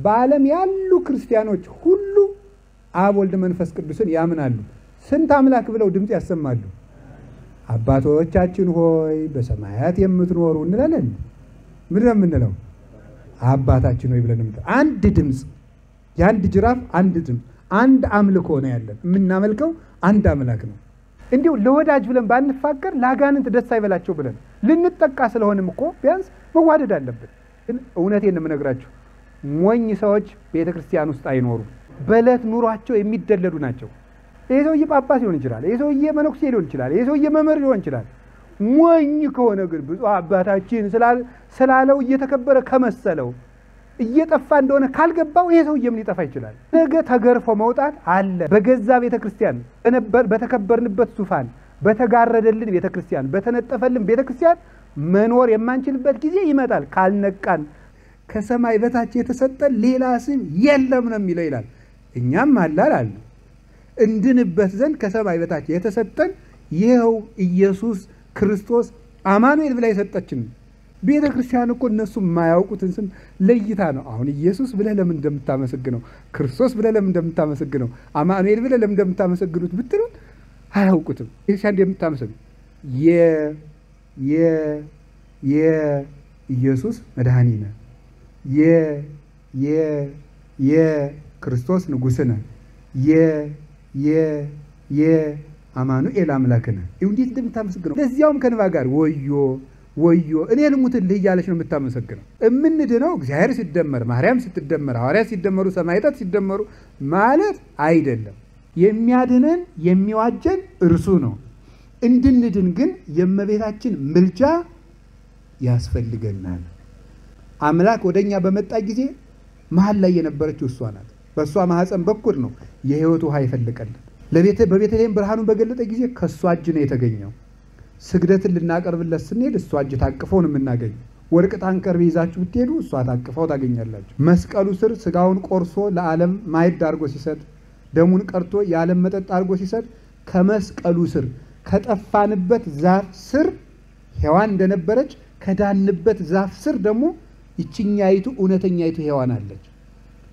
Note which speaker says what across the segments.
Speaker 1: በዓለም ያሉ ክርስቲያኖች ሁሉ አብ ወልድ መንፈስ ቅዱስን ያምናሉ። ስንት አምላክ ብለው ድምጽ ያሰማሉ? አባቶቻችን ሆይ በሰማያት የምትኖሩ እንላለን። ምን ነው የምንለው? አባታችን ሆይ ብለን አንድ ድምጽ፣ የአንድ ጅራፍ አንድ ድምጽ፣ አንድ አምልኮ ነው ያለን። የምናመልከው አንድ አምላክ ነው። እንዲሁ ለወዳጅ ብለን ባንፋቀር ለአጋንንት ደስ አይበላቸው ብለን ልንጠቃ ስለሆነም እኮ ቢያንስ መዋደድ አለብን። ግን እውነቴን ነው የምነግራችሁ፣ ሞኝ ሰዎች ቤተክርስቲያን ውስጥ አይኖሩም። በእለት ኑሯቸው የሚደለዱ ናቸው። ይሄ ሰውዬ ጳጳስ ሊሆን ይችላል፣ ይሄ ሰውዬ መነኩሴ ሊሆን ይችላል፣ ይሄ ሰውዬ መምህር ሊሆን ይችላል። ሞኝ ከሆነ ግን ብፁዕ አባታችን ስላለው እየተከበረ ከመሰለው እየጠፋ እንደሆነ ካልገባው ይሄ ሰውዬም ሊጠፋ ይችላል። ነገ ተገርፎ መውጣት አለ። በገዛ ቤተክርስቲያን በተከበርንበት ዙፋን በተጋረደልን ቤተክርስቲያን በተነጠፈልን ቤተክርስቲያን መኖር የማንችልበት ጊዜ ይመጣል ካልነቃን። ከሰማይ በታች የተሰጠ ሌላ ስም የለም ነው የሚለው ይላል። እኛም አላል እንድንበት ዘንድ ከሰማይ በታች የተሰጠን ይኸው ኢየሱስ ክርስቶስ አማኑኤል ብላ የሰጠችን ቤተክርስቲያን እኮ እነሱ የማያውቁትን ስም ለይታ ነው። አሁን ኢየሱስ ብለህ ለምን እንደምታመሰግነው፣ ክርስቶስ ብለህ ለምን እንደምታመሰግነው፣ አማኑኤል ብለህ ለምን እንደምታመሰግኑት ብትሉት አያውቁትም። ቤተክርስቲያን እንደምታመሰግነው ኢየሱስ መድኃኒነ የክርስቶስ ንጉሥነ የአማኑኤል አምላክነ እንዴት እንደምታመሰግነው ለዚያውም ከንባ ጋር ወዮ እኔ ልሙትልህ እያለች ነው የምታመሰግነው። እምንድነው እግዚአብሔር ሲደመር ማርያም ስትደመር ሐዋርያት ሲደመሩ ሰማዕታት ሲደመሩ ማለት አይደለም። የሚያድነን የሚዋጀን እርሱ ነው። እንድንድን ግን የእመቤታችን ምልጃ ያስፈልገናል። አምላክ ወደኛ በመጣ ጊዜ መሃል ላይ የነበረችው እሷ ናት። በእሷ ማህፀን በኩል ነው የሕይወት ውሃ ይፈልቀልን። በቤተልሔም ብርሃኑን በገለጠ ጊዜ ከእሷ እጅ ነው የተገኘው። ስግደትን ልናቀርብለት ስንሄድ እሷ እጅ ታቅፈው ነው የምናገኘው። ወርቅ ታንከር ይዛችሁ ብትሄዱ እሷ ታቅፈው ታገኛላችሁ። መስቀሉ ስር ስጋውን ቆርሶ ለዓለም ማዕድ አድርጎ ሲሰጥ፣ ደሙን ቀርቶ የዓለም መጠጥ አድርጎ ሲሰጥ ከመስቀሉ ስር ከጠፋንበት ዛፍ ስር ሔዋን እንደነበረች ከዳንበት ዛፍ ስር ደግሞ ይችኛይቱ እውነተኛይቱ ሔዋን አለች።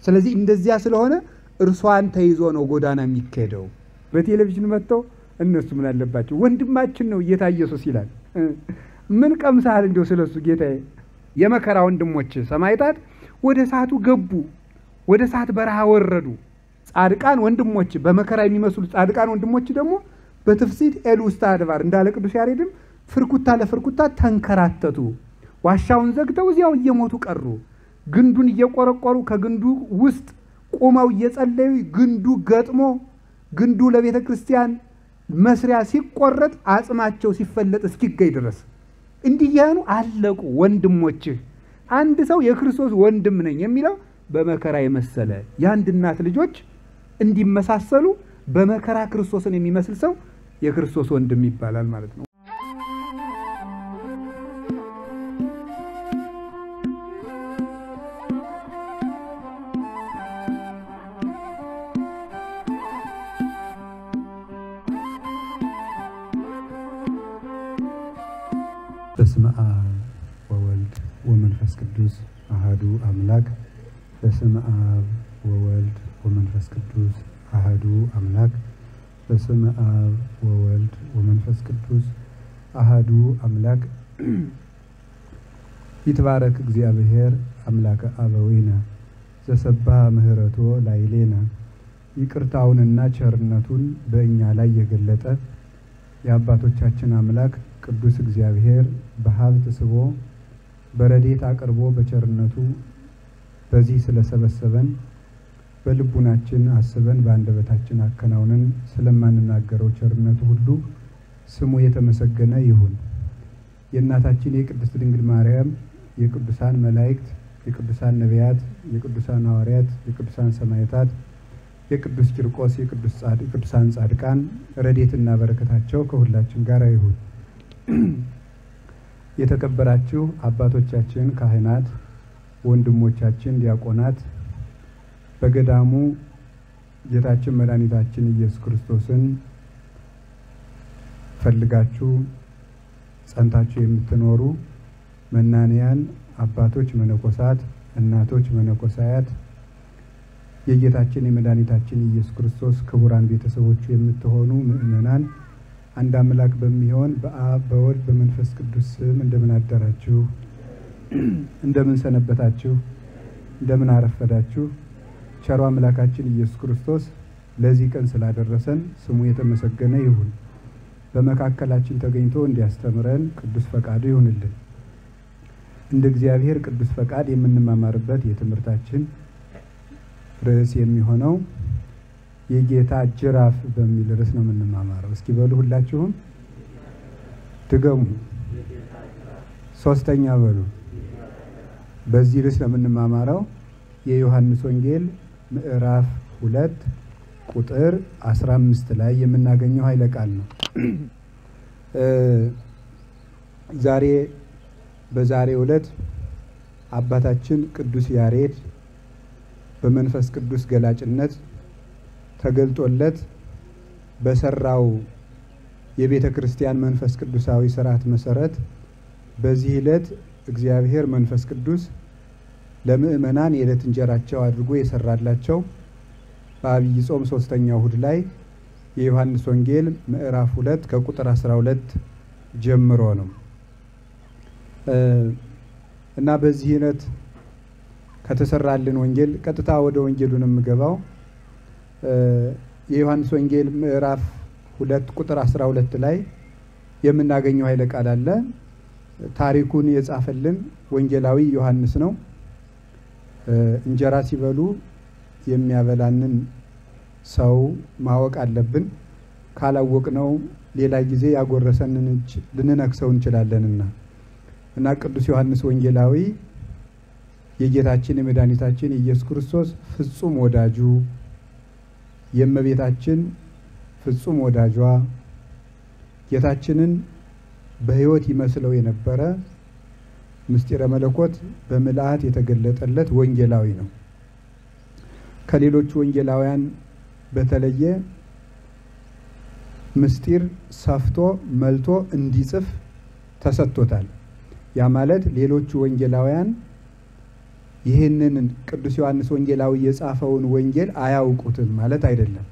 Speaker 1: ስለዚህ እንደዚያ ስለሆነ እርሷን ተይዞ ነው ጎዳና የሚካሄደው። በቴሌቪዥን መጥተው እነሱ ምን አለባቸው? ወንድማችን ነው ጌታ ኢየሱስ ይላል። ምን ቀምሳል እንደው ስለሱ ጌታዬ? የመከራ ወንድሞች ሰማዕታት ወደ እሳቱ ገቡ፣ ወደ እሳት በረሃ ወረዱ። ጻድቃን ወንድሞች በመከራ የሚመስሉ ጻድቃን ወንድሞች ደግሞ በትፍሲት ኤል ውስጥ አድባር እንዳለ ቅዱስ ያሬድም ፍርኩታ ለፍርኩታ ተንከራተቱ። ዋሻውን ዘግተው እዚያው እየሞቱ ቀሩ። ግንዱን እየቆረቆሩ ከግንዱ ውስጥ ቆመው እየጸለዩ ግንዱ ገጥሞ ግንዱ ለቤተ ክርስቲያን መስሪያ ሲቆረጥ አጽማቸው ሲፈለጥ እስኪገኝ ድረስ እንዲያኑ አለቁ ወንድሞችህ። አንድ ሰው የክርስቶስ ወንድም ነኝ የሚለው በመከራ የመሰለ የአንድ እናት ልጆች እንዲመሳሰሉ በመከራ ክርስቶስን የሚመስል ሰው የክርስቶስ ወንድም ይባላል ማለት ነው።
Speaker 2: በስመ አብ ወወልድ ወመንፈስ ቅዱስ አሐዱ አምላክ። በስመ አብ ወወልድ ወመንፈስ ቅዱስ አሐዱ አምላክ። በስመ አብ ወወልድ ወመንፈስ ቅዱስ አሐዱ አምላክ። ይትባረክ እግዚአብሔር አምላከ አበዊነ ዘሰብሐ ምሕረቶ ላዕሌነ። ይቅርታውንና ቸርነቱን በእኛ ላይ የገለጠ የአባቶቻችን አምላክ ቅዱስ እግዚአብሔር በሀብት ስቦ በረድኤት አቅርቦ በቸርነቱ በዚህ ስለሰበሰበን በልቡናችን አስበን በአንደበታችን አከናውነን ስለማንናገረው ቸርነቱ ሁሉ ስሙ የተመሰገነ ይሁን። የእናታችን የቅድስት ድንግል ማርያም የቅዱሳን መላእክት፣ የቅዱሳን ነቢያት፣ የቅዱሳን ሐዋርያት፣ የቅዱሳን ሰማዕታት፣ የቅዱስ ቂርቆስ፣ የቅዱሳን ጻድቃን ረድኤትና በረከታቸው ከሁላችን ጋር ይሁን። የተከበራችሁ አባቶቻችን ካህናት፣ ወንድሞቻችን ዲያቆናት፣ በገዳሙ ጌታችን መድኃኒታችን ኢየሱስ ክርስቶስን ፈልጋችሁ ጸንታችሁ የምትኖሩ መናንያን አባቶች መነኮሳት፣ እናቶች መነኮሳያት፣ የጌታችን የመድኃኒታችን ኢየሱስ ክርስቶስ ክቡራን ቤተሰቦቹ የምትሆኑ ምእመናን አንድ አምላክ በሚሆን በአብ በወልድ በመንፈስ ቅዱስ ስም እንደምን አደራችሁ? እንደምን ሰነበታችሁ? እንደምን አረፈዳችሁ? ቸሩ አምላካችን ኢየሱስ ክርስቶስ ለዚህ ቀን ስላደረሰን ስሙ የተመሰገነ ይሁን። በመካከላችን ተገኝቶ እንዲያስተምረን ቅዱስ ፈቃዱ ይሁንልን። እንደ እግዚአብሔር ቅዱስ ፈቃድ የምንማማርበት የትምህርታችን ርዕስ የሚሆነው የጌታ ጅራፍ በሚል ርዕስ ነው የምንማማረው። እስኪ በሉ ሁላችሁም ድገሙ። ሶስተኛ በሉ። በዚህ ርዕስ ነው የምንማማረው። የዮሐንስ ወንጌል ምዕራፍ 2 ቁጥር 15 ላይ የምናገኘው ኃይለ ቃል ነው። በዛሬው ዕለት አባታችን ቅዱስ ያሬድ በመንፈስ ቅዱስ ገላጭነት ተገልጦለት በሰራው የቤተ ክርስቲያን መንፈስ ቅዱሳዊ ሥርዓት መሰረት በዚህ ዕለት እግዚአብሔር መንፈስ ቅዱስ ለምእመናን የዕለት እንጀራቸው አድርጎ የሰራላቸው በአብይ ጾም 3ኛው እሁድ ላይ የዮሐንስ ወንጌል ምዕራፍ 2 ከቁጥር 12 ጀምሮ ነው እና በዚህ ዕለት ከተሰራልን ወንጌል ቀጥታ ወደ ወንጌሉ ነው የምገባው። የዮሐንስ ወንጌል ምዕራፍ 2 ቁጥር 12 ላይ የምናገኘው ኃይለ ቃል አለ። ታሪኩን የጻፈልን ወንጌላዊ ዮሐንስ ነው። እንጀራ ሲበሉ የሚያበላንን ሰው ማወቅ አለብን። ካላወቅነው ሌላ ጊዜ ያጎረሰንን እጅ ልንነክሰው እንችላለንና እና ቅዱስ ዮሐንስ ወንጌላዊ የጌታችን የመድኃኒታችን ኢየሱስ ክርስቶስ ፍጹም ወዳጁ የእመቤታችን ፍጹም ወዳጇ ጌታችንን በሕይወት ይመስለው የነበረ ምስጢረ መለኮት በምልአት የተገለጠለት ወንጌላዊ ነው። ከሌሎቹ ወንጌላውያን በተለየ ምስጢር ሰፍቶ መልቶ እንዲጽፍ ተሰጥቶታል። ያ ማለት ሌሎቹ ወንጌላውያን ይህንን ቅዱስ ዮሐንስ ወንጌላዊ የጻፈውን ወንጌል አያውቁትም ማለት አይደለም።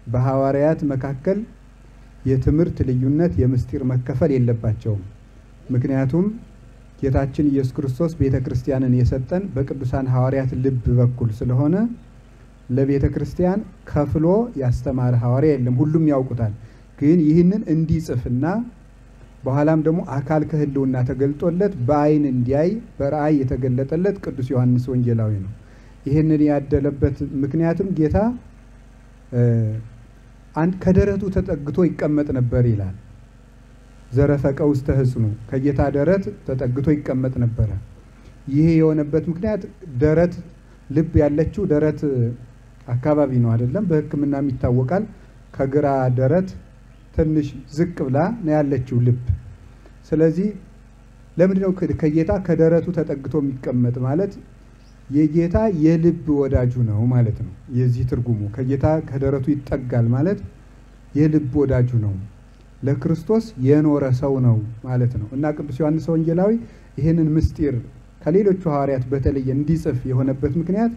Speaker 2: በሐዋርያት መካከል የትምህርት ልዩነት፣ የምስጢር መከፈል የለባቸውም። ምክንያቱም ጌታችን ኢየሱስ ክርስቶስ ቤተ ክርስቲያንን የሰጠን በቅዱሳን ሐዋርያት ልብ በኩል ስለሆነ ለቤተ ክርስቲያን ከፍሎ ያስተማረ ሐዋርያ የለም፣ ሁሉም ያውቁታል። ግን ይህንን እንዲጽፍና በኋላም ደግሞ አካል ከህልውና ተገልጦለት በአይን እንዲያይ በራእይ የተገለጠለት ቅዱስ ዮሐንስ ወንጌላዊ ነው። ይህንን ያደለበት ምክንያቱም ጌታ ከደረቱ ተጠግቶ ይቀመጥ ነበር ይላል። ዘረፈቀ ውስተ ሕጽኑ፣ ከጌታ ደረት ተጠግቶ ይቀመጥ ነበረ። ይሄ የሆነበት ምክንያት ደረት ልብ ያለችው ደረት አካባቢ ነው አይደለም? በሕክምናም ይታወቃል። ከግራ ደረት ትንሽ ዝቅ ብላ ነው ያለችው ልብ። ስለዚህ ለምንድነው ከጌታ ከደረቱ ተጠግቶ የሚቀመጥ ማለት? የጌታ የልብ ወዳጁ ነው ማለት ነው። የዚህ ትርጉሙ ከጌታ ከደረቱ ይጠጋል ማለት የልብ ወዳጁ ነው፣ ለክርስቶስ የኖረ ሰው ነው ማለት ነው። እና ቅዱስ ዮሐንስ ወንጌላዊ ይህንን ምስጢር ከሌሎቹ ሐዋርያት በተለየ እንዲጽፍ የሆነበት ምክንያት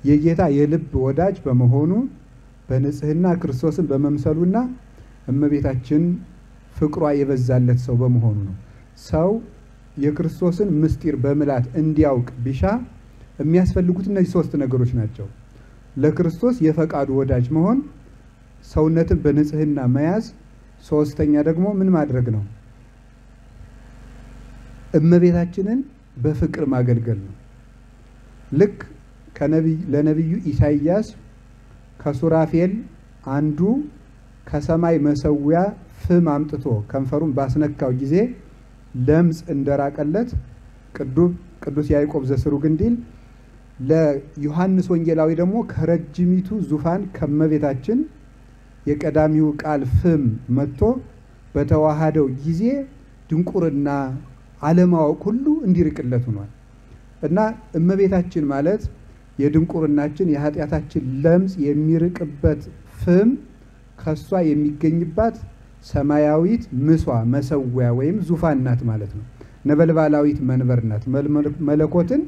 Speaker 2: የጌታ የልብ ወዳጅ በመሆኑ በንጽህና ክርስቶስን በመምሰሉና እመቤታችን ፍቅሯ የበዛለት ሰው በመሆኑ ነው። ሰው የክርስቶስን ምስጢር በምላት እንዲያውቅ ቢሻ የሚያስፈልጉት እነዚህ 3 ነገሮች ናቸው። ለክርስቶስ የፈቃዱ ወዳጅ መሆን፣ ሰውነትን በንጽህና መያዝ፣ ሶስተኛ ደግሞ ምን ማድረግ ነው? እመቤታችንን በፍቅር ማገልገል ነው። ልክ ለነቢዩ ኢሳይያስ ከሱራፌል አንዱ ከሰማይ መሰዊያ ፍም አምጥቶ ከንፈሩን ባስነካው ጊዜ ለምጽ እንደራቀለት ቅዱስ ያዕቆብ ዘስሩግ እንዲል ለዮሐንስ ወንጌላዊ ደግሞ ከረጅሚቱ ዙፋን ከመቤታችን የቀዳሚው ቃል ፍም መጥቶ በተዋሃደው ጊዜ ድንቁርና ዓለማወቅ ሁሉ እንዲርቅለት ሆኗል። እና እመቤታችን ማለት የድንቁርናችን የኃጢአታችን ለምጽ የሚርቅበት ፍም ከሷ የሚገኝባት ሰማያዊት ምሷ መሰዊያ ወይም ዙፋን ናት ማለት ነው። ነበልባላዊት መንበር ናት። መለኮትን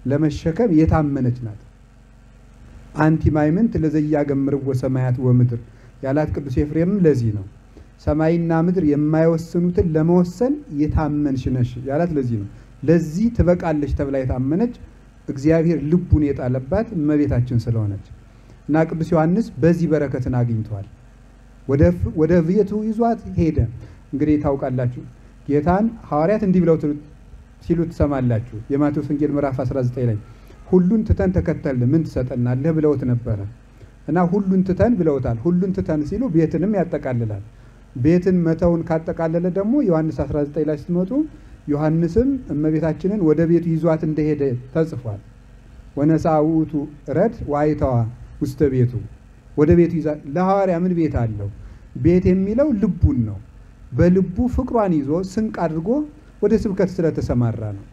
Speaker 2: ለመሸከም የታመነች ናት። አንቲ ማይምንት ለዘያገምርዎ ሰማያት ወምድር ያላት ቅዱስ ኤፍሬምም ለዚህ ነው። ሰማይና ምድር የማይወስኑትን ለመወሰን የታመንሽ ነሽ ያላት ለዚህ ነው። ለዚህ ትበቃለች ተብላ የታመነች እግዚአብሔር ልቡን የጣለባት እመቤታችን ስለሆነች እና ቅዱስ ዮሐንስ በዚህ በረከትን አግኝቷል። ወደ ቤቱ ይዟት ሄደ። እንግዲህ ታውቃላችሁ ጌታን ሐዋርያት እንዲህ ብለው ሲሉ ትሰማላችሁ። የማቴዎስ ወንጌል ምዕራፍ 19 ላይ ሁሉን ትተን ተከተልን ምን ትሰጠናለህ ብለውት ነበረ እና ሁሉን ትተን ብለውታል። ሁሉን ትተን ሲሉ ቤትንም ያጠቃልላል። ቤትን መተውን ካጠቃለለ ደግሞ ዮሐንስ 19 ላይ ስትመጡ ዮሐንስም እመቤታችንን ወደ ቤቱ ይዟት እንደሄደ ተጽፏል። ወነሣ ውእቱ ረድ ዋይተዋ ውስተ ቤቱ ወደ ቤቱ ይዛ ለሐዋርያ ምን ቤት አለው? ቤት የሚለው ልቡን ነው። በልቡ ፍቅሯን ይዞ ስንቅ አድርጎ ወደ ስብከት ስለተሰማራ ነው።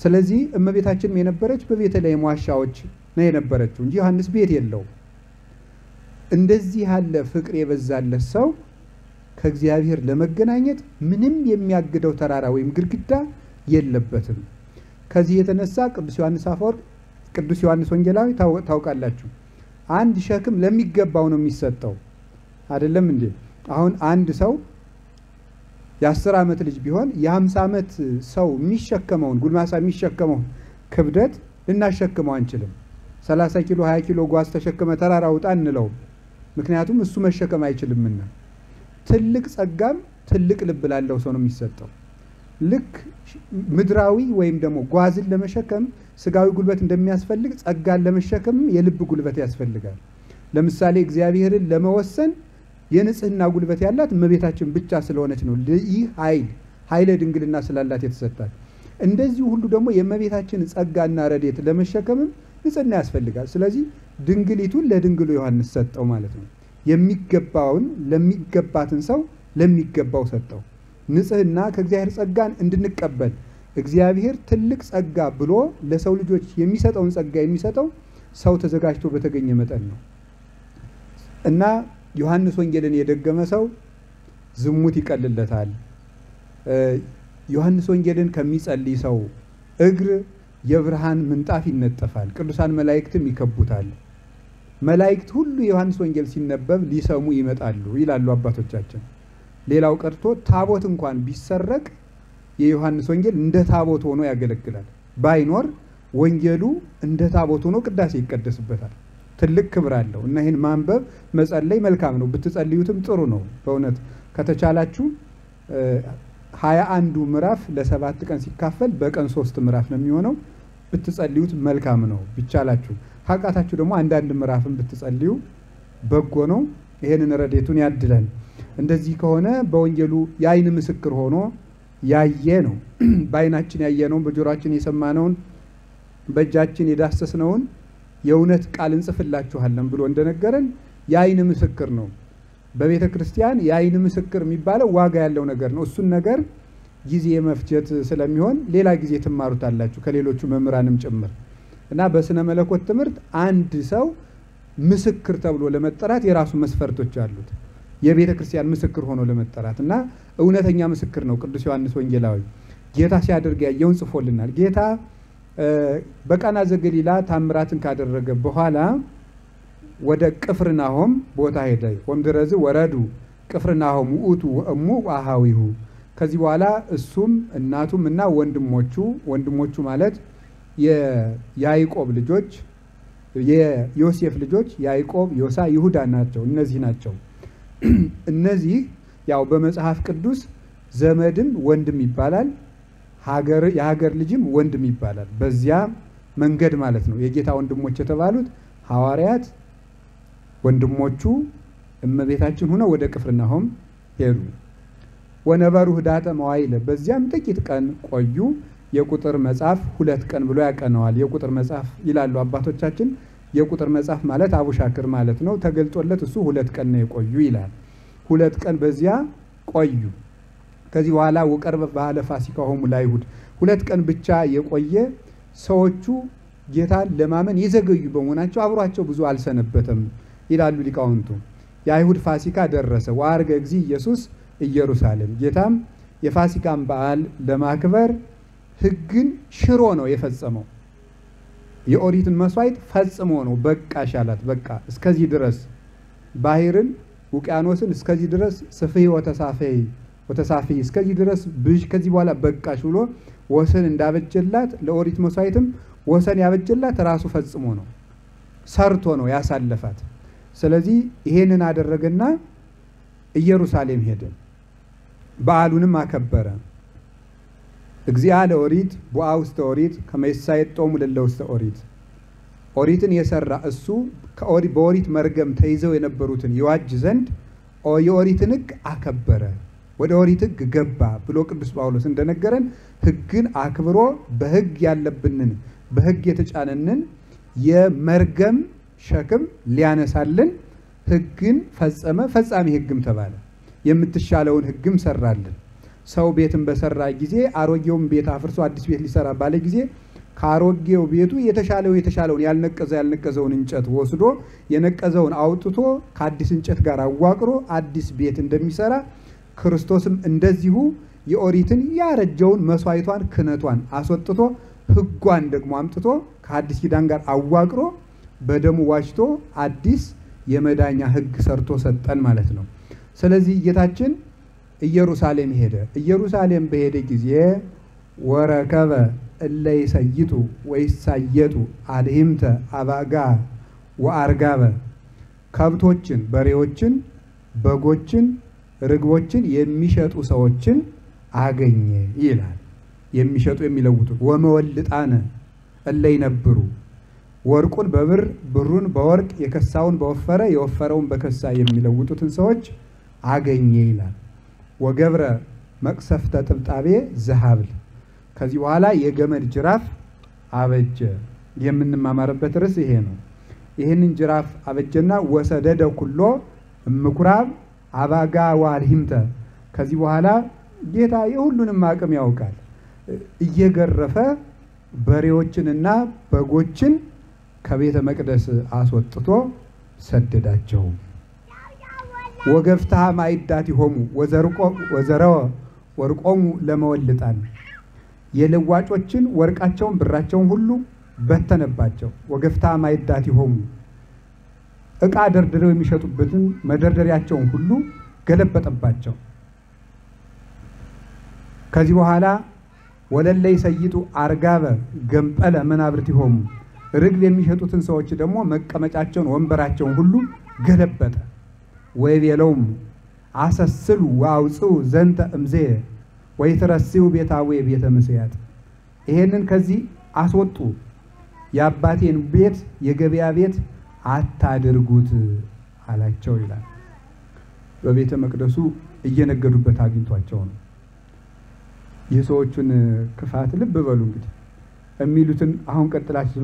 Speaker 2: ስለዚህ እመቤታችንም የነበረች በቤተልሔም ዋሻዎች ነው የነበረችው እንጂ ዮሐንስ ቤት የለውም። እንደዚህ ያለ ፍቅር የበዛለት ሰው ከእግዚአብሔር ለመገናኘት ምንም የሚያግደው ተራራ ወይም ግድግዳ የለበትም። ከዚህ የተነሳ ቅዱስ ዮሐንስ አፈወርቅ ቅዱስ ዮሐንስ ወንጌላዊ ታውቃላችሁ አንድ ሸክም ለሚገባው ነው የሚሰጠው አይደለም እንዴ? አሁን አንድ ሰው የ10 ዓመት ልጅ ቢሆን የ50 ዓመት ሰው የሚሸከመውን ጉልማሳ የሚሸከመውን ክብደት ልናሸክመው አንችልም። 30 ኪሎ 20 ኪሎ ጓዝ ተሸክመ ተራራ ውጣ እንለውም። ምክንያቱም እሱ መሸከም አይችልምና። ትልቅ ጸጋም ትልቅ ልብ ላለው ሰው ነው የሚሰጠው። ልክ ምድራዊ ወይም ደግሞ ጓዝን ለመሸከም ስጋዊ ጉልበት እንደሚያስፈልግ ጸጋን ለመሸከም የልብ ጉልበት ያስፈልጋል። ለምሳሌ እግዚአብሔርን ለመወሰን የንጽህና ጉልበት ያላት እመቤታችን ብቻ ስለሆነች ነው ይህ ኃይለ ድንግልና ስላላት የተሰጣት። እንደዚህ ሁሉ ደግሞ የእመቤታችን ጸጋና ረድኤት ለመሸከምም ንጽህና ያስፈልጋል። ስለዚህ ድንግሊቱን ለድንግሉ ዮሐንስ ሰጠው ማለት ነው። የሚገባውን ለሚገባትን ሰው ለሚገባው ሰጠው። ንጽህና ከእግዚአብሔር ጸጋን እንድንቀበል እግዚአብሔር ትልቅ ጸጋ ብሎ ለሰው ልጆች የሚሰጠውን ጸጋ የሚሰጠው ሰው ተዘጋጅቶ በተገኘ መጠን ነው እና ዮሐንስ ወንጌልን የደገመ ሰው ዝሙት ይቀልለታል። ዮሐንስ ወንጌልን ከሚጸልይ ሰው እግር የብርሃን ምንጣፍ ይነጠፋል። ቅዱሳን መላእክትም ይከቡታል። መላእክት ሁሉ የዮሐንስ ወንጌል ሲነበብ ሊሰሙ ይመጣሉ ይላሉ አባቶቻችን። ሌላው ቀርቶ ታቦት እንኳን ቢሰረቅ የዮሐንስ ወንጌል እንደ ታቦት ሆኖ ያገለግላል። ባይኖር ወንጌሉ እንደ ታቦት ሆኖ ቅዳሴ ይቀደስበታል። ትልቅ ክብር አለው እና ይህን ማንበብ መጸለይ መልካም ነው። ብትጸልዩትም ጥሩ ነው። በእውነት ከተቻላችሁ 21ዱ ምዕራፍ ለ7 ቀን ሲካፈል በቀን 3 ምዕራፍ ነው የሚሆነው። ብትጸልዩት መልካም ነው ቢቻላችሁ። ሀቃታችሁ ደግሞ አንዳንድ ምዕራፍን ብትጸልዩ በጎ ነው። ይሄንን ረድኤቱን ያድለን። እንደዚህ ከሆነ በወንጌሉ የዓይን ምስክር ሆኖ ያየ ነው። በዓይናችን ያየነውን በጆሮአችን የሰማነውን በእጃችን የዳሰስነውን የእውነት ቃል እንጽፍላችኋለን ብሎ እንደነገረን የዓይን ምስክር ነው። በቤተ ክርስቲያን የዓይን ምስክር የሚባለው ዋጋ ያለው ነገር ነው። እሱን ነገር ጊዜ መፍጀት ስለሚሆን ሌላ ጊዜ ትማሩታላችሁ ከሌሎቹ መምህራንም ጭምር እና በስነ መለኮት ትምህርት አንድ ሰው ምስክር ተብሎ ለመጠራት የራሱ መስፈርቶች አሉት። የቤተ ክርስቲያን ምስክር ሆኖ ለመጠራት እና እውነተኛ ምስክር ነው ቅዱስ ዮሐንስ ወንጌላዊ። ጌታ ሲያደርግ ያየውን ጽፎልናል። ጌታ በቃና ዘገሊላ ታምራትን ካደረገ በኋላ ወደ ቅፍርናሆም ቦታ ሄደ። ወምድረዝ ወረዱ ቅፍርናሆም ውእቱ ወእሙ ወአሃዊሁ። ከዚህ በኋላ እሱም እናቱም እና ወንድሞቹ ማለት የያዕቆብ ልጆች የዮሴፍ ልጆች ያዕቆብ፣ ዮሳ፣ ይሁዳ ናቸው። እነዚህ ናቸው። እነዚህ ያው በመጽሐፍ ቅዱስ ዘመድም ወንድም ይባላል፣ የሀገር ልጅም ወንድም ይባላል። በዚያ መንገድ ማለት ነው የጌታ ወንድሞች የተባሉት ሐዋርያት ወንድሞቹ እመቤታችን ሆነው ወደ ቅፍርናሆም ሄዱ። ወነበሩ ህዳተ መዋዕለ በዚያም ጥቂት ቀን ቆዩ። የቁጥር መጽሐፍ 2 ቀን ብሎ ያቀነዋል። የቁጥር መጽሐፍ ይላሉ አባቶቻችን። የቁጥር መጽሐፍ ማለት አቡሻክር ማለት ነው። ተገልጦለት እሱ 2 ቀን ነው የቆዩ ይላል። 2 ቀን በዚያ ቆዩ። ከዚህ በኋላ ወቀርበ በዓለ ፋሲካሆሙ ለአይሁድ 2 ቀን ብቻ የቆየ ሰዎቹ ጌታን ለማመን የዘገዩ በመሆናቸው አብሯቸው ብዙ አልሰነበተም ይላሉ ሊቃውንቱ። የአይሁድ ፋሲካ ደረሰ። ወዐርገ እግዚእ ኢየሱስ ኢየሩሳሌም ጌታም የፋሲካን በዓል ለማክበር ሕግን ሽሮ ነው የፈጸመው። የኦሪትን መስዋዕት ፈጽሞ ነው በቃሽ አላት። በቃ እስከዚህ ድረስ ባህርን ውቅያኖስን እስከዚህ ድረስ ስፍይ ወተሳፊ እስከዚህ ድረስ ብዥ ከዚህ በኋላ በቃሽ ብሎ ወሰን እንዳበጀላት ለኦሪት መስዋዕትም ወሰን ያበጀላት ራሱ ፈጽሞ ነው ሰርቶ ነው ያሳለፋት። ስለዚህ ይሄንን አደረገና ኢየሩሳሌም ሄደ፣ በዓሉንም አከበረ። እግዚአ ለኦሪት ቦአ ውስተ ኦሪት ከመይሳየጥ ጦሙ ለለ ውስተ ኦሪት። ኦሪትን የሰራ እሱ በኦሪት መርገም ተይዘው የነበሩትን ይዋጅ ዘንድ የኦሪትን ሕግ አከበረ፣ ወደ ኦሪት ሕግ ገባ ብሎ ቅዱስ ጳውሎስ እንደነገረን ሕግን አክብሮ በሕግ ያለብንን በሕግ የተጫነንን የመርገም ሸክም ሊያነሳልን ሕግን ፈጸመ። ፈጻሚ ሕግም ተባለ። የምትሻለውን ሕግም ሰራልን። ሰው ቤትን በሰራ ጊዜ አሮጌውን ቤት አፍርሶ አዲስ ቤት ሊሰራ ባለ ጊዜ ከአሮጌው ቤቱ የተሻለውን ያልነቀዘውን እንጨት ወስዶ የነቀዘውን አውጥቶ ከአዲስ እንጨት ጋር አዋቅሮ አዲስ ቤት እንደሚሰራ ክርስቶስም እንደዚሁ የኦሪትን ያረጀውን መስዋዕቷን ክህነቷን አስወጥቶ ሕጓን ደግሞ አምጥቶ ከአዲስ ኪዳን ጋር አዋቅሮ በደሙ ዋጅቶ አዲስ የመዳኛ ሕግ ሰርቶ ሰጠን ማለት ነው። ስለዚህ ጌታችን ኢየሩሳሌም ሄደ። ኢየሩሳሌም በሄደ ጊዜ ወረከበ እለ ይሰይጡ ወይሳየጡ አልሂምተ አባጋ ወአርጋበ ከብቶችን፣ በሬዎችን፣ በጎችን፣ ርግቦችን የሚሸጡ ሰዎችን አገኘ ይላል። የሚሸጡ የሚለውጡ ወመወልጣነ እለ ይነብሩ ወርቁን በብር ብሩን በወርቅ የከሳውን በወፈረ የወፈረውን በከሳ የሚለውጡትን ሰዎች አገኘ ይላል። ወገብረ መቅሰፍተ ጥብጣቤ ዘሃብል ከዚህ በኋላ የገመድ ጅራፍ አበጀ። የምንማማርበት ርዕስ ይሄ ነው። ይህንን ጅራፍ አበጀና ወሰደደ ኩሎ ምኩራብ አባጋ ወአልሂምተ ከዚህ በኋላ ጌታ የሁሉንም አቅም ያውቃል። እየገረፈ በሬዎችንና በጎችን ከቤተ መቅደስ አስወጥቶ ሰደዳቸው። ወገፍታ ማይዳት ይሆሙ ወዘረወ ወርቆሙ ለመወልጣን የለዋጮችን ወርቃቸውን ብራቸውን ሁሉ በተነባቸው። ወገፍታ ማይዳት ይሆሙ ዕቃ ደርድረው የሚሸጡበትን መደርደሪያቸውን ሁሉ ገለበጠባቸው። ከዚህ በኋላ ወለለ ይሰይጡ አርጋበ ገንጠለ መናብርት ይሆሙ ርግብ የሚሸጡትን ሰዎች ደግሞ መቀመጫቸውን ወንበራቸውን ሁሉ ገለበጠ። ወይቤለውም አሰስሉ ወአውጽኡ ዘንተ እምዜ ወይትረሲው ቤታዌ ቤተ ምስያጥ ይሄንን ከዚህ አስወጡ፣ የአባቴን ቤት የገበያ ቤት አታድርጉት አላቸው ይላል። በቤተ መቅደሱ እየነገዱበት አግኝቷቸው ነው። የሰዎቹን ክፋት ልብ በሉ እንግዲህ የሚሉትን አሁን ቀጥላችሁ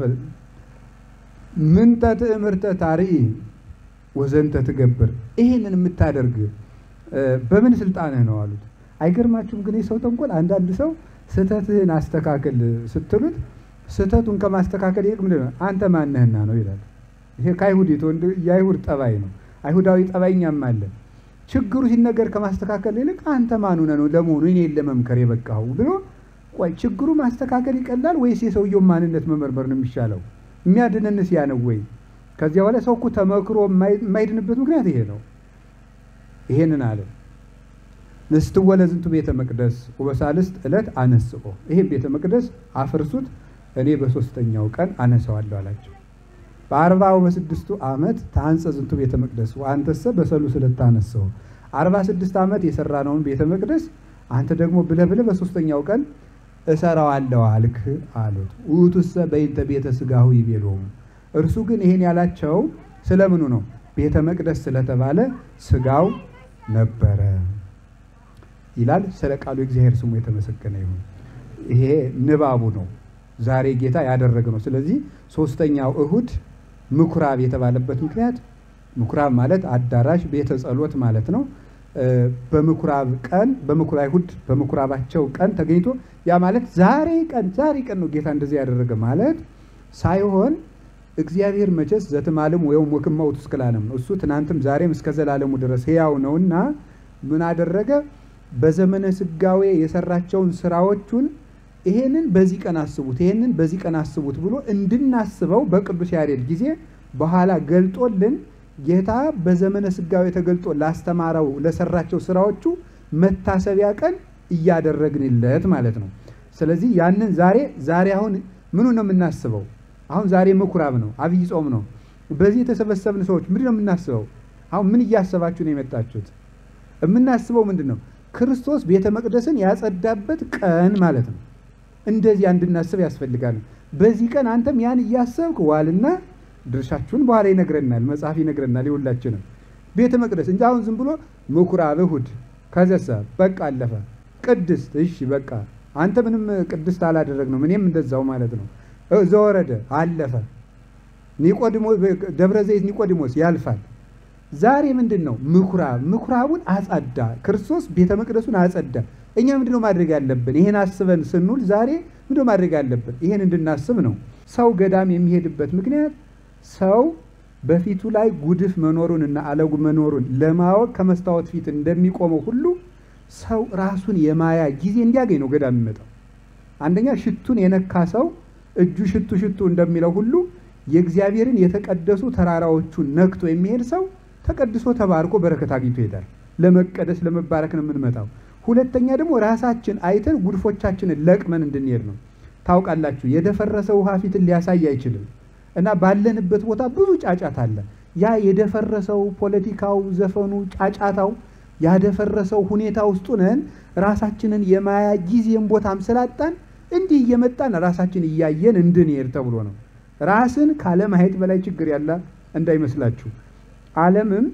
Speaker 2: ምንተ ትእምርተ ታርኢ ወዘንተ ትገብር ይሄንን የምታደርግ በምን ስልጣንህ ነው አሉት። አይገርማችሁም ግን የሰው ተንኮል አንዳንድ ሰው ስተትህን አስተካከል ስትሉት ስተቱን ከማስተካከል ይልቅ ምንድነው አንተ ማነህና ነው ይላል። ይሄ ከአይሁድ የአይሁድ ጠባይ ነው። አይሁዳዊ ጠባይኛም አለ። ችግሩ ሲነገር ከማስተካከል ይልቅ አንተ ማን ሆነህ ነው ለመሆኑ እኔን ለመምከር የበቃው ብሎ ቆይ ችግሩ ማስተካከል ይቀላል ወይስ የሰውየው ማንነት መመርመር ነው የሚሻለው? የሚያድነንስ ያ ነው ወይ? ከዚያ በኋላ ሰው እኮ ተመክሮ የማይድንበት ምክንያት ይሄ ነው። ይሄንን አለ ንስትወለ ዝንቱ ቤተ መቅደስ ወበሳልስት ዕለት አነስኦ ይሄን ቤተ መቅደስ አፍርሱት እኔ በሶስተኛው ቀን አነሳዋለሁ አላቸው። በ40 ወበ6 ዓመት ታንጸ ዝንቱ ቤተ መቅደስ ወአንተሰ በሰሉስ ዕለት ታነሳው 46 ዓመት የሰራነውን ቤተ መቅደስ አንተ ደግሞ ብለህ በሶስተኛው ቀን እሰራዋለሁ አልክ አሉት። ውእቱሰ በይንተ ቤተ ሥጋሁ ይቤሎሙ እርሱ ግን ይሄን ያላቸው ስለምኑ ነው? ቤተ መቅደስ ስለተባለ ሥጋው ነበረ ይላል። ስለ ቃሉ እግዚአብሔር ስሙ የተመሰገነ ይሁን። ይሄ ንባቡ ነው ዛሬ ጌታ ያደረገ ነው። ስለዚህ ሶስተኛው እሁድ ምኩራብ የተባለበት ምክንያት ምኩራብ ማለት አዳራሽ ቤተ ጸሎት ማለት ነው። በምኩራብ ቀን አይሁድ በምኩራባቸው ቀን ተገኝቶ ያ ማለት ዛሬ ቀን ነው ጌታ እንደዚህ ያደረገ ማለት ሳይሆን እግዚአብሔር መቼስ ዘትማለም ወይም ወክማውት እስከ ዓለም ነው። እሱ ትናንትም ዛሬም እስከ ዘላለሙ ድረስ ሕያው ነውና ምን አደረገ? በዘመነ ስጋዌ የሰራቸውን ስራዎቹን ይሄንን በዚህ ቀን አስቡት ይሄንን በዚህ ቀን አስቡት ብሎ እንድናስበው በቅዱስ ያሬድ ጊዜ በኋላ ገልጦልን ጌታ በዘመነ ስጋዌ ተገልጦ ላስተማረው ለሰራቸው ስራዎቹ መታሰቢያ ቀን እያደረግንለት ማለት ነው። ስለዚህ ያንን ዛሬ አሁን ምኑ ነው የምናስበው? አሁን ዛሬ ምኩራብ ነው፣ አብይ ጾም ነው። በዚህ የተሰበሰብን ሰዎች ምንድን ነው የምናስበው? አሁን ምን እያሰባችሁ ነው የመጣችሁት? የምናስበው ምንድን ነው? ክርስቶስ ቤተ መቅደስን ያጸዳበት ቀን ማለት ነው። እንደዚህ እንድናስብ ያስፈልጋል። በዚህ ቀን አንተም ያን እያሰብክ ዋልና ድርሻችሁን በኋላ ይነግረናል፣ መጽሐፍ ይነግረናል። ይውላችንም ቤተ መቅደስ እንጂ አሁን ዝም ብሎ ምኩራብ እሑድ ከዘሰ በቃ አለፈ። ቅድስት እሺ በቃ አንተ ምንም ቅድስት አላደረግነው እኔም እንደዛው ማለት ነው። ዘወረደ አለፈ። ኒቆዲሞስ ደብረ ዘይት ኒቆዲሞስ ያልፋል። ዛሬ ምንድነው? ምኩራቡን አጸዳ። ክርስቶስ ቤተ መቅደሱን አጸዳ። እኛ ምንድነው ማድረግ ያለብን? ይሄን አስበን ስንውል ዛሬ ምንድነው ማድረግ ያለብን? ይሄን እንድናስብ ነው። ሰው ገዳም የሚሄድበት ምክንያት ሰው በፊቱ ላይ ጉድፍ መኖሩንና አለጉ መኖሩን ለማወቅ ከመስታወት ፊት እንደሚቆመው ሁሉ ሰው ራሱን የማያ ጊዜ እንዲያገኝ ነው ገዳም የሚመጣው። አንደኛ ሽቱን የነካ ሰው እጁ ሽቱ እንደሚለው ሁሉ የእግዚአብሔርን የተቀደሱ ተራራዎቹን ነክቶ የሚሄድ ሰው ተቀድሶ ተባርኮ በረከት አግኝቶ ይሄዳል። ለመቀደስ ለመባረክ ነው የምንመጣው። ሁለተኛ ደግሞ ራሳችን አይተን ጉድፎቻችንን ለቅመን እንድንሄድ ነው። ታውቃላችሁ የደፈረሰ ውሃ ፊትን ሊያሳይ አይችልም እና ባለንበት ቦታ ብዙ ጫጫታ አለ። ያ የደፈረሰው ፖለቲካው፣ ዘፈኑ፣ ጫጫታው ያደፈረሰው ሁኔታ ውስጥ ነን። ራሳችንን የማያ ጊዜም ቦታም ስላጣን እንዲህ እየመጣን ራሳችን እያየን እንድንሄድ ተብሎ ነው። ራስን ካለማየት በላይ ችግር ያለ እንዳይመስላችሁ። ዓለምም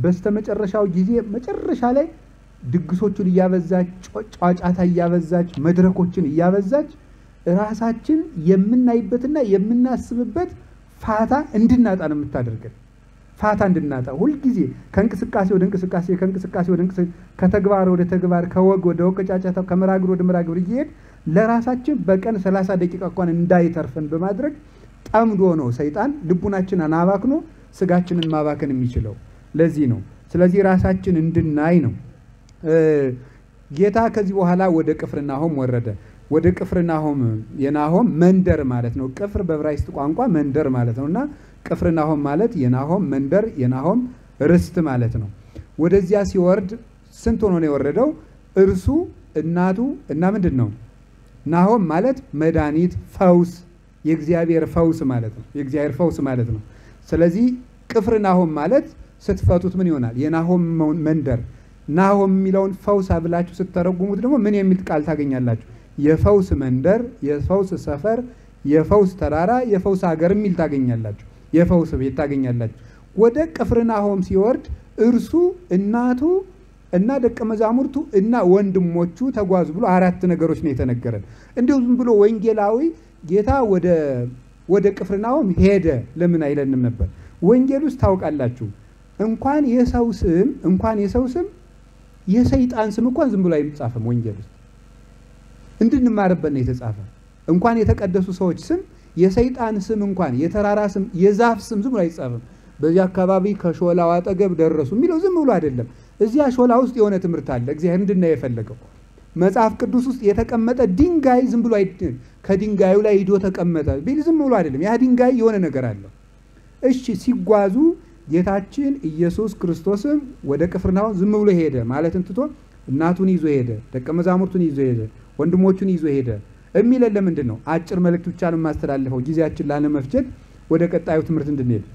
Speaker 2: በስተመጨረሻው ጊዜ መጨረሻ ላይ ድግሶቹን እያበዛች ጫጫታ እያበዛች መድረኮችን እያበዛች ራሳችን የምናይበትና የምናስብበት ፋታ እንድናጣ ነው የምታደርገን። ፋታ እንድናጣ ሁልጊዜ ከእንቅስቃሴ ወደ እንቅስቃሴ ከእንቅስቃሴ ወደ እንቅስቃሴ ከተግባር ወደ ተግባር ከወግ ወደ ወግ ጫጫታ ከመራግብር ወደ መራግብር እየሄድ ለራሳችን በቀን 30 ደቂቃ እንኳን እንዳይተርፈን በማድረግ ጠምዶ ነው ሰይጣን ልቡናችንን አባክኖ ስጋችንን ማባከን የሚችለው። ለዚህ ነው። ስለዚህ ራሳችን እንድናይ ነው። ጌታ ከዚህ በኋላ ወደ ቅፍርናሆም ወረደ። ወደ ቅፍርናሆም የናሆም መንደር ማለት ነው። ቅፍር በዕብራይስጥ ቋንቋ መንደር ማለት ነውና ቅፍርናሆም ማለት የናሆም መንደር የናሆም ርስት ማለት ነው። ወደዚያ ሲወርድ ስንት ሆኖ ነው የወረደው? እርሱ እናቱ እና ምንድነው? ናሆም ማለት መድኃኒት፣ ፈውስ፣ የእግዚአብሔር ፈውስ ማለት ነው። የእግዚአብሔር ፈውስ ማለት ነው። ስለዚህ ቅፍርናሆም ማለት ስትፈቱት ምን ይሆናል? የናሆም መንደር። ናሆም የሚለውን ፈውስ አብላችሁ ስትተረጉሙት ደግሞ ምን የሚል ቃል ታገኛላችሁ? የፈውስ መንደር፣ የፈውስ ሰፈር፣ የፈውስ ተራራ፣ የፈውስ ሀገር የሚል ታገኛላችሁ። የፈውስ ቤት ታገኛላችሁ። ወደ ቅፍርናሆም ሲወርድ እርሱ እናቱ እና ደቀ መዛሙርቱ እና ወንድሞቹ ተጓዙ ብሎ 4 ነገሮች ነው የተነገረን። እንዲሁ ዝም ብሎ ወንጌላዊ ጌታ ወደ ቅፍርናሆም ሄደ ለምን አይለንም ነበር? ወንጌል ውስጥ ታውቃላችሁ እንኳን የሰው ስም የሰይጣን ስም እንኳን ዝም ብሎ አይጻፍም። ወንጌል ውስጥ እንድንማርበት ነው የተጻፈ። እንኳን የተቀደሱ ሰዎች ስም የሰይጣን ስም እንኳን የተራራ ስም የዛፍ ስም ዝም ብሎ አይጻፍም። በዚህ አካባቢ ከሾላው አጠገብ ደረሱ የሚለው ዝም ብሎ አይደለም። እዚያ ሾላ ውስጥ የሆነ ትምህርት አለ። እግዚአብሔር እንድናይ የፈለገው መጽሐፍ ቅዱስ ውስጥ የተቀመጠ ድንጋይ ዝም ብሎ ከድንጋዩ ላይ ሂዶ ተቀመጠ ቢል ዝም ብሎ አይደለም። ያ ድንጋይ የሆነ ነገር አለው። እሺ ሲጓዙ ጌታችን ኢየሱስ ክርስቶስም ወደ ቅፍርናሆም ዝም ብሎ ሄደ ማለትን ትቶ እናቱን ይዞ ሄደ፣ ደቀ መዛሙርቱን ይዞ ሄደ፣ ወንድሞቹን ይዞ ሄደ የሚለን ለምንድን ነው? አጭር መልእክት ብቻ ነው የማስተላልፈው ጊዜያችን ላለመፍጀት ወደ ቀጣዩ ትምህርት እንድንሄድ።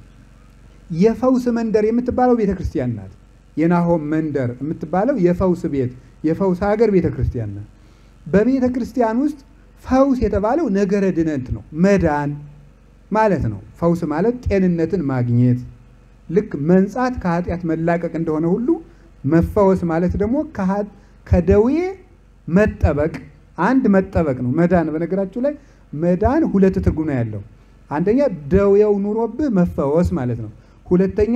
Speaker 2: የፈውስ መንደር የምትባለው ቤተክርስቲያን ናት። የናሆም መንደር የምትባለው የፈውስ ቤት የፈውስ ሀገር ቤተክርስቲያን ናት። በቤተክርስቲያን ውስጥ ፈውስ የተባለው ነገረ ድነት ነው፣ መዳን ማለት ነው። ፈውስ ማለት ጤንነትን ማግኘት፣ ልክ መንጻት ከኃጢአት መላቀቅ እንደሆነ ሁሉ መፈወስ ማለት ደግሞ ከደዌ መጠበቅ አንድ መጠበቅ ነው። መዳን በነገራችሁ ላይ መዳን 2 ትርጉም ነው ያለው። አንደኛ ደዌው ኑሮብህ መፈወስ ማለት ነው። ሁለተኛ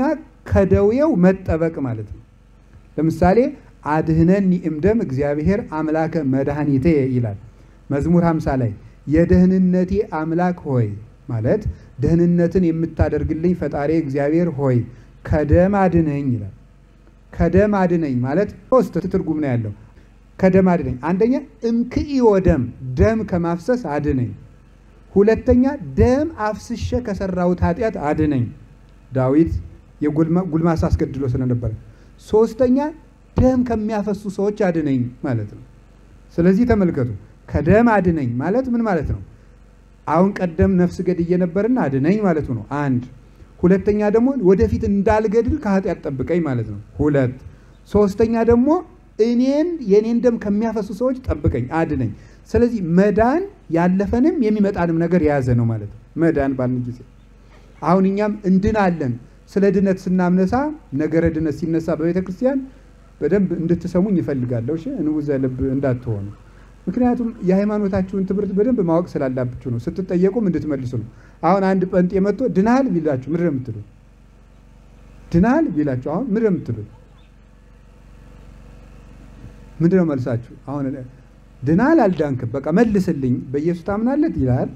Speaker 2: ከደዌው መጠበቅ ማለት ነው። ለምሳሌ አድህነኒ እምደም እግዚአብሔር አምላከ መድኃኒቴ ይላል መዝሙር 50 ላይ የደህንነቴ አምላክ ሆይ ማለት ደህንነትን የምታደርግልኝ ፈጣሪ እግዚአብሔር ሆይ ከደም አድነኝ ይላል። ከደም አድነኝ ማለት 3 ትርጉም ነው ያለው። ከደም አድነኝ። አንደኛ እምክኢዮ ደም ከማፍሰስ አድነኝ። ሁለተኛ ደም አፍስሼ ከሰራሁት ኃጢአት አድነኝ። ዳዊት የጉልማሳ አስገድሎ ስለነበረ። ሶስተኛ ደም ከሚያፈሱ ሰዎች አድነኝ ማለት ነው። ስለዚህ ተመልከቱ፣ ከደም አድነኝ ማለት ምን ማለት ነው? አሁን ቀደም ነፍስ ገድዬ ነበርና አድነኝ ማለቱ ነው። አንድ ሁለተኛ ደግሞ ወደፊት እንዳልገድል ከኃጢአት ጠብቀኝ ማለት ነው። ሁለት ሶስተኛ ደግሞ የኔን ደም ከሚያፈሱ ሰዎች ጠብቀኝ፣ አድነኝ። ስለዚህ መዳን ያለፈንም የሚመጣንም ነገር የያዘ ነው ማለት ነው። መዳን ባልን ጊዜ አሁን እኛም እንድናለን። ስለ ድነት ስናምነሳ ነገረ ድነት ሲነሳ በቤተ ክርስቲያን በደንብ እንድትሰሙኝ ይፈልጋለሁ። እሺ እንውዘ ልብ እንዳትሆኑ። ምክንያቱም የሃይማኖታችሁን ትምህርት በደንብ ማወቅ ስላላችሁ ነው። ስትጠየቁም እንድትመልሱ ነው። አሁን አንድ ጴንጤ መጥቶ ድናል ቢላችሁ ምንድን ነው የምትሉት? ድናል ቢላችሁ አሁን ምንድን ነው የምትሉት? ምንድን ነው መልሳችሁ? አሁን ድናል አልዳንክም፣ በቃ መልስልኝ፣ በኢየሱስ ታምናለህ ይላል።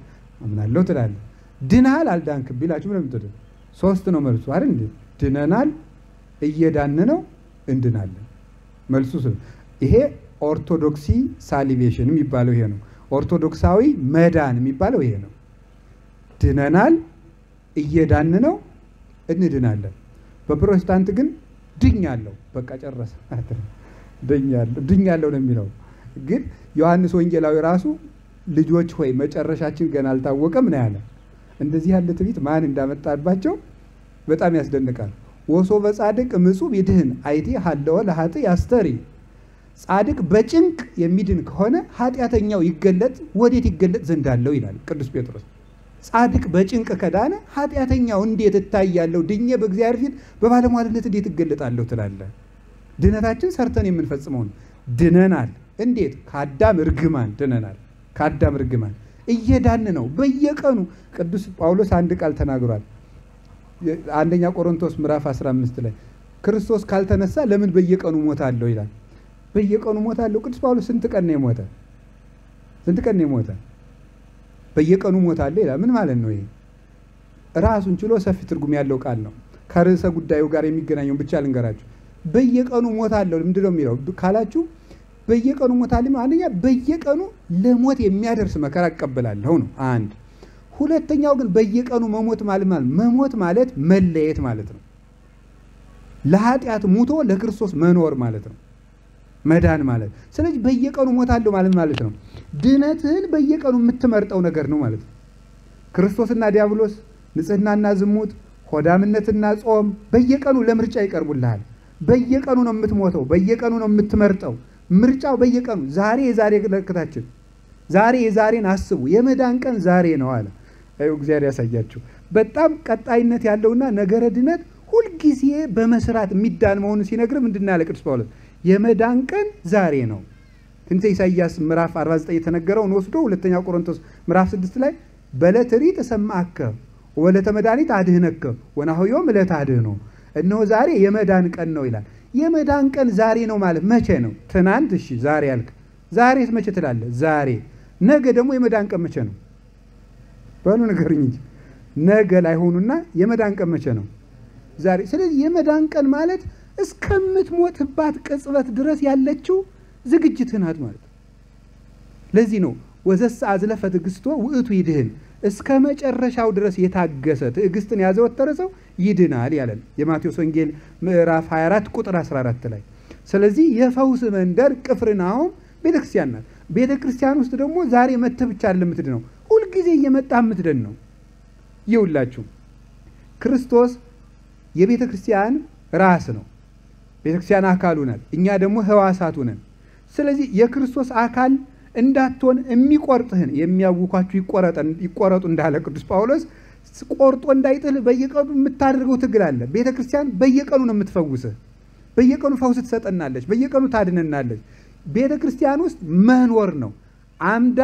Speaker 2: አምናለሁ ትላለህ። ድናል አልዳንክም ቢላችሁ ምንድን ነው የምትሉት? ሶስት ነው መልሱ አይደል እንዴ? ድነናል፣ እየዳን ነው፣ እንድናለን። መልሱ ይሄ ኦርቶዶክሲ ሳሊቬሽን የሚባለው ይሄ ነው። ኦርቶዶክሳዊ መዳን የሚባለው ይሄ ነው። ድነናል፣ እየዳን ነው፣ እንድናለን። በፕሮቴስታንት ግን ድኛለሁ፣ በቃ ጨረሰ። ድኛለሁ ነው የሚለው። ግን ዮሐንስ ወንጌላዊ ራሱ ልጆች ሆይ መጨረሻችን ገና አልታወቀም ነው ያለ። እንደዚህ ያለ ትዕቢት ማን እንዳመጣባቸው በጣም ያስደንቃል። ወሶ በጻድቅ ምጹብ ይድህን አይቴ ሀለወ ለኃጥእ ያስተሪ። ጻድቅ በጭንቅ የሚድን ከሆነ ኃጢአተኛው ይገለጥ ወዴት ይገለጥ ዘንድ አለው ይላል ቅዱስ ጴጥሮስ። ጻድቅ በጭንቅ ከዳነ ኃጢአተኛው እንዴት እታያለሁ? ድኜ በእግዚአብሔር ፊት በባለሟልነት እንዴት እገለጣለሁ ትላለህ? ድነታችን ሰርተን የምንፈጽመው ነው። ድነናል። እንዴት? ከአዳም እርግማን ድነናል። ከአዳም እርግማን እየዳን ነው በየቀኑ። ቅዱስ ጳውሎስ አንድ ቃል ተናግሯል። አንደኛ ቆሮንቶስ ምዕራፍ 15 ላይ ክርስቶስ ካልተነሳ ለምን በየቀኑ ሞታለሁ ይላል። በየቀኑ ሞታለሁ። ቅዱስ ጳውሎስ ስንት ቀን ነው የሞተ? ስንት ቀን ነው የሞተ? በየቀኑ ሞታለሁ ይላል። ምን ማለት ነው ይሄ? ራሱን ችሎ ሰፊ ትርጉም ያለው ቃል ነው። ከርዕሰ ጉዳዩ ጋር የሚገናኘውን ብቻ ልንገራችሁ። በየቀኑ ሞታለሁ ምንድን ነው የሚለው ካላችሁ፣ በየቀኑ ሞታለሁ አንደኛ በየቀኑ ለሞት የሚያደርስ መከራ እቀበላለሁ ነው አንድ። ሁለተኛው ግን በየቀኑ መሞት ማለት መለየት ማለት ነው። ለኃጢአት ሙቶ ለክርስቶስ መኖር ማለት ነው መዳን ማለት። ስለዚህ በየቀኑ ሞታለሁ ማለት ነው ድነትህን በየቀኑ የምትመርጠው ነገር ነው ማለት ነው። ክርስቶስና ዲያብሎስ፣ ንጽህናና ዝሙት፣ ሆዳምነትና ጾም በየቀኑ ለምርጫ ይቀርቡልሃል። በየቀኑ ነው የምትሞተው፣ በየቀኑ ነው የምትመርጠው። ምርጫው በየቀኑ ዛሬ የዛሬ ለክታችን ዛሬ የዛሬን አስቡ፣ የመዳን ቀን ዛሬ ነው አለ። እግዚአብሔር ያሳያችሁ። በጣም ቀጣይነት ያለውና ነገረ ድነት ሁልጊዜ በመስራት የሚዳን መሆኑን ሲነግር ምንድን ነው ያለ ቅዱስ ጳውሎስ? የመዳን ቀን ዛሬ ነው። ትንቢተ ኢሳይያስ ምዕራፍ 49 የተነገረውን ወስዶ ሁለተኛ ቆሮንቶስ ምዕራፍ 6 ላይ በዕለተ ሪት እሰማዕከ ወበዕለተ መድኃኒት አድኅነከ ወናሁዮም ዕለተ አድኅኖ። እነሆ ዛሬ የመዳን ቀን ነው ይላል። የመዳን ቀን ዛሬ ነው ማለት መቼ ነው? ትናንት እሺ፣ ዛሬ ያልክ ዛሬስ መቼ ትላለህ? ዛሬ። ነገ ደግሞ የመዳን ቀን መቼ ነው? በሉ ንገሩኝ እንጂ ነገ ላይ ሆኑና የመዳን ቀን መቼ ነው? ዛሬ። ስለዚህ የመዳን ቀን ማለት እስከምትሞትባት ቅጽበት ድረስ ያለችው ዝግጅትህ ናት ማለት። ለዚህ ነው ወዘስ አዝለፈ ትዕግስቶ ውእቱ ይድህን፣ እስከ መጨረሻው ድረስ የታገሰ ትዕግስትን ያዘወተረ ሰው ይድናል ያለን የማቴዎስ ወንጌል ምዕራፍ 24 ቁጥር 14 ላይ። ስለዚህ የፈውስ መንደር ቅፍርናሆም ቤተክርስቲያን ናት። ቤተክርስቲያን ውስጥ ደግሞ ዛሬ መጥተህ ብቻ ለምትድነው ሁልጊዜ እየመጣህ የምትድን ነው። ይውላችሁ ክርስቶስ የቤተክርስቲያን ራስ ነው። ቤተክርስቲያን አካሉ ናት። እኛ ደግሞ ህዋሳቱ ነን። ስለዚህ የክርስቶስ አካል እንዳትሆን የሚቆርጥህን የሚያውኳችሁ ይቆረጡ እንዳለ ቅዱስ ጳውሎስ ቆርጦ እንዳይጥል በየቀኑ የምታደርገው ትግል አለ። ቤተክርስቲያን በየቀኑ ነው የምትፈውስህ። በየቀኑ ፈውስ ትሰጠናለች። በየቀኑ ታድነናለች። ቤተክርስቲያን ውስጥ መኖር ነው። አምዳ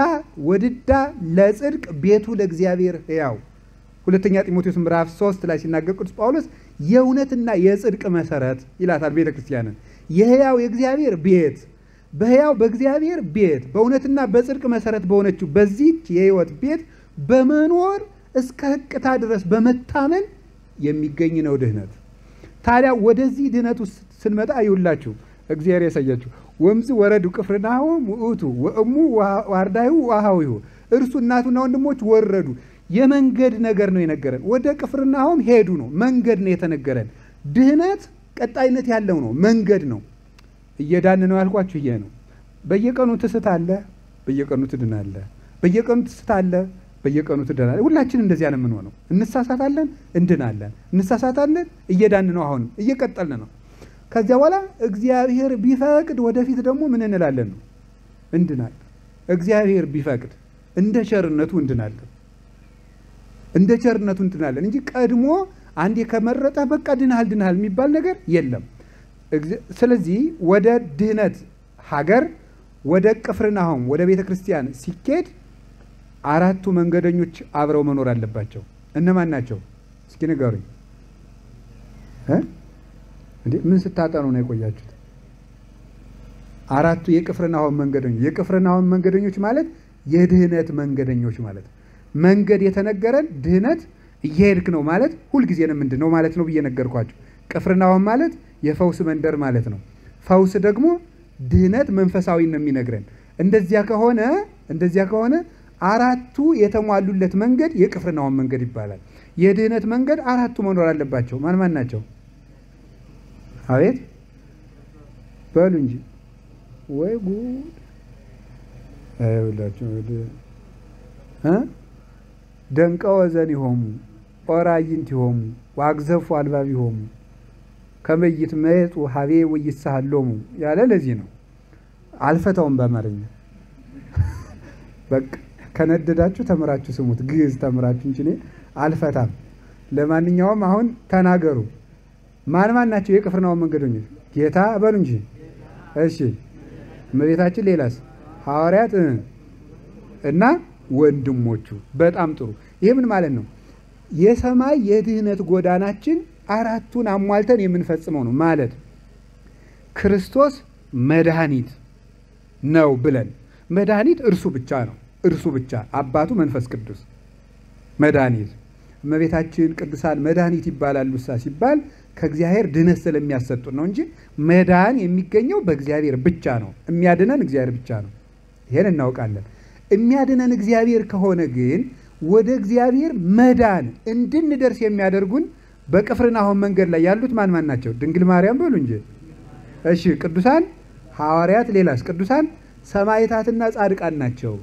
Speaker 2: ወድዳ ለጽድቅ ቤቱ ለእግዚአብሔር ሕያው። ሁለተኛ ጢሞቴዎስ ምዕራፍ 3 ላይ ሲናገር ቅዱስ ጳውሎስ የእውነትና የጽድቅ መሰረት ይላታል ቤተክርስቲያንን። የሕያው የእግዚአብሔር ቤት በሕያው በእግዚአብሔር ቤት በእውነትና በጽድቅ መሰረት በሆነችው በዚህች የሕይወት ቤት በመኖር እስከ ሕቅታ ድረስ በመታመን የሚገኝ ነው ድህነት። ታዲያ ወደዚህ ድህነት ውስጥ ስንመጣ ይውላችሁ እግዚአብሔር ያሳያችሁ። ወምዝ ወረዱ ቅፍርናሆም ውእቱ ወእሙ ዋርዳዩ ዋሃዊሁ እርሱ እናቱና ወንድሞች ወረዱ። የመንገድ ነገር ነው የነገረን። ወደ ቅፍርናሆም ሄዱ ነው፣ መንገድ ነው የተነገረን። ድህነት ቀጣይነት ያለው ነው፣ መንገድ ነው። እየዳን ነው ያልኳችሁ ይሄ ነው። በየቀኑ ትስታለህ፣ በየቀኑ ትድናለህ። በየቀኑ ትስታለህ፣ በየቀኑ ትድናለህ። ሁላችን እንደዚያ ነው የምንሆነው። እንሳሳታለን፣ እንድናለን። እንሳሳታለን፣ እየዳን ነው፣ አሁን እየቀጠልን ነው። ከዚያ በኋላ እግዚአብሔር ቢፈቅድ ወደፊት ደግሞ ምን እንላለን ነው? እንድናለን። እግዚአብሔር ቢፈቅድ እንደ ቸርነቱ እንድናለን፣ እንደ ቸርነቱ እንድናለን እንጂ ቀድሞ አንዴ ከመረጠ በቃ ድናል የሚባል ነገር የለም። ስለዚህ ወደ ድህነት ሀገር ወደ ቅፍርናሆም ወደ ቤተ ክርስቲያን ሲኬድ አራቱ መንገደኞች አብረው መኖር አለባቸው። እነማን ናቸው? እስኪ ንገሩኝ። እንዴ ምን ስታጠኑ ነው የቆያችሁት? አራቱ የቅፍርናሆም መንገደኞች። የቅፍርናሆም መንገደኞች ማለት የድህነት መንገደኞች ማለት መንገድ የተነገረን ድህነት እየሄድክ ነው ማለት ሁልጊዜ ነው ምንድን ነው ማለት ነው ብዬ ነገርኳቸው። ቅፍርናሆም ማለት የፈውስ መንደር ማለት ነው። ፈውስ ደግሞ ድህነት መንፈሳዊ ነው የሚነግረን። እንደዚያ ከሆነ አራቱ የተሟሉለት መንገድ የቅፍርናሆም መንገድ ይባላል። የድህነት መንገድ አራቱ መኖር አለባቸው። ማን ናቸው? አቤት በሉ እንጂ ወይ ጉድ! አይውላችሁ ደንቀ ወዘን ይሆሙ ኦራይንት ይሆሙ ዋግዘፉ አልባብ ይሆሙ ከመይት መየጡ ሀቤ ወይሳሃሎሙ ያለ ለዚህ ነው። አልፈታውም በአማርኛ በቃ ከነደዳችሁ ተምራችሁ ስሙት። ግዕዝ ተምራችሁ እንጂ እኔ አልፈታም። ለማንኛውም አሁን ተናገሩ። ማን ናቸው የቅፍርናሆም መንገደኞች? ጌታ በሉ እንጂ። እሺ እመቤታችን፣ ሌላስ? ሐዋርያት እና ወንድሞቹ። በጣም ጥሩ። ይሄ ምን ማለት ነው? የሰማይ የድህነት ጎዳናችን አራቱን አሟልተን የምንፈጽመው ነው ማለት ክርስቶስ መድኃኒት ነው ብለን መድኃኒት እርሱ ብቻ ነው። እርሱ ብቻ አባቱ መንፈስ ቅዱስ መድኃኒት። እመቤታችን ቅዱሳን መድኃኒት ይባላሉ ሲባል ከእግዚአብሔር ድነት ስለሚያሰጡን ነው እንጂ መዳን የሚገኘው በእግዚአብሔር ብቻ ነው። የሚያድነን እግዚአብሔር ብቻ ነው። ይሄን እናውቃለን። የሚያድነን እግዚአብሔር ከሆነ ግን ወደ እግዚአብሔር መዳን እንድንደርስ የሚያደርጉን በቅፍርናሆም መንገድ ላይ ያሉት ማን ናቸው? ድንግል ማርያም በሉ እንጂ። እሺ ቅዱሳን ሐዋርያት፣ ሌላስ? ቅዱሳን ሰማዕታትና ጻድቃን ናቸው።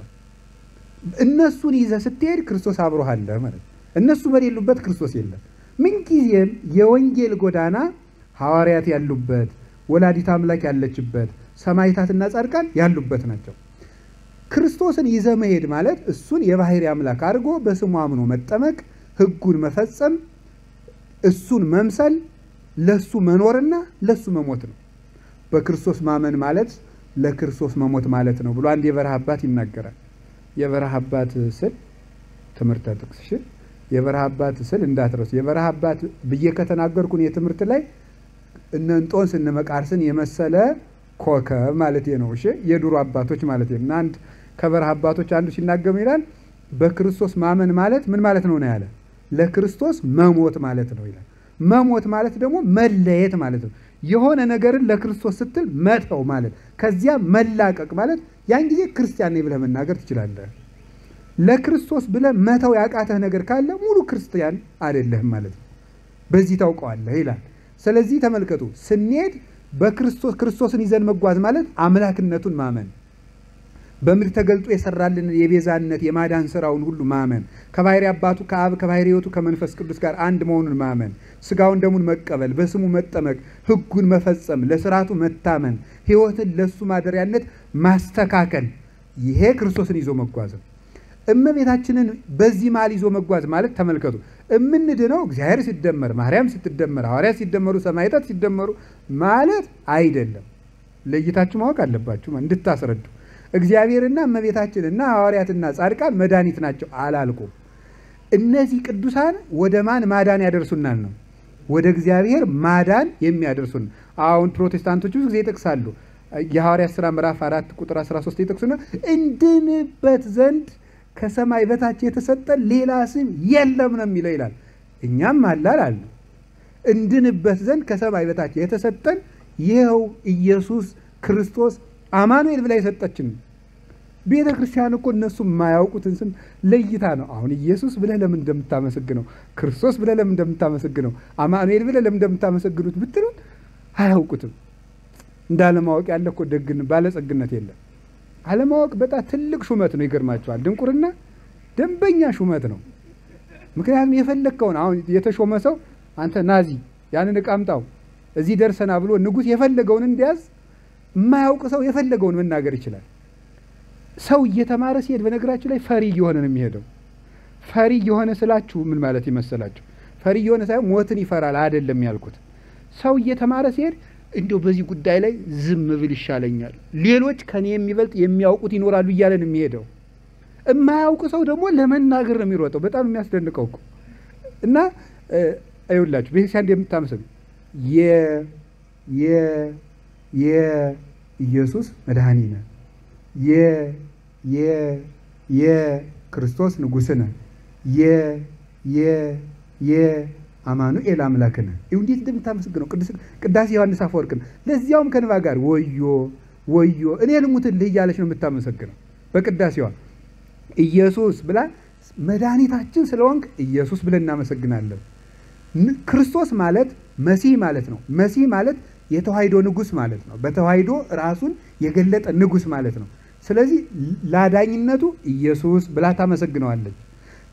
Speaker 2: እነሱን ይዘህ ስትሄድ ክርስቶስ አብሮህ አለ ማለት። እነሱ በሌሉበት ክርስቶስ የለም። ምንጊዜም የወንጌል ጎዳና ሐዋርያት ያሉበት፣ ወላዲት አምላክ ያለችበት፣ ሰማዕታትና ጻድቃን ያሉበት ናቸው። ክርስቶስን ይዘህ መሄድ ማለት እሱን የባህሪ አምላክ አድርጎ በስሙ አምኖ መጠመቅ፣ ሕጉን መፈጸም፣ እሱን መምሰል፣ ለሱ መኖርና ለሱ መሞት ነው። በክርስቶስ ማመን ማለት ለክርስቶስ መሞት ማለት ነው ብሎ አንድ የበረሃ አባት ይናገራል። የበረሃ አባት ስል ትምህርት ጥቅስ የበረሃ አባት ስል እንዳትረሱ። የበረሃ አባት ብዬ ከተናገርኩን የትምህርት ላይ እነ እንጦንስ እነ መቃርስን የመሰለ ኮከብ ማለት ነው። እሺ የዱሮ አባቶች ማለት ነው። እና አንድ ከበረሃ አባቶች አንዱ ሲናገር ይላል በክርስቶስ ማመን ማለት ምን ማለት ነው ያለ ለክርስቶስ መሞት ማለት ነው ይላል። መሞት ማለት ደግሞ መለየት ማለት ነው። የሆነ ነገርን ለክርስቶስ ስትል መተው ማለት፣ ከዚያ መላቀቅ ማለት ያን ጊዜ ክርስቲያን ነኝ ብለህ መናገር ትችላለህ። ለክርስቶስ ብለህ መተው ያቃተህ ነገር ካለ ሙሉ ክርስቲያን አይደለህም ማለት ነው። በዚህ ታውቀዋለህ ይላል። ስለዚህ ተመልከቱ፣ ስንሄድ ክርስቶስን ይዘን መጓዝ ማለት አምላክነቱን ማመን፣ በምድር ተገልጦ የሰራልን የቤዛነት የማዳን ስራውን ሁሉ ማመን፣ ከባህሪ አባቱ ከአብ ከባህሪ ሕይወቱ ከመንፈስ ቅዱስ ጋር አንድ መሆኑን ማመን፣ ስጋውን ደሙን መቀበል፣ በስሙ መጠመቅ፣ ሕጉን መፈጸም፣ ለስርዓቱ መታመን፣ ሕይወትን ለሱ ማደሪያነት ማስተካከል፣ ይሄ ክርስቶስን ይዞ መጓዝ ነው። እመቤታችንን በዚህ መሃል ይዞ መጓዝ ማለት ተመልከቱ፣ እምንድነው እግዚአብሔር ሲደመር ማርያም ስትደመር ሐዋርያት ሲደመሩ ሰማዕታት ሲደመሩ ማለት አይደለም። ለይታችሁ ማወቅ አለባችሁ እንድታስረዱ። እግዚአብሔርና እመቤታችንና ሐዋርያትና ጻድቃን መድኃኒት ናቸው አላልኩም። እነዚህ ቅዱሳን ወደ ማን ማዳን ያደርሱናል ነው? ወደ እግዚአብሔር ማዳን የሚያደርሱን። አሁን ፕሮቴስታንቶች ብዙ ጊዜ ይጠቅሳሉ። የሐዋርያት ሥራ ምዕራፍ 4 ቁጥር 13 ይጠቅሱና እንድንበት ዘንድ ከሰማይ በታች የተሰጠ ሌላ ስም የለም ነው የሚለው ይላል። እኛም አላል እንድንበት ዘንድ ከሰማይ በታች የተሰጠን
Speaker 1: ይኸው ኢየሱስ ክርስቶስ አማኑኤል ብላ የሰጠችን ቤተ ክርስቲያን እኮ እነሱ የማያውቁትን ስም ለይታ ነው። አሁን ኢየሱስ ብለህ ለምን እንደምታመሰግነው፣ ክርስቶስ ብለህ ለምን እንደምታመሰግነው፣ አማኑኤል ብለህ ለምን እንደምታመሰግኑት ብትሉት አያውቁትም። እንዳለማወቅ ያለ እኮ ባለጸግነት የለም። አለማወቅ በጣም ትልቅ ሹመት ነው። ይገርማቸዋል። ድንቁርና ደንበኛ ሹመት ነው። ምክንያቱም የፈለግከውን አሁን የተሾመ ሰው አንተ ናዚ ያንን ዕቃ አምጣው እዚህ ደርሰና ብሎ ንጉሥ የፈለገውን እንዲያዝ የማያውቅ ሰው የፈለገውን መናገር ይችላል። ሰው እየተማረ ሲሄድ በነገራችሁ ላይ ፈሪ እየሆነ ነው የሚሄደው። ፈሪ እየሆነ ስላችሁ ምን ማለት ይመስላችሁ? ፈሪ እየሆነ ሳይሆን ሞትን ይፈራል አይደለም ያልኩት። ሰው እየተማረ ሲሄድ እንዲሁ በዚህ ጉዳይ ላይ ዝም ብል ይሻለኛል፣ ሌሎች ከኔ የሚበልጥ የሚያውቁት ይኖራሉ እያለ ነው የሚሄደው። የማያውቅ ሰው ደግሞ ለመናገር ነው የሚሮጠው። በጣም የሚያስደንቀው እኮ እና አይውላችሁ ቤተክርስቲያን እንደምታመሰግኑ የኢየሱስ መድኃኒነ የክርስቶስ ንጉሥነ የአማኑኤል አምላክነ እንዴት እንደምታመሰግነው ቅዳሴ ዮሐንስ አፈወርቅ ነው። ለዚያውም ከንባ ጋር ወዮ እኔ ልሙትልህ እያለች ነው የምታመሰግነው በቅዳሴዋ። ኢየሱስ ብላ መድኃኒታችን ስለሆንክ ኢየሱስ ብለን እናመሰግናለን። ክርስቶስ ማለት መሲህ ማለት ነው። መሲህ ማለት የተዋሕዶ ንጉሥ ማለት ነው። በተዋሕዶ ራሱን የገለጠ ንጉሥ ማለት ነው። ስለዚህ ላዳኝነቱ ኢየሱስ ብላ ታመሰግነዋለች።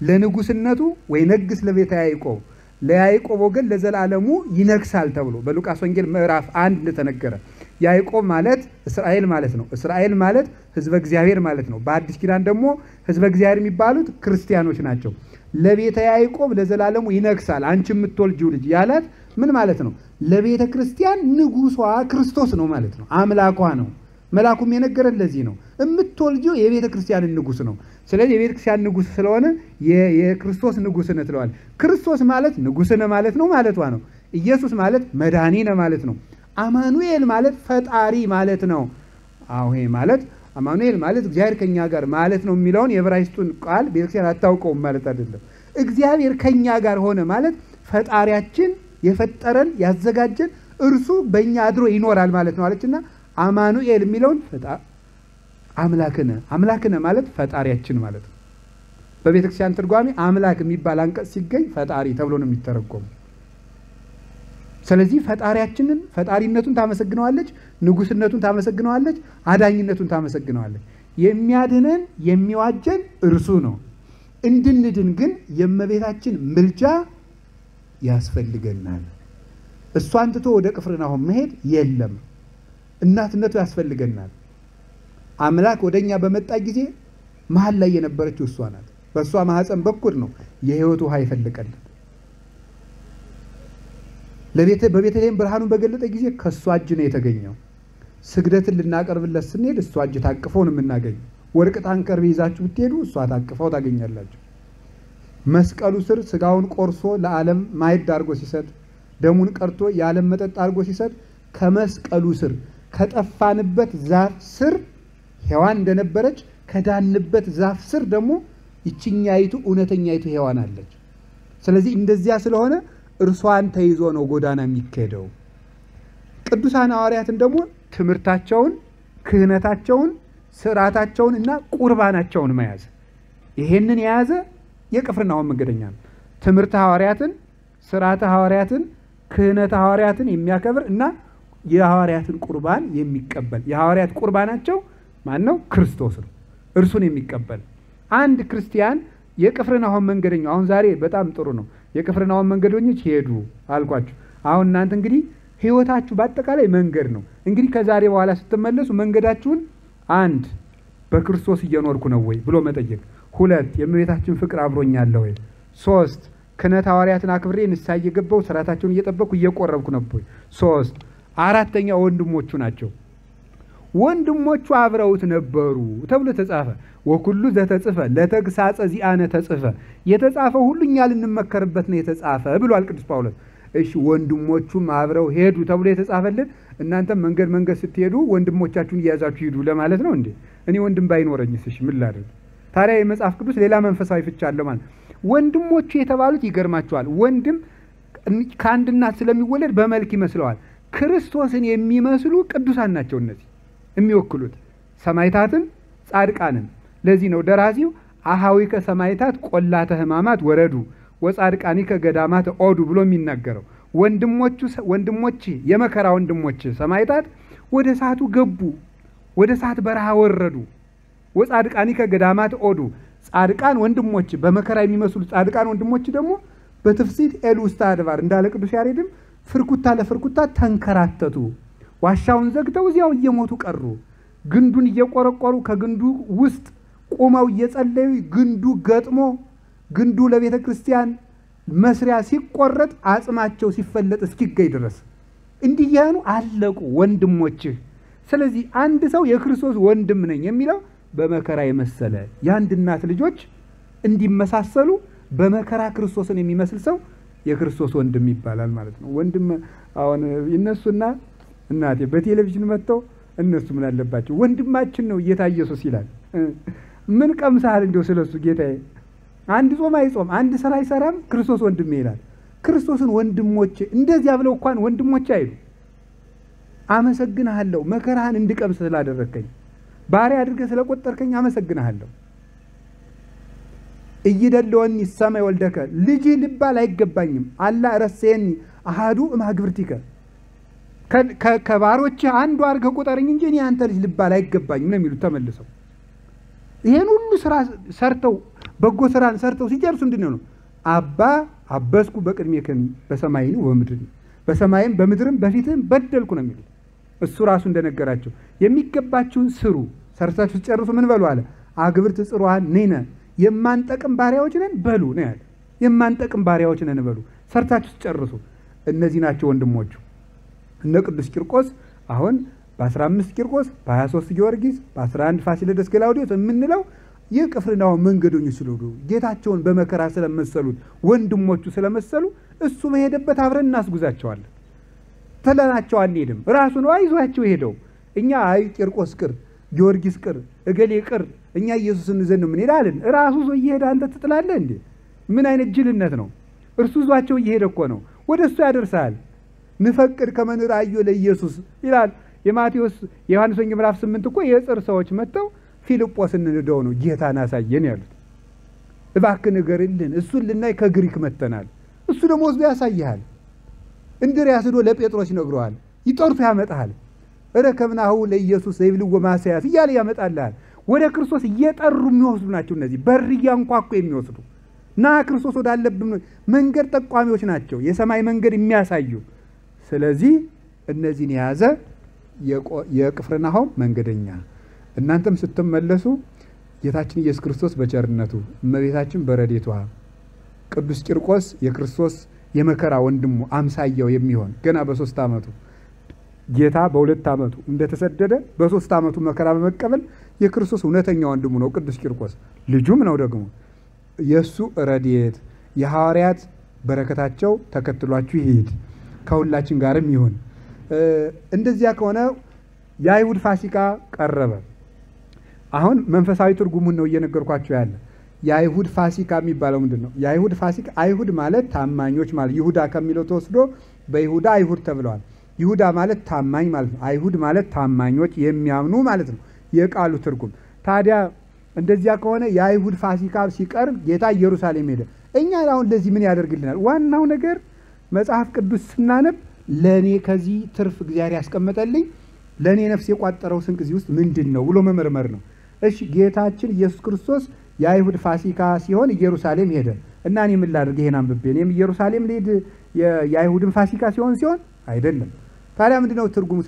Speaker 1: ለንጉሥነቱ ወይ ነግስ ለቤተ ያዕቆብ ለያዕቆብ ወገን ለዘላለሙ ይነግሳል ተብሎ በሉቃስ ወንጌል ምዕራፍ 1 እንደተነገረ ያዕቆብ ማለት እስራኤል ማለት ነው። እስራኤል ማለት ሕዝበ እግዚአብሔር ማለት ነው። በአዲስ ኪዳን ደግሞ ሕዝበ እግዚአብሔር የሚባሉት ክርስቲያኖች ናቸው። ለቤተ ያዕቆብ ለዘላለሙ ይነግሳል አንቺ የምትወልጂው ልጅ ያላት ምን ማለት ነው? ለቤተ ክርስቲያን ንጉሷ ክርስቶስ ነው ማለት ነው። አምላኳ ነው። መልአኩም የነገረን ለዚህ ነው። የምትወልጂው የቤተ ክርስቲያን ንጉሥ ነው። ስለዚህ የቤተ ክርስቲያን ንጉሥ ስለሆነ የክርስቶስ ንጉሥነ ትለዋል። ክርስቶስ ማለት ንጉሥነ ማለት ነው ማለቷ ነው። ኢየሱስ ማለት መድኃኒነ ማለት ነው። አማኑኤል ማለት ፈጣሪ ማለት ነው። ይሄ ማለት አማኑኤል ማለት እግዚአብሔር ከኛ ጋር ማለት ነው የሚለውን የዕብራይስጡን ቃል ቤተክርስቲያን አታውቀውም ማለት አይደለም። እግዚአብሔር ከኛ ጋር ሆነ ማለት ፈጣሪያችን የፈጠረን ያዘጋጀን እርሱ በእኛ አድሮ ይኖራል ማለት ነው አለችና አማኑኤል የሚለውን አምላክነ ማለት ፈጣሪያችን ማለት ነው። በቤተክርስቲያን ትርጓሜ አምላክ የሚባል አንቀጽ ሲገኝ ፈጣሪ ተብሎ ነው የሚተረጎመው። ስለዚህ ፈጣሪያችንን ፈጣሪነቱን ታመሰግነዋለች፣ ንጉሥነቱን ታመሰግነዋለች፣ አዳኝነቱን ታመሰግነዋለች። የሚያድነን የሚዋጀን እርሱ ነው። እንድንድን ግን የእመቤታችን ምልጃ ያስፈልገናል። እሷን ትቶ ወደ ቅፍርናሆም መሄድ የለም። እናትነቱ ያስፈልገናል። አምላክ ወደኛ በመጣ ጊዜ መሀል ላይ የነበረችው እሷ ናት። በእሷ ማህፀን በኩል ነው የሕይወት ውሃ ይፈልቀልን። በቤተልሔም ብርሃኑን በገለጠ ጊዜ ከእሷ እጅ ነው የተገኘው። ስግደትን ልናቀርብለት ስንሄድ እሷ እጅ ታቅፈው ነው የምናገኘው። ወርቅ ታንከር ይዛችሁ ብትሄዱ እሷ ታቅፈው ታገኛላችሁ። መስቀሉ ስር ስጋውን ቆርሶ ለዓለም ማዕድ አድርጎ ሲሰጥ፣ ደሙን ቀርቶ የዓለም መጠጥ አድርጎ ሲሰጥ ከመስቀሉ ስር ከጠፋንበት ዛፍ ስር ሔዋን እንደነበረች ከዳንበት ዛፍ ስር ደግሞ ይችኛይቱ እውነተኛይቱ ሔዋን አለች። ስለዚህ እንደዚያ ስለሆነ እርሷን ተይዞ ነው ጎዳና የሚካሄደው። ቅዱሳን ሐዋርያትን ደግሞ ትምህርታቸውን፣ ክህነታቸውን፣ ስርዓታቸውን እና ቁርባናቸውን መያዝ ይሄንን የያዘ የቅፍርናሆም መንገደኛ ነው። ትምህርት ሐዋርያትን፣ ስርዓተ ሐዋርያትን፣ ክህነተ ሐዋርያትን የሚያከብር እና የሐዋርያትን ቁርባን የሚቀበል የሐዋርያት ቁርባናቸው ማን ነው? ክርስቶስ ነው። እርሱን የሚቀበል አንድ ክርስቲያን የቅፍርናሆም መንገደኛ አሁን ዛሬ በጣም ጥሩ ነው። የቅፍርናሆም መንገደኞች ሄዱ አልኳችሁ። አሁን እናንተ እንግዲህ ህይወታችሁ በአጠቃላይ መንገድ ነው። እንግዲህ ከዛሬ በኋላ ስትመለሱ መንገዳችሁን አንድ በክርስቶስ እየኖርኩ ነው ወይ ብሎ መጠየቅ፣ ሁለት የእመቤታችን ፍቅር አብሮኛል ወይ፣ ሶስት ክህነት ሐዋርያትን አክብሬ ንስሐ እየገባሁ ስርዓታቸውን እየጠበቅኩ እየቆረብኩ ነው ወይ፣ ሶስት አራተኛ ወንድሞቹ ናቸው። ወንድሞቹ አብረውት ነበሩ ተብሎ ተጻፈ። ወኩሉ ዘተጽፈ ለተግሳጸ ዚአነ ተጽፈ የተጻፈ ሁሉ እኛ ልንመከርበት ነው የተጻፈ ብሏል ቅዱስ ጳውሎስ። እሺ ወንድሞቹም አብረው ሄዱ ተብሎ የተጻፈልን እናንተ መንገድ ስትሄዱ ወንድሞቻችሁን እያያዛችሁ ሂዱ ለማለት ነው እንዴ? እኔ ወንድም ባይኖረኝስ እሺ ምን ላድርግ? ታዲያ የመጽሐፍ ቅዱስ ሌላ መንፈሳዊ ፍቻ አለው ማለት። ወንድሞቹ የተባሉት ይገርማቸዋል። ወንድም ከአንድ እናት ስለሚወለድ በመልክ ይመስለዋል። ክርስቶስን የሚመስሉ ቅዱሳን ናቸው እነዚህ የሚወክሉት ሰማዕታትን ጻድቃንን። ለዚህ ነው ደራሲው አሃዊከ ሰማዕታት ቆላተ ሕማማት ወረዱ ወጻድቃኒከ ገዳማት ኦዱ ብሎ የሚናገረው። ወንድሞች የመከራ ወንድሞች ሰማዕታት ወደ እሳቱ ገቡ፣ ወደ እሳት በረሃ ወረዱ። ወጻድቃኒከ ገዳማት ኦዱ ጻድቃን ወንድሞች በመከራ የሚመስሉ ጻድቃን ወንድሞች ደግሞ በትፍሲት ኤል ውስተ አድባር እንዳለ ቅዱስ ያሬድም ፍርኩታ ለፍርኩታ ተንከራተቱ። ዋሻውን ዘግተው እዚያው እየሞቱ ቀሩ። ግንዱን እየቆረቆሩ ከግንዱ ውስጥ ቆመው እየጸለዩ ግንዱ ገጥሞ ግንዱ ለቤተ ክርስቲያን መስሪያ ሲቆረጥ አጽማቸው ሲፈለጥ እስኪገኝ ድረስ እንዲያኑ አለቁ ወንድሞችህ። ስለዚህ አንድ ሰው የክርስቶስ ወንድም ነኝ የሚለው በመከራ የመሰለ የአንድ እናት ልጆች እንዲመሳሰሉ በመከራ ክርስቶስን የሚመስል ሰው የክርስቶስ ወንድም ይባላል ማለት ነው። ወንድም አሁን ይነሱና እናቴ በቴሌቪዥን መጥተው እነሱ ምን አለባቸው ወንድማችን ነው ጌታ ኢየሱስ ይላል። ምን ቀምሳል እንደው ስለሱ ጌታዬ አንድ ጾም አይጾም አንድ ስራ አይሰራም ክርስቶስ ወንድሜ ይላል። ክርስቶስን ወንድሞቼ እንደዚያ ብለው እንኳን ወንድሞቼ አይሉ። አመሰግንሃለሁ መከራህን እንድቀምስ ስላደረከኝ ባሪያ አድርገህ ስለቆጠርከኝ አመሰግንሃለሁ። እይደለወኒ ሰማይ ወልደከ ልጅ ልባል አይገባኝም አላ ረሰየኒ አሃዱ እማግብርቲከ ከባሮች አንዱ አድርገህ ቁጠረኝ እንጂ እኔ አንተ ልጅ ልባል አይገባኝም ነው የሚሉት ተመልሰው። ይሄን ሁሉ ስራ ሰርተው በጎ ስራን ሰርተው ሲጨርሱ እንድነው ነው አባ አበስኩ በቅድሜከኒ በሰማይኒ ወምድር በሰማይም በምድርም በፊትም በደልኩ ነው የሚሉት። እሱ ራሱ እንደነገራቸው የሚገባችሁን ስሩ ሰርታችሁ ሲጨርሱ ምን በሉ አለ አግብርት ጽሩሃን ነነ የማንጠቅም ባሪያዎች ነን በሉ ነው ያለ። የማንጠቅም ባሪያዎች ነን በሉ ሰርታችሁ ሲጨርሱ። እነዚህ ናቸው ወንድሞቹ እነ ቅዱስ ቂርቆስ አሁን በ15 ቂርቆስ በ23 ጊዮርጊስ በ11 ፋሲለደስ ገላውዲዮስ የምንለው የቅፍርናሆም መንገደኞች ስለሆኑ ጌታቸውን በመከራ ስለመሰሉት ወንድሞቹ ስለመሰሉ እሱ በሄደበት አብረን እናስጉዛቸዋለን። ተለናቸው አንሄድም ራሱ ነው አይዟቸው ሄደው። እኛ አይ ቂርቆስ ቅር ጊዮርጊስ ቅር እገሌ ቅር እኛ ኢየሱስን ዘን ምን ይላልን? ራሱ ዞ ይሄዳ አንተ ትጥላለህ እንዴ? ምን አይነት ጅልነት ነው? እርሱ ዟቸው ይሄደ እኮ ነው ወደሱ ያደርሳል። ንፈቅድ ከመንር አዮ ለኢየሱስ ይላል የማቴዎስ ዮሐንስ ወንጌል ምዕራፍ 8 እኮ የጽር ሰዎች መጥተው ፊልጶስን እንደው ነው ጌታን አሳየን ያሉት። እባክህ ንገርልን እሱን ልናይ ከግሪክ መተናል። እሱ ደግሞ ወስዶ ያሳያል። እንድርያስ ዶ ለጴጥሮስ ይነግረዋል። ይጠርቱ ያመጣል። ረከብናሁ ለኢየሱስ ዘይብልዎ ማሳያት እያለ ያመጣልሃል። ወደ ክርስቶስ እየጠሩ የሚወስዱ ናቸው እነዚህ በር እያንኳኩ የሚወስዱ ና ክርስቶስ ወዳለብን መንገድ ጠቋሚዎች ናቸው የሰማይ መንገድ የሚያሳዩ። ስለዚህ እነዚህን የያዘ የቅፍርናሆም መንገደኛ። እናንተም ስትመለሱ ጌታችን ኢየሱስ ክርስቶስ በቸርነቱ እመቤታችን በረድኤቷ ቅዱስ ቂርቆስ የክርስቶስ የመከራ ወንድሙ አምሳያው የሚሆን ገና በ3 ዓመቱ ጌታ በ2 ዓመቱ እንደተሰደደ በ3 ዓመቱ መከራ በመቀበል የክርስቶስ እውነተኛ ወንድሙ ነው ቅዱስ ቂርቆስ። ልጁም ነው ደግሞ የሱ ረድኤት የሐዋርያት በረከታቸው ተከትሏችሁ ይሄድ ከሁላችን ጋርም ይሁን። እንደዚያ ከሆነ የአይሁድ ፋሲካ ቀረበ። አሁን መንፈሳዊ ትርጉሙን ነው እየነገርኳችሁ ያለ። የአይሁድ ፋሲካ የሚባለው ምንድነው? የአይሁድ ፋሲካ አይሁድ ማለት ታማኞች ማለት ይሁዳ ከሚለው ተወስዶ በይሁዳ አይሁድ ተብለዋል። ይሁዳ ማለት ታማኝ ማለት ነው። አይሁድ ማለት ታማኞች የሚያምኑ ማለት ነው የቃሉ ትርጉም። ታዲያ እንደዚያ ከሆነ የአይሁድ ፋሲካ ሲቀርብ ጌታ ኢየሩሳሌም ሄደ። እኛ አሁን ለዚህ ምን ያደርግልናል? ዋናው ነገር መጽሐፍ ቅዱስ ስናነብ ለኔ ከዚህ ትርፍ እግዚአብሔር ያስቀመጠልኝ ለኔ ነፍስ የቋጠረው ስንቅ እዚህ ውስጥ ምንድነው ብሎ መመርመር ነው። እሺ ጌታችን ኢየሱስ ክርስቶስ የአይሁድ ፋሲካ ሲሆን ኢየሩሳሌም ሄደ እና እኔ ምን ላድርግ ይሄን አንብቤ እኔም ኢየሩሳሌም ልሄድ የአይሁድን ፋሲካ ሲሆን አይደለም። ታዲያ ምንድነው ትርጉሙ?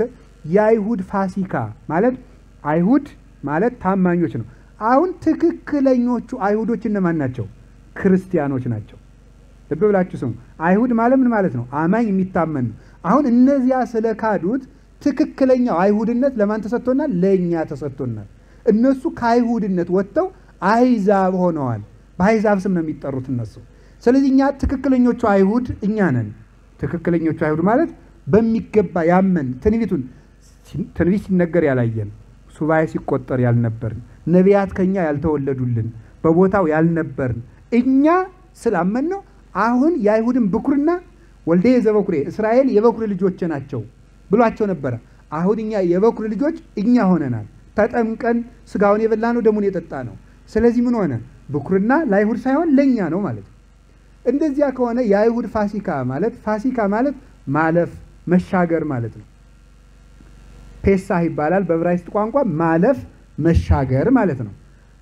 Speaker 1: የአይሁድ ፋሲካ ማለት አይሁድ ማለት ታማኞች ነው። አሁን ትክክለኞቹ አይሁዶች እነማን ናቸው? ክርስቲያኖች ናቸው። ልብ ብላችሁ ስሙ። አይሁድ ማለት ምን ማለት ነው? አማኝ የሚታመን ነው። አሁን እነዚያ ስለካዱት ትክክለኛው አይሁድነት ለማን ተሰጥቶናል? ለኛ ተሰጥቶናል። እነሱ ከአይሁድነት ወጥተው አይዛብ ሆነዋል። በአይዛብ ስም ነው የሚጠሩት እነሱ። ስለዚህ እኛ ትክክለኞቹ አይሁድ እኛ ነን። ትክክለኞቹ አይሁድ ማለት በሚገባ ያመን ትንቢት ሲነገር ያላየን ሱባኤ ሲቆጠር ያልነበርን ነቢያት ከኛ ያልተወለዱልን በቦታው ያልነበርን እኛ ስላመን ነው። አሁን የአይሁድን ብኩርና ወልደ ዘበኩሬ እስራኤል የበኩር ልጆች ናቸው ብሏቸው ነበረ። አሁን እኛ የበኩር ልጆች እኛ ሆነናል። ተጠምቀን ስጋውን የበላ ነው ደሙን የጠጣ ነው። ስለዚህ ምን ሆነ? ብኩርና ለአይሁድ ሳይሆን ለእኛ ነው ማለት ነው። እንደዚያ ከሆነ የአይሁድ ፋሲካ ማለት ማለፍ መሻገር ማለት ነው። ፔሳህ ይባላል በዕብራይስጥ ቋንቋ፣ ማለፍ መሻገር ማለት ነው።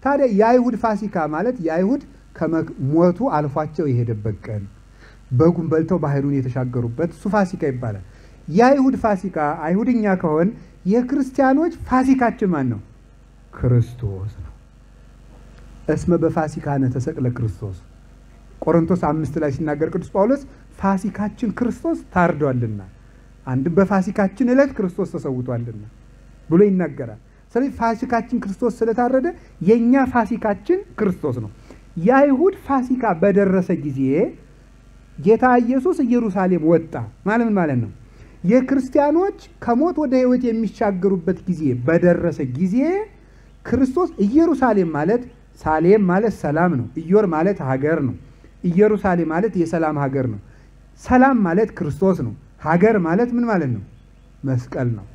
Speaker 1: ታዲያ የአይሁድ ፋሲካ ማለት የአይሁድ ከሞቱ አልፏቸው የሄደበት ቀን፣ በጉን በልተው ባህሩን የተሻገሩበት እሱ ፋሲካ ይባላል። የአይሁድ ፋሲካ አይሁድኛ ከሆን የክርስቲያኖች ፋሲካችን ማን ነው? ክርስቶስ ነው። እስመ በፋሲካነ ተሰቅለ ክርስቶስ ቆሮንቶስ 5 ላይ ሲናገር ቅዱስ ጳውሎስ ፋሲካችን ክርስቶስ ታርዷልና፣ አንድም በፋሲካችን ዕለት ክርስቶስ ተሰውቷልና ብሎ ይናገራል። ስለዚህ ፋሲካችን ክርስቶስ ስለታረደ የኛ ፋሲካችን ክርስቶስ ነው። የአይሁድ ፋሲካ በደረሰ ጊዜ ጌታ ኢየሱስ ኢየሩሳሌም ወጣ ማለት ምን ማለት ነው? የክርስቲያኖች ከሞት ወደ ሕይወት የሚሻገሩበት ጊዜ በደረሰ ጊዜ ክርስቶስ ኢየሩሳሌም ማለት ሳሌም ማለት ሰላም ነው። ኢዮር ማለት ሀገር ነው። ኢየሩሳሌም ማለት የሰላም ሀገር ነው። ሰላም ማለት ክርስቶስ ነው። ሀገር ማለት ምን ማለት ነው? መስቀል ነው።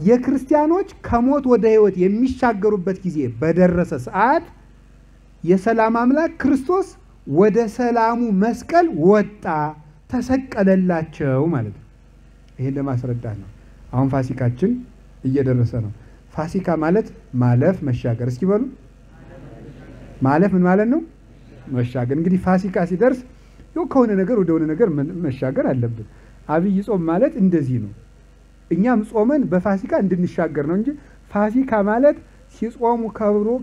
Speaker 1: የክርስቲያኖች ከሞት ወደ ሕይወት የሚሻገሩበት ጊዜ በደረሰ ሰዓት የሰላም አምላክ ክርስቶስ ወደ ሰላሙ መስቀል ወጣ፣ ተሰቀለላቸው ማለት ነው። ይሄን ለማስረዳት ነው። አሁን ፋሲካችን እየደረሰ ነው። ፋሲካ ማለት ማለፍ መሻገር። እስኪ በሉ ማለፍ ምን ማለት ነው? መሻገር። እንግዲህ ፋሲካ ሲደርስ ከሆነ ነገር ወደ ሆነ ነገር መሻገር አለብን። አብይ ጾም ማለት እንደዚህ ነው። እኛም ጾመን በፋሲካ እንድንሻገር ነው እንጂ ፋሲካ ማለት ሲጾሙ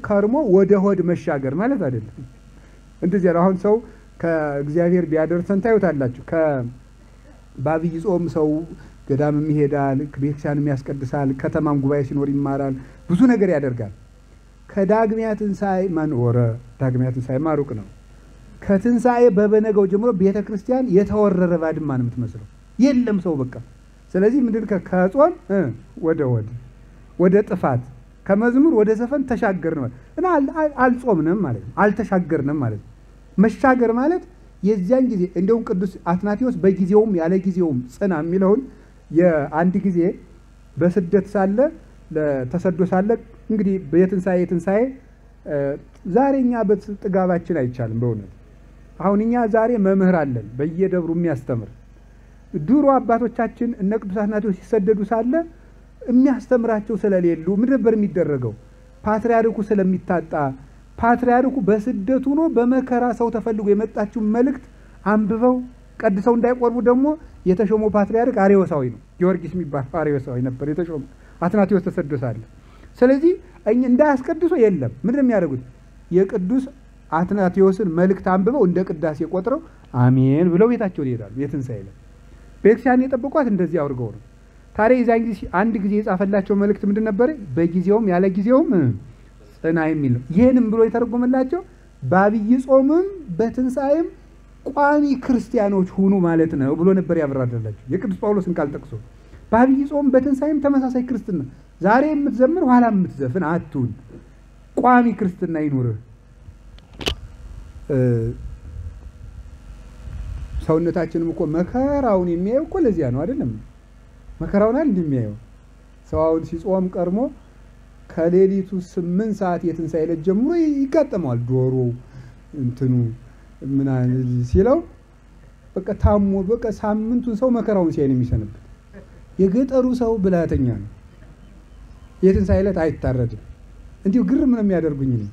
Speaker 1: ከርሞ ወደ ሆድ መሻገር ማለት አይደለም። እንደዚህ አሁን ሰው ከእግዚአብሔር ቢያደርሰን ታዩታላችሁ። በአብይ ጾም ሰው ገዳምም ይሄዳል፣ ቤተክርስቲያንም ያስቀድሳል፣ ከተማም ጉባኤ ሲኖር ይማራል፣ ብዙ ነገር ያደርጋል። ከዳግሚያ ትንሣኤ ማንወረ ዳግሚያ ትንሣኤ ማሩቅ ነው። ከትንሣኤ በበነገው ጀምሮ ቤተ ክርስቲያን የተወረረ ባድማ ነው የምትመስለው። የለም ሰው በቃ። ስለዚህ ምንድን ከጾም ወደ ጥፋት ከመዝሙር ወደ ዘፈን ተሻገርን ማለት እና አልጾምንም ማለት ነው፣ አልተሻገርንም ማለት ነው። መሻገር ማለት የዚያን ጊዜ እንደውም ቅዱስ አትናቴዎስ በጊዜውም ያለ ጊዜውም ጽና የሚለውን የአንድ ጊዜ በስደት ሳለ ተሰዶ ሳለ እንግዲህ የትንሣኤ ዛሬ እኛ በጥጋባችን አይቻልም በእውነት። አሁን እኛ ዛሬ መምህር አለን በየደብሩ የሚያስተምር። ድሮ አባቶቻችን እነ ቅዱስ አትናቴዎስ ሲሰደዱ ሳለ የሚያስተምራቸው ስለሌሉ ምን ነበር የሚደረገው? ፓትርያርኩ ስለሚታጣ ፓትርያርኩ በስደት ሆኖ በመከራ ሰው ተፈልጎ የመጣችውን መልእክት አንብበው ቀድሰው እንዳይቆርቡ ደግሞ የተሾመው ፓትርያርክ አርዮሳዊ ነው። ጊዮርጊስ የሚባል አርዮሳዊ ነበር የተሾመው አትናቴዎስ ተሰዶ ሳለ። ስለዚህ እንዳያስቀድሱ የለም ምንድን የሚያደርጉት? የቅዱስ አትናቴዎስን መልእክት አንብበው እንደ ቅዳሴ ቆጥረው አሜን ብለው ቤታቸው ይሄዳሉ። የትንሣኤ ዕለት ቤተክርስቲያን የጠበቋት እንደዚህ አድርገው ነው። ታዲያ የዛን ጊዜ አንድ ጊዜ የጻፈላቸው መልእክት ምንድን ነበር? በጊዜውም ያለ ጊዜውም ጽና የሚል ነው። ይህንም ብሎ የተረጎመላቸው በአብይ ጾምም በትንሣኤም ቋሚ ክርስቲያኖች ሁኑ ማለት ነው ብሎ ነበር ያብራራላቸው። የቅዱስ ጳውሎስን ቃል ጠቅሶ በአብይ ጾም በትንሣኤም ተመሳሳይ ክርስትና፣ ዛሬ የምትዘምር ኋላ የምትዘፍን አትሁን፣ ቋሚ ክርስትና ይኑርህ። ሰውነታችንም እኮ መከራውን የሚያየው እኮ ለዚያ ነው አይደለም? መከራውን አይደል እንደሚያየው ሰው አሁን ሲጾም ቀርሞ ከሌሊቱ 8 ሰዓት የትንሣኤ ዕለት ጀምሮ ይጋጠመዋል። ዶሮ እንትኑ ምን ሲለው በቃ ታሞ በቃ ሳምንቱን ሰው መከራውን ሲያይ ነው የሚሰነበት። የገጠሩ ሰው ብልሃተኛ ነው። የትንሣኤ ዕለት አይታረድም። እንዲሁ ግርም ነው የሚያደርጉኝ ነው።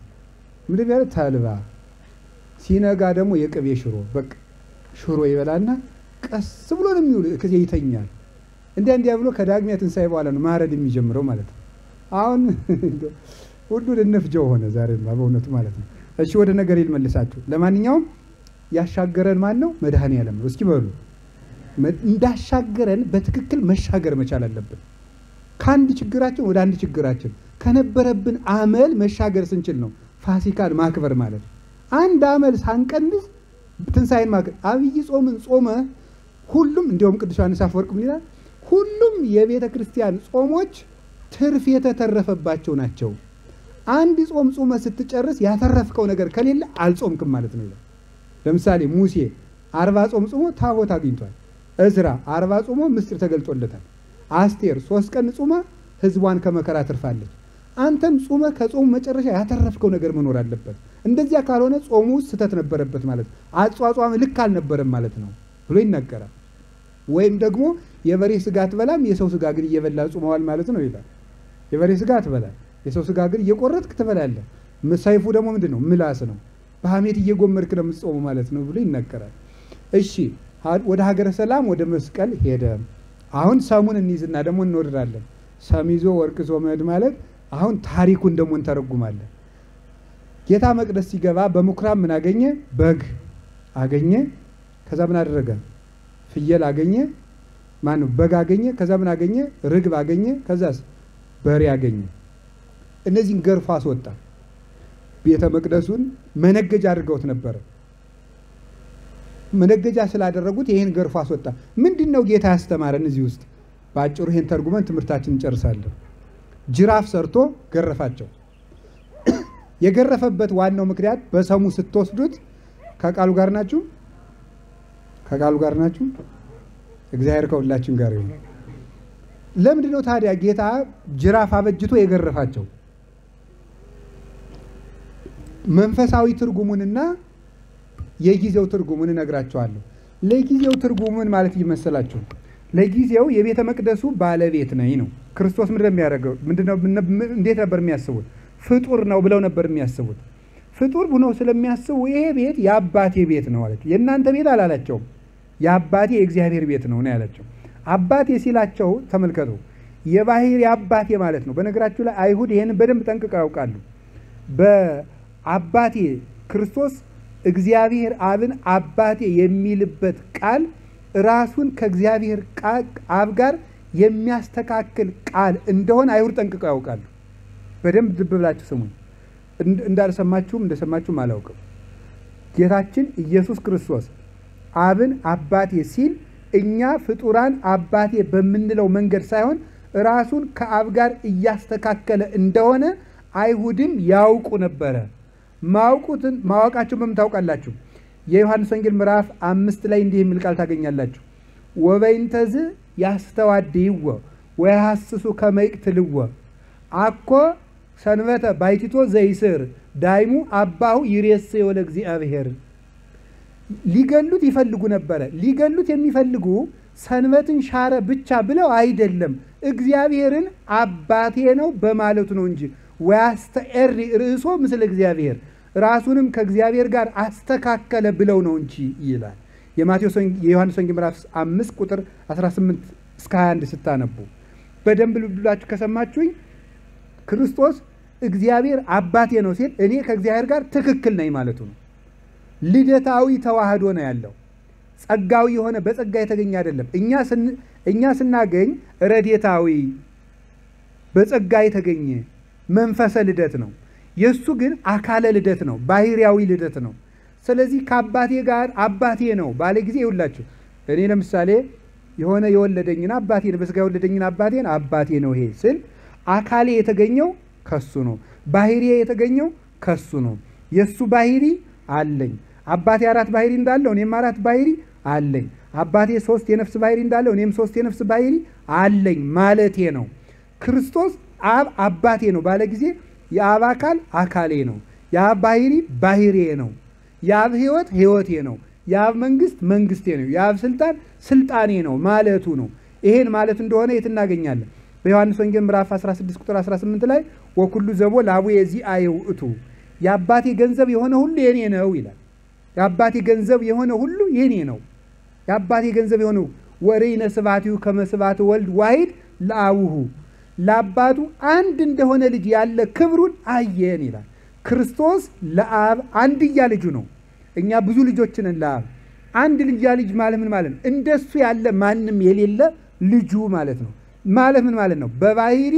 Speaker 1: ምንድን ያለ ተልባ ሲነጋ ደግሞ የቅቤ ሽሮ በቃ ሽሮ ይበላና ቀስ ብሎ ነው የሚውል ከዚህ ይተኛል። እንዲያ ብሎ ከዳግሚያ ትንሣኤ በኋላ ነው ማረድ የሚጀምረው ማለት ነው። አሁን ሁሉ ልንፍጀው ሆነ ዛሬማ በእውነቱ ማለት ነው። እሺ ወደ ነገር ይልመልሳችሁ። ለማንኛውም ያሻገረን ማን ነው? መድኃኔዓለም ነው። እስኪ በሉ እንዳሻገረን በትክክል መሻገር መቻል አለብን። ከአንድ ችግራችን ወደ አንድ ችግራችን ከነበረብን አመል መሻገር ስንችል ነው ፋሲካን ማክበር ማለት ነው። አንድ አመል ሳንቀንስ ትንሣኤን ማክበር። አብይ ጾምን ጾመ ሁሉም እንዲያውም ቅዱስ ዮሐንስ አፈወርቅ ምን ይላል? ሁሉም የቤተ ክርስቲያን ጾሞች ትርፍ የተተረፈባቸው ናቸው። አንድ ጾም ጾመ ስትጨርስ ያተረፍከው ነገር ከሌለ አልጾምክም ማለት ነው ይላል። ለምሳሌ ሙሴ 40 ጾም ጾሞ ታቦት አግኝቷል። እዝራ 40 ጾሞ ምስጢር ተገልጦለታል። አስቴር 3 ቀን ጾማ ህዝቧን ከመከራ ትርፋለች። አንተም ጾመ ከጾሙ መጨረሻ ያተረፍከው ነገር መኖር አለበት። እንደዚያ ካልሆነ ጾሙ ስህተት ነበረበት ማለት ነው። አጿጿም ልክ አልነበረም ማለት ነው ብሎ ይናገራል። ወይም ደግሞ የበሬ ስጋ አትበላም የሰው ስጋ ግን እየበላ ጾመዋል ማለት ነው ይላል። የበሬ ስጋ አትበላም የሰው ስጋ ግን እየቆረጥክ ትበላለህ። ሰይፉ ደግሞ ምንድነው? ምላስ ነው። በሐሜት እየጎመርክ ነው የምትጾመው ማለት ነው ብሎ ይናገራል። እሺ ወደ ሀገረ ሰላም ወደ መስቀል ሄደ። አሁን ሰሙን እንይዝና ደግሞ እንወርዳለን። ሰም ይዞ ወርቅ ይዞ መሄድ ማለት አሁን ታሪኩን ደግሞ እንተረጉማለን። ጌታ መቅደስ ሲገባ በምኩራብ ምን አገኘ? በግ አገኘ። ከዛ ምን አደረገ? ፍየል አገኘ። ማን ነው? በግ አገኘ። ከዛ ምን አገኘ? ርግብ አገኘ። ከዛስ በሬ አገኘ። እነዚህን ገርፎ አስወጣ። ቤተ መቅደሱን መነገጃ አድርገውት ነበር። መነገጃ ስላደረጉት ይሄን ገርፎ አስወጣ። ምንድነው ጌታ ያስተማረን እዚህ ውስጥ? በአጭሩ ይሄን ተርጉመን ትምህርታችንን እንጨርሳለን። ጅራፍ ሰርቶ ገረፋቸው። የገረፈበት ዋናው ምክንያት በሰሙ ስትወስዱት ከቃሉ ጋር ናችሁ? ከቃሉ ጋር ናችሁ? እግዚአብሔር ከሁላችን ጋር ይሁን። ለምንድነው ታዲያ ጌታ ጅራፍ አበጅቶ የገረፋቸው? መንፈሳዊ ትርጉሙንና የጊዜው ትርጉሙን እነግራቸዋለሁ። ለጊዜው ትርጉሙን ማለት ይመስላችሁ? ለጊዜው የቤተ መቅደሱ ባለቤት ነኝ ነው። ክርስቶስ ምንድነው የሚያደርገው? እንዴት ነበር የሚያስቡት? ፍጡር ነው ብለው ነበር የሚያስቡት። ፍጡር ሆነው ስለሚያስቡ ይሄ ቤት የአባቴ ቤት ነው አላቸው። የእናንተ ቤት አላላቸውም። የአባቴ የእግዚአብሔር ቤት ነው ነው ያላቸው። አባቴ ሲላቸው ተመልከቱ፣ የባህሪ አባቴ ማለት ነው። በነገራችሁ ላይ አይሁድ ይሄንን በደንብ ጠንቅቀው ያውቃሉ። በአባቴ ክርስቶስ እግዚአብሔር አብን አባቴ የሚልበት ቃል ራሱን ከእግዚአብሔር አብ ጋር የሚያስተካክል ቃል እንደሆነ አይሁድ ጠንቅቀው ያውቃሉ። በደንብ ልብ ብላችሁ ስሙኝ። እንዳልሰማችሁም እንደሰማችሁም አላውቅም። ጌታችን ኢየሱስ ክርስቶስ አብን አባቴ ሲል እኛ ፍጡራን አባቴ በምንለው መንገድ ሳይሆን ራሱን ከአብ ጋር እያስተካከለ እንደሆነ አይሁድም ያውቁ ነበረ። ማወቃቸውን በምን ታውቃላችሁ? የዮሐንስ ወንጌል ምዕራፍ 5 ላይ እንዲህ የሚል ቃል ታገኛላችሁ። ወበይንተዝ ያስተዋድይዎ ወያሐስሱ ከመ ይቅትልዎ አኮ ሰንበተ ባይቲቶ ዘይስር ዳይሙ አባሁ ይሬስዮ ለእግዚአብሔር። ሊገሉት ይፈልጉ ነበረ። ሊገሉት የሚፈልጉ ሰንበትን ሻረ ብቻ ብለው አይደለም፣ እግዚአብሔርን አባቴ ነው በማለቱ ነው እንጂ ወያስተኤሪ ርእሶ ምስለ እግዚአብሔር ራሱንም ከእግዚአብሔር ጋር አስተካከለ ብለው ነው እንጂ ይላል። የዮሐንስ ወንጌል ምዕራፍ 5 ቁጥር 18 እስከ 21 ስታነቡ በደንብ ልብላችሁ ከሰማችሁኝ ክርስቶስ እግዚአብሔር አባቴ ነው ሲል እኔ ከእግዚአብሔር ጋር ትክክል ነኝ ማለቱ ነው። ልደታዊ ተዋህዶ ነው ያለው። ጸጋዊ የሆነ በጸጋ የተገኘ አይደለም። እኛ ስናገኝ ረድኤታዊ በጸጋ የተገኘ መንፈሰ ልደት ነው። የሱ ግን አካለ ልደት ነው፣ ባህሪያዊ ልደት ነው። ስለዚህ ከአባቴ ጋር አባቴ ነው ባለ ጊዜ ይውላችሁ። እኔ ለምሳሌ የሆነ የወለደኝን አባቴን በስጋ የወለደኝን አባቴ ነው ይሄ ስል አካሌ የተገኘው ከሱ ነው፣ ባህሪዬ የተገኘው ከሱ ነው። የሱ ባህሪ አለኝ። አባቴ 4 ባህሪ እንዳለው እኔም 4 ባህሪ አለኝ። አባቴ 3 የነፍስ ባህሪ እንዳለው እኔም 3 የነፍስ ባህሪ አለኝ ማለቴ ነው። ክርስቶስ አብ አባቴ ነው ባለ ጊዜ የአብ አካል አካሌ ነው፣ የአብ ባህሪ ባህሪዬ ነው፣ የአብ ሕይወት ሕይወቴ ነው፣ የአብ መንግስት መንግስቴ ነው፣ የአብ ስልጣን ስልጣኔ ነው ማለቱ ነው። ይሄን ማለት እንደሆነ የት እናገኛለን? በዮሐንስ ወንጌል ምዕራፍ 16 ቁጥር 18 ላይ ወኩሉ ዘቦ ለአቡ የዚአየ ውእቱ የአባቴ ገንዘብ የሆነ ሁሉ የኔ ነው ይላል። የአባቴ ገንዘብ የሆነ ሁሉ የኔ ነው። የአባቴ ገንዘብ የሆነ ወሬነ ስብሐቲሁ ከመ ስብሐተ ወልድ ዋሂድ ለአቡሁ ለአባቱ አንድ እንደሆነ ልጅ ያለ ክብሩን አየን ይላል። ክርስቶስ ለአብ አንድያ ልጁ ነው። እኛ ብዙ ልጆች ነን ለአብ። አንድ ልጅያ ልጅ ማለት ምን ማለት ነው? እንደሱ ያለ ማንም የሌለ ልጁ ማለት ነው። ማለት ምን ማለት ነው? በባህሪ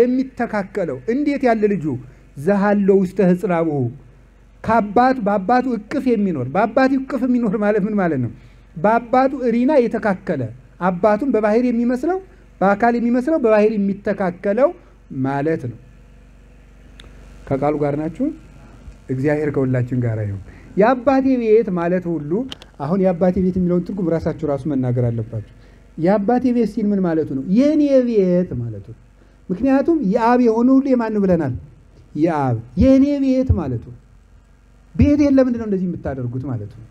Speaker 1: የሚተካከለው እንዴት ያለ ልጁ? ዘሃሎ ውስተ ህጽራቡሁ በአባቱ እቅፍ የሚኖር በአባቱ እቅፍ የሚኖር ማለት ምን ማለት ነው? በአባቱ እሪና የተካከለ አባቱን በባህሪ የሚመስለው በአካል የሚመስለው በባህሪ የሚተካከለው ማለት ነው። ከቃሉ ጋር ናችሁ? እግዚአብሔር ከሁላችን ጋር ይሁን። የአባቴ ቤት ማለት ሁሉ አሁን የአባቴ ቤት የሚለውን ትርጉም ራሳችሁ ራሱ መናገር አለባችሁ። የአባቴ ቤት ሲል ምን ማለቱ ነው? የኔ ቤት ማለቱ ነው። ምክንያቱም የአብ የሆነ ሁሉ የማን ብለናል? የአብ የኔ ቤት ማለቱ ነው። ቤቴን ለምንድን ነው እንደዚህ የምታደርጉት ማለቱ ነው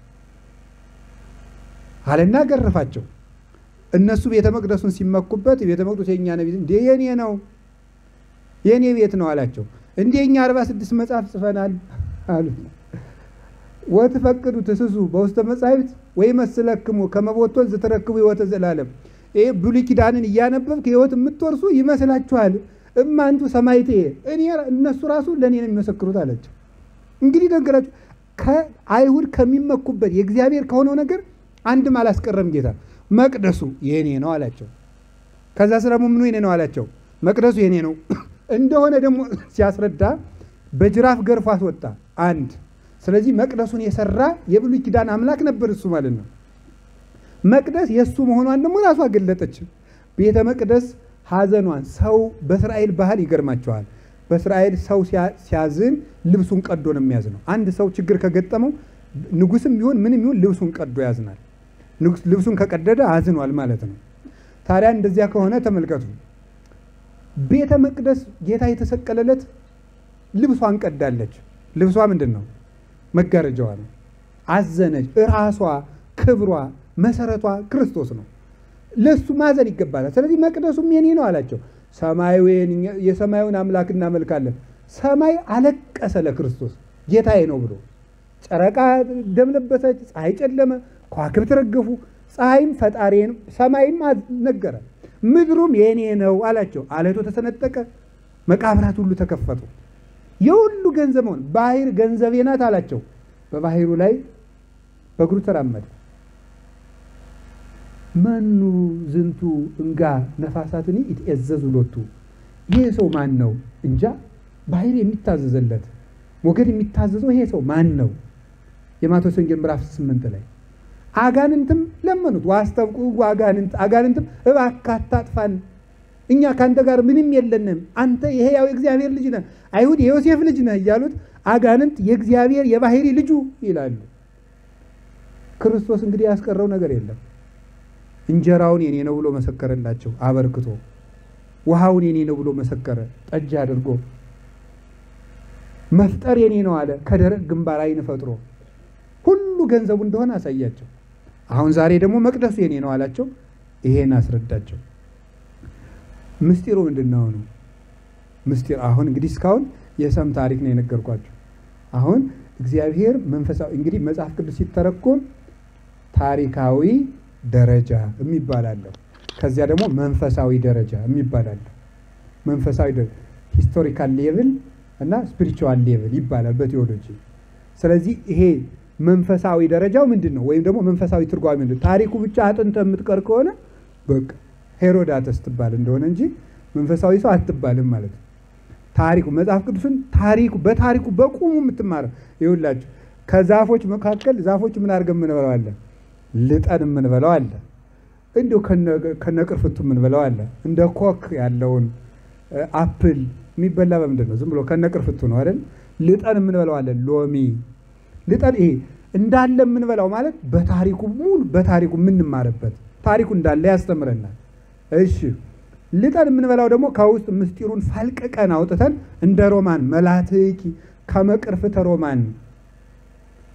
Speaker 1: አለና ገረፋቸው። እነሱ ቤተ መቅደሱን ሲመኩበት ቤተ መቅደሱ የኛ ነብይ እንዴ የኔ ነው የኔ ቤት ነው አላቸው። እንደኛ 46 መጽሐፍ ጽፈናል አሉት። ወትፈቅዱ ትስሱ በውስተ መጻሕፍት ወይ መስለክሙ ከመቦቶን ዝተረክቡ ሕይወተ ዘላለም። ይሄ ብሉይ ኪዳንን እያነበብክ ሕይወት የምትወርሱ ይመስላችኋል? እማንቱ ሰማይቴ እኔ እነሱ ራሱ ለኔ ነው የሚመሰክሩት አላቸው። እንግዲህ ነገራችሁ ከአይሁድ ከሚመኩበት የእግዚአብሔር ከሆነው ነገር አንድም አላስቀረም ጌታ። መቅደሱ የኔ ነው አላቸው። ከዛ ስለሙ ምኑ የኔ ነው አላቸው? መቅደሱ የኔ ነው እንደሆነ ደግሞ ሲያስረዳ በጅራፍ ገርፎ አስወጣ አንድ። ስለዚህ መቅደሱን የሰራ የብሉይ ኪዳን አምላክ ነበር እሱ ማለት ነው። መቅደስ የሱ መሆኗን ደግሞ ራሱ አገለጠች። ቤተ መቅደስ ሐዘኗን ሰው በእስራኤል ባህል ይገርማቸዋል። በእስራኤል ሰው ሲያዝን ልብሱን ቀዶ ነው የሚያዝነው። አንድ ሰው ችግር ከገጠመው ንጉስም ቢሆን ምንም ይሁን ልብሱን ቀዶ ያዝናል። ልብሱን ከቀደደ አዝኗል ማለት ነው። ታዲያ እንደዚያ ከሆነ ተመልከቱ። ቤተ መቅደስ ጌታ የተሰቀለለት ልብሷን ቀዳለች። ልብሷ ምንድን ነው? መጋረጃዋ ነው። አዘነች። ራሷ፣ ክብሯ፣ መሰረቷ ክርስቶስ ነው። ለሱ ማዘን ይገባታል። ስለዚህ መቅደሱም የኔ ነው አላቸው። የሰማዩን አምላክ እናመልካለን። ሰማይ አለቀሰ ለክርስቶስ ጌታዬ ነው ብሎ። ጨረቃ ደም ለበሰች፣ ፀሐይ ጨለመ፣ ከዋክብት ረገፉ። ፀሐይም ፈጣሪን ሰማይም ነገረ፣ ምድሩም የኔ ነው አላቸው። አለቱ ተሰነጠቀ፣ መቃብራት ሁሉ ተከፈቱ። የሁሉ ገንዘብ ሆነ። ባህር ገንዘቤ ናት አላቸው። በባህሩ ላይ በእግሩ ተራመደ። መኑ ዝንቱ እንጋ ነፋሳትኒ ይትእዘዙ ሎቱ። ይሄ ሰው ማን ነው? እንጃ ባህር የሚታዘዘለት ሞገድ የሚታዘዘው ይሄ ሰው ማን ነው? የማቴዎስ ወንጌል ምዕራፍ 8 ላይ አጋንንትም ለመኑት። ዋስተብቁ አጋንንትም እባክህ አታጥፋን፣ እኛ ካንተ ጋር ምንም የለንም፣ አንተ የሕያው እግዚአብሔር ልጅ ነህ፣ አይሁድ የዮሴፍ ልጅ ነህ እያሉት አጋንንት የእግዚአብሔር የባህሪ ልጁ ይላሉ። ክርስቶስ እንግዲህ ያስቀረው ነገር የለም። እንጀራውን የኔ ነው ብሎ መሰከረላቸው አበርክቶ። ውሃውን የኔ ነው ብሎ መሰከረ ጠጅ አድርጎ። መፍጠር የኔ ነው አለ ከደረቅ ግንባር ዓይን ፈጥሮ። ሁሉ ገንዘቡ እንደሆነ አሳያቸው። አሁን ዛሬ ደግሞ መቅደሱ የኔ ነው አላቸው። ይሄን አስረዳቸው። ምስጢሩ ምንድነው ነው? ምስጢር አሁን እንግዲህ እስካሁን የሰም ታሪክ ነው የነገርኳቸው። አሁን እግዚአብሔር መንፈሳዊ እንግዲህ መጽሐፍ ቅዱስ ሲተረጎም ታሪካዊ ደረጃ የሚባል አለ። ከዚያ ደግሞ መንፈሳዊ ደረጃ የሚባል አለ። መንፈሳዊ ሂስቶሪካል ሌቭል እና ስፒሪቹዋል ሌቭል ይባላል በቴዎሎጂ። ስለዚህ ይሄ መንፈሳዊ ደረጃው ምንድነው? ወይም ደግሞ መንፈሳዊ ትርጓሜ ምንድነው? ታሪኩ ብቻ አጥንተ የምትቀር ከሆነ በቃ ሄሮዳተስ ትባል እንደሆነ እንጂ መንፈሳዊ ሰው አትባልም ማለት ነው። ታሪኩ መጽሐፍ ቅዱስን በታሪኩ በቁሙ የምትማረው ይኸውላችሁ። ከዛፎች መካከል ዛፎች ምን አድርገን የምንበላው አለ? ልጠን የምንበላው አለ። እንዲሁ ከነቅርፍቱ የምንበላው አለ። እንደ ኮክ ያለውን አፕል የሚበላ በምንድን ነው? ዝም ብሎ ከነቅርፍቱ ነው አይደል? ልጠን የምንበላው አለ። ሎሚ ልጠን ይሄ እንዳለ የምንበላው ማለት በታሪኩ ሙሉ በታሪኩ የምንማርበት ታሪኩ እንዳለ ያስተምረናል። እሺ ልጠን የምንበላው ደግሞ ከውስጥ ምስጢሩን ፈልቀቀን አውጥተን እንደ ሮማን መላትቂ ከመቅርፍተ ሮማን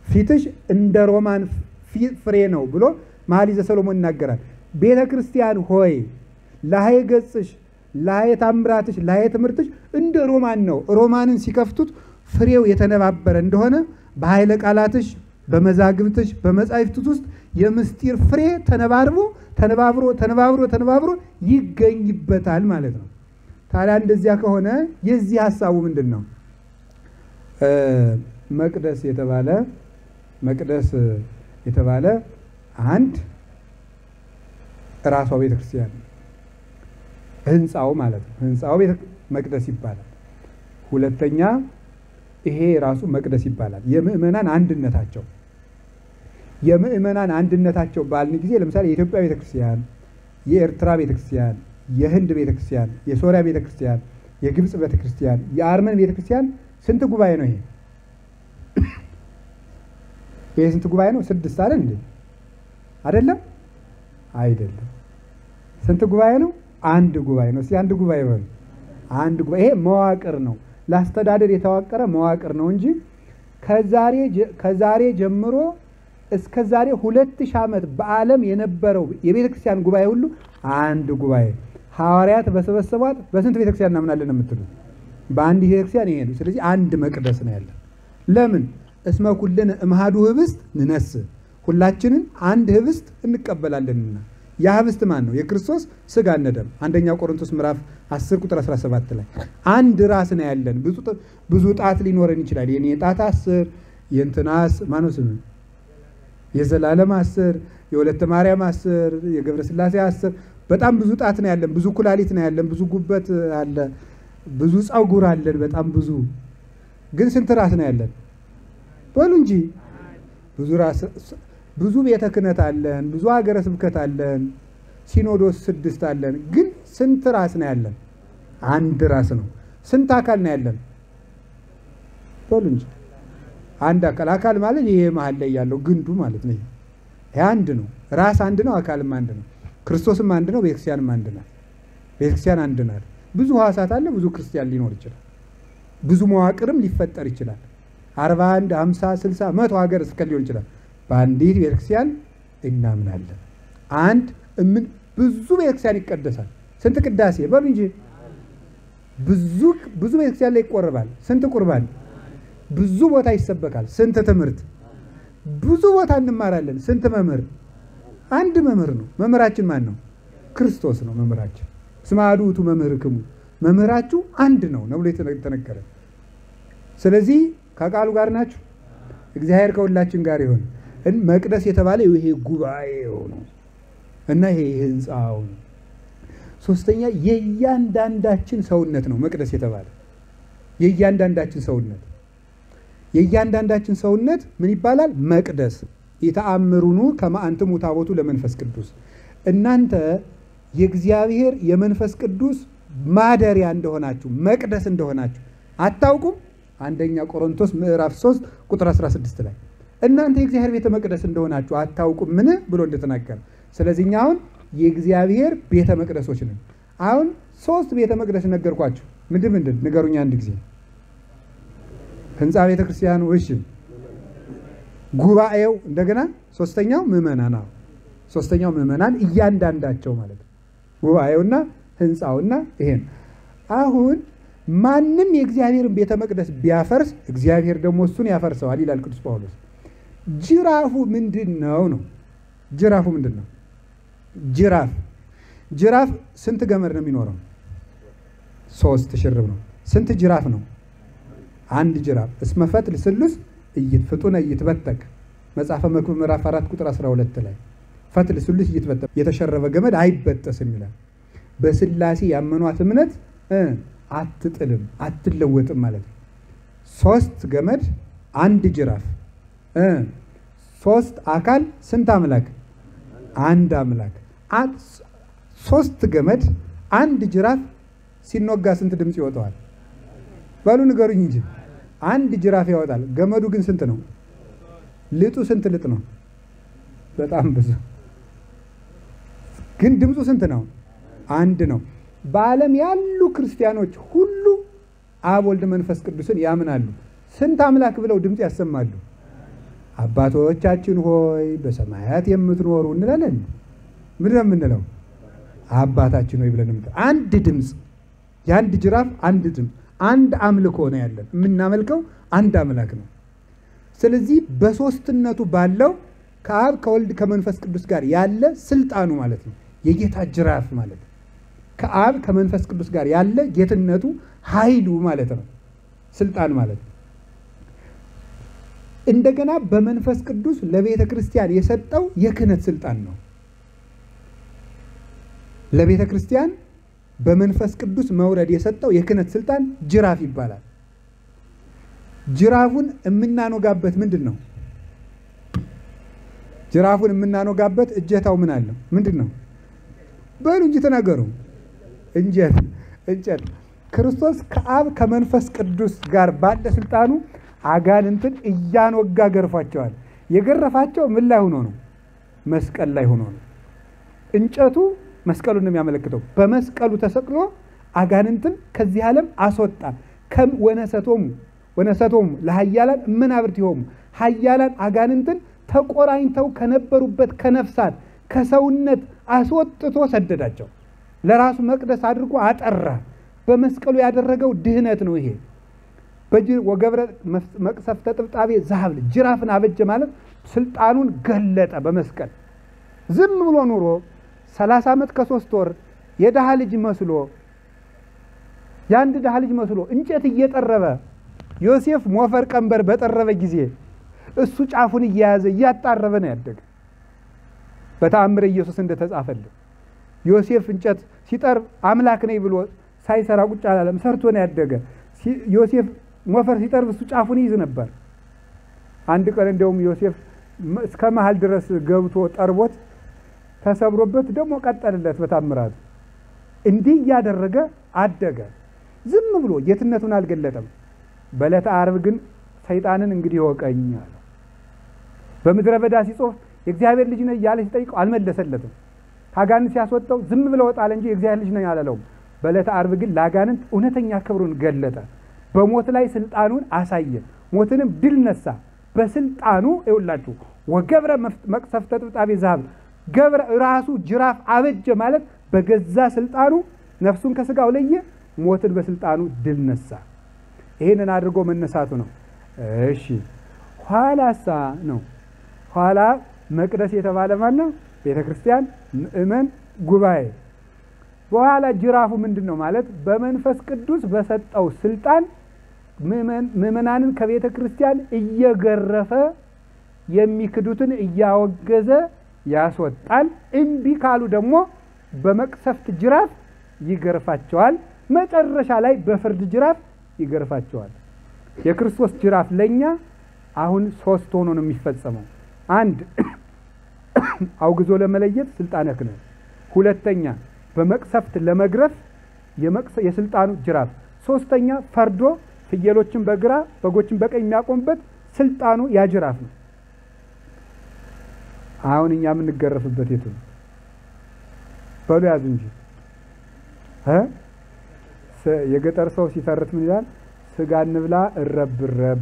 Speaker 1: ፊትሽ እንደ ሮማን ፍሬ ነው ብሎ መኃልየ ሰሎሞን ይናገራል። ቤተ ክርስቲያን ሆይ ለሀየ ገጽሽ፣ ለሀየ ታምራትሽ፣ ለሀየ ትምህርትሽ እንደ ሮማን ነው። ሮማንን ሲከፍቱት ፍሬው የተነባበረ እንደሆነ በኃይለ ቃላትሽ፣ በመዛግብትሽ፣ በመጻሕፍት ውስጥ የምስጢር ፍሬ ተነባብሮ ይገኝበታል ማለት ነው። ታዲያ እንደዚያ ከሆነ የዚህ ሐሳቡ ምንድን ነው? መቅደስ የተባለ አንድ ራሷ ቤተክርስቲያን ህንፃው ማለት ነው። ህንፃው መቅደስ ይባላል። ሁለተኛ ይሄ ራሱ መቅደስ ይባላል። የምእመናን አንድነታቸው ባልን ጊዜ ለምሳሌ የኢትዮጵያ ቤተክርስቲያን፣ የኤርትራ ቤተክርስቲያን፣ የህንድ ቤተክርስቲያን፣ የሶሪያ ቤተክርስቲያን፣ የግብጽ ቤተክርስቲያን፣ የአርመን ቤተክርስቲያን ስንት ጉባኤ ነው ይሄ? ይሄ ስንት ጉባኤ ነው? 6 አይደል እንዴ? አይደለም።
Speaker 2: ስንት ጉባኤ ነው? አንድ ጉባኤ ነው። እስቲ አንድ ጉባኤ በሉ። አንድ ጉባኤ። ይሄ መዋቅር ነው፣ ለአስተዳደር የተዋቀረ መዋቅር ነው እንጂ ከዛሬ ጀምሮ እስከ ዛሬ 2000 ዓመት በዓለም የነበረው የቤተ ክርስቲያን ጉባኤ ሁሉ አንድ ጉባኤ። ሐዋርያት በሰበሰቧት በስንት ቤተ ክርስቲያን እናምናለን የምትሉ? በአንድ ቤተ ክርስቲያን ይሄ ነው። ስለዚህ አንድ መቅደስ ነው ያለን። ለምን? እስመ ኩልነ እምሃዱ ህብስት ንነስ፣ ሁላችንን አንድ ህብስት እንቀበላለንና። ያ ህብስት ማን ነው? የክርስቶስ ሥጋና ደም። አንደኛ ቆሮንቶስ ምዕራፍ 10 ቁጥር 17 ላይ አንድ ራስ ነው ያለን። ብዙ ጣት ሊኖረን ይችላል። የኔ ጣት 10፣ የእንትናስ ማነው ስም የዘላለም 10፣ የወለተ ማርያም 10፣ የገብረ ሥላሴ 10። በጣም ብዙ ጣት ነው ያለን። ብዙ ኩላሊት ነው ያለን። ብዙ ጉበት አለ። ብዙ ጸጉር አለን። በጣም ብዙ። ግን ስንት ራስ ነው ያለን? በሉ እንጂ። ብዙ ራስ፣ ብዙ ቤተ ክህነት አለን። ብዙ ሀገረ ስብከት አለን። ሲኖዶስ 6 አለን። ግን ስንት ራስ ነው ያለን? አንድ ራስ ነው። ስንት አካል ነው ያለን? በሉ እንጂ። አንድ አካል። አካል ማለት ይሄ መሀል ላይ ያለው ግንዱ ማለት ነው። ይሄ አንድ ነው። ራስ አንድ ነው። አካልም አንድ ነው። ክርስቶስም አንድ ነው። ቤተክርስቲያንም አንድ ናት። ቤተክርስቲያን አንድ ናት። ብዙ ሕዋሳት አለ። ብዙ ክርስቲያን ሊኖር ይችላል። ብዙ መዋቅርም ሊፈጠር ይችላል። 41፣ 50፣ 60፣ 100 ሀገር እስከ ሊሆን ይችላል። በአንዲት ቤተክርስቲያን እናምናለን። አንድ ብዙ ቤተክርስቲያን ይቀደሳል። ስንት ቅዳሴ በሉ እንጂ። ብዙ ቤተክርስቲያን ላይ ይቆርባል። ስንት ቁርባን? ብዙ ቦታ ይሰበካል። ስንት ትምህርት? ብዙ ቦታ እንማራለን። ስንት መምህር? አንድ መምህር ነው። መምህራችን ማን ነው? ክርስቶስ ነው መምህራችን። እስመ አሐዱ ውእቱ መምህርክሙ፣ መምህራችሁ አንድ ነው ብሎ የተነገረ። ስለዚህ ከቃሉ ጋር ናችሁ። እግዚአብሔር ከሁላችን ጋር ይሁን። መቅደስ የተባለ ይሄ ጉባኤው ነው እና ይሄ ህንፃው ነው። ሶስተኛ የእያንዳንዳችን ሰውነት ነው መቅደስ የተባለ። የእያንዳንዳችን ሰውነት ምን ይባላል? መቅደስ። ኢተአምሩኑ ከመ አንትሙ ታቦቱ ለመንፈስ ቅዱስ፣ እናንተ የእግዚአብሔር የመንፈስ ቅዱስ ማደሪያ እንደሆናችሁ መቅደስ እንደሆናችሁ አታውቁም? አንደኛ ቆሮንቶስ ምዕራፍ 3 ቁጥር 16 ላይ እናንተ የእግዚአብሔር ቤተ መቅደስ እንደሆናችሁ አታውቁም ምን ብሎ እንደተናገረ። ስለዚህ እኛ አሁን የእግዚአብሔር ቤተ መቅደሶች ነን። አሁን 3 ቤተ መቅደስ ነገርኳችሁ። ምንድን ንገሩኛ አንድ ጊዜ። ህንፃ ቤተ ክርስቲያኑ፣ እሺ፣ ጉባኤው፣ እንደገና ሶስተኛው ምዕመናን። ሶስተኛው ምዕመናን እያንዳንዳቸው ማለት ነው። ጉባኤውና ህንፃውና ይሄን። አሁን ማንም የእግዚአብሔርን ቤተ መቅደስ ቢያፈርስ እግዚአብሔር ደግሞ እሱን ያፈርሰዋል ይላል ቅዱስ ጳውሎስ። ጅራፉ ምንድን ነው? ጅራፉ ምንድን ነው? ጅራፍ ስንት ገመድ ነው የሚኖረው? 3 ሽርብ ነው። ስንት ጅራፍ ነው? አንድ ጅራፍ። እስመ ፈትል ስሉስ ፍጡነ ይትበተክ፣ መጽሐፈ መክብብ ምዕራፍ 4 ቁጥር 12 ላይ ፈትል ስሉስ ይትበተክ፣ የተሸረበ ገመድ አይበጠስም ይላል። በስላሴ ያመኗት እምነት አትጥልም አትለወጥም ማለት ነው። 3 ገመድ፣ አንድ ጅራፍ፣ 3 አካል፣ ስንት አምላክ? አንድ አምላክ። 3 ገመድ፣ አንድ ጅራፍ ሲኖጋ ስንት ድምፅ ይወጣዋል? በሉ ንገሩኝ እንጂ። አንድ ጅራፍ ያወጣል። ገመዱ ግን ስንት ነው? ልጡ ስንት ልጥ ነው? በጣም ብዙ። ግን ድምፁ ስንት ነው? አንድ ነው። በዓለም ያሉ ክርስቲያኖች ሁሉ አብ ወልድ መንፈስ ቅዱስን ያምናሉ። ስንት አምላክ ብለው ድምፅ ያሰማሉ? አባቶቻችን ሆይ በሰማያት የምትኖሩ እንላለን። ምንድን ነው የምንለው? አባታችን ሆይ ብለን አንድ ድምፅ፣ የአንድ ጅራፍ አንድ ድምፅ፣ አንድ አምልኮ ነው ያለን። የምናመልከው አንድ አምላክ ነው። ስለዚህ በሶስትነቱ ባለው ከአብ ከወልድ ከመንፈስ ቅዱስ ጋር ያለ ስልጣኑ ማለት ነው የጌታ ጅራፍ ማለት ነው። ከአብ ከመንፈስ ቅዱስ ጋር ያለ ጌትነቱ ኃይሉ ማለት ነው ስልጣን ማለት ነው። እንደገና በመንፈስ ቅዱስ ለቤተ ክርስቲያን የሰጠው የክህነት ስልጣን ነው። ለቤተ ክርስቲያን በመንፈስ ቅዱስ መውረድ የሰጠው የክህነት ስልጣን ጅራፍ ይባላል። ጅራፉን የምናኖጋበት ምንድን ነው? ጅራፉን የምናኖጋበት እጀታው ምን አለው? ምንድን ነው? በሉ እንጂ ተናገሩ። እንጨት። ክርስቶስ ከአብ ከመንፈስ ቅዱስ ጋር ባለ ስልጣኑ አጋንንትን እያኖጋ ገርፏቸዋል። የገረፋቸው ምን ላይ ሆኖ ነው? መስቀል ላይ ሆኖ ነው። እንጨቱ
Speaker 1: መስቀሉን ነው የሚያመለክተው። በመስቀሉ ተሰቅሎ አጋንንትን ከዚህ ዓለም አስወጣ። ከም ወነሰቶሙ ለኃያላን መናብርቲሆሙ ኃያላን አጋንንትን ተቆራኝተው ከነበሩበት ከነፍሳት ከሰውነት አስወጥቶ ሰደዳቸው። ለራሱ መቅደስ አድርጎ አጠራ። በመስቀሉ ያደረገው ድህነት ነው። ይሄ ወገብረ መቅሰፍተ ጥብጣቤ ዘሀብል ጅራፍን አበጀ ማለት ስልጣኑን ገለጠ በመስቀል። ዝም ብሎ ኑሮ 30 ዓመት ከ3 ወር የድሃ ልጅ መስሎ የአንድ ድሃ ልጅ መስሎ እንጨት እየጠረበ ዮሴፍ ሞፈር ቀንበር በጠረበ ጊዜ እሱ ጫፉን እየያዘ እያጣረበ ነው ያደገ። በተአምረ ኢየሱስ እንደተጻፈልን ዮሴፍ እንጨት ሲጠርብ አምላክ ነኝ ብሎ ሳይሰራ ቁጭ አላለም፣ ሰርቶ ነው ያደገ። ዮሴፍ ሞፈር ሲጠርብ እሱ ጫፉን ይይዝ ነበር። አንድ ቀን እንደውም ዮሴፍ እስከ መሃል ድረስ ገብቶ ጠርቦት ተሰብሮበት ደግሞ ቀጠልለት በታምራት። እንዲህ እያደረገ አደገ። ዝም ብሎ ጌትነቱን አልገለጠም። በዕለተ ዓርብ ግን ሰይጣንን እንግዲህ ወቀኝ አለ። በምድረ በዳ ሲጾፍ የእግዚአብሔር ልጅ ነህ እያለ ሲጠይቀው አልመለሰለትም። አጋንንት ሲያስወጣው ዝም ብለው ወጣለ እንጂ የእግዚአብሔር ልጅ ነኝ አላለውም። በዕለተ ዓርብ ግን ለአጋንንት እውነተኛ ክብሩን ገለጠ። በሞት ላይ ስልጣኑን አሳየ። ሞትንም ድል ነሳ። በስልጣኑ ይውላችሁ ወገብረ መቅሰፍተ ጥብጣቤ ዘሀብል ገብረ ራሱ ጅራፍ አበጀ ማለት በገዛ ስልጣኑ ነፍሱን ከስጋው ለየ። ሞትን በስልጣኑ ድል ነሳ። ይሄንን አድርጎ መነሳቱ ነው። እሺ ኋላሳ ነው። ኋላ መቅደስ የተባለ ማለት ነው ቤተክርስቲያን፣ ምእመን፣ ጉባኤ። በኋላ ጅራፉ ምንድነው ማለት በመንፈስ ቅዱስ በሰጠው ስልጣን ምእመናንን ከቤተ ክርስቲያን እየገረፈ የሚክዱትን እያወገዘ ያስወጣል። እምቢ ካሉ ደግሞ በመቅሰፍት ጅራፍ ይገርፋቸዋል። መጨረሻ ላይ በፍርድ ጅራፍ ይገርፋቸዋል። የክርስቶስ ጅራፍ ለኛ አሁን 3 ሆኖ ነው የሚፈጸመው። አንድ አውግዞ ለመለየት ስልጣነ ክህነት፣ ሁለተኛ በመቅሰፍት ለመግረፍ የስልጣኑ ጅራፍ፣ ሶስተኛ ፈርዶ ፍየሎችን በግራ በጎችን በቀኝ የሚያቆምበት ስልጣኑ ያ ጅራፍ ነው። አሁን እኛ የምንገረፍበት የቱ ነው? በሉ ያዙ እንጂ የገጠር ሰው ሲተርት ምን ይላል? ስጋ እንብላ እረብረብ፣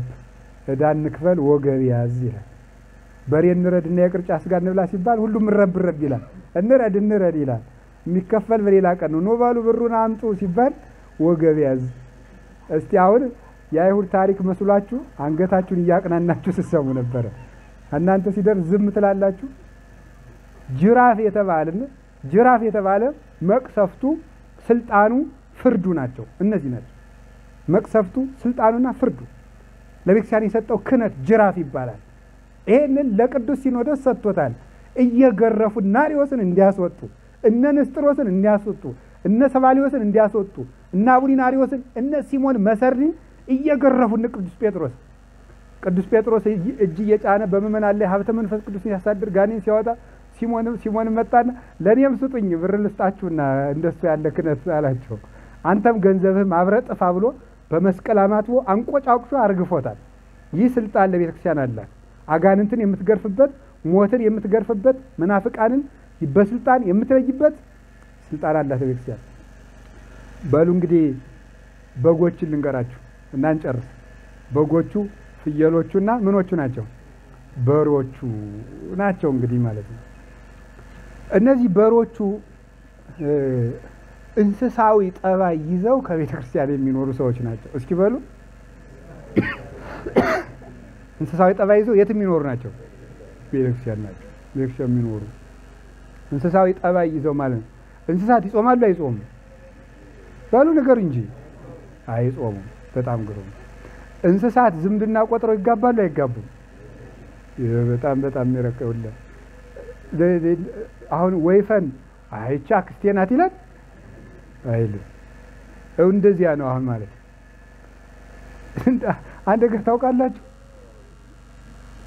Speaker 1: ዕዳ እንክፈል ወገብ ያዝ ይላል። በሬ እንረድና የቅርጫ ስጋ እንብላ ሲባል ሁሉም እረብረብ ይላል። እንረድ ይላል። የሚከፈል በሌላ ቀን ነው። ኖባሉ ብሩን አምጡ ሲባል ወገብ ያዝ። እስቲ አሁን የአይሁድ ታሪክ መስሏችሁ አንገታችሁን እያቅናናችሁ ስትሰሙ ነበረ። እናንተ ሲደርስ ዝም ትላላችሁ። ጅራፍ የተባለ መቅሰፍቱ ስልጣኑ ፍርዱ ናቸው። እነዚህ ናቸው መቅሰፍቱ ስልጣኑና ፍርዱ። ለቤተክርስቲያን የሰጠው ክህነት ጅራፍ ይባላል። ይሄንን ለቅዱስ ሲኖዶስ ሰጥቶታል። እየገረፉ ናሪዎስን እንዲያስወጡ፣ እነ ንስጥሮስን እንዲያስወጡ፣ እነ ሰባሊዮስን እንዲያስወጡ፣ እነ አቡሊናሪዎስን፣ እነ ሲሞን መሰሪን እየገረፉ ቅዱስ ጴጥሮስ እጅ እየጫነ በምእመናን ላይ ሀብተ መንፈስ ቅዱስ ሲያሳድር ጋኔን ሲያወጣ ሲሞን መጣና ለኔም ስጡኝ ብር ልስጣችሁና እንደሱ ያለ ክህነት አላቸው። አንተም ገንዘብህም አብረህ ጥፋ ብሎ በመስቀል አማትቦ አንቆጫቁሾ አርግፎታል። ይህ ስልጣን ለቤተ ክርስቲያን አላት። አጋንንትን የምትገርፍበት፣ ሞትን የምትገርፍበት፣ መናፍቃንን በስልጣን የምትለይበት ስልጣን አላት ቤተ ክርስቲያን። በሉ እንግዲህ በጎችን ልንገራችሁ እና እንጨርስ። በጎቹ ፍየሎቹና ምኖቹ ናቸው? በሮቹ ናቸው እንግዲህ ማለት ነው። እነዚህ በሮቹ እንስሳዊ ጠባይ ይዘው ከቤተ ክርስቲያን የሚኖሩ ሰዎች ናቸው። እስኪ በሉ እንስሳዊ ጠባይ ይዘው የት የሚኖሩ ናቸው? ቤተ ክርስቲያን ናቸው። ቤተ ክርስቲያን የሚኖሩ እንስሳዊ ጠባይ ይዘው ማለት ነው። እንስሳት ይጾማሉ አይጾሙም? በሉ ነገር እንጂ አይጾሙም። በጣም ግሩም። እንስሳት ዝምድና ቆጥረው ይጋባሉ አይጋቡም? በጣም የሚረቀውለ አሁን ወይፈን አይቻ አክስቴ ናት ይላል አይልም? እንደዚያ ነው አሁን ማለት። አንድ ነገር ታውቃላችሁ?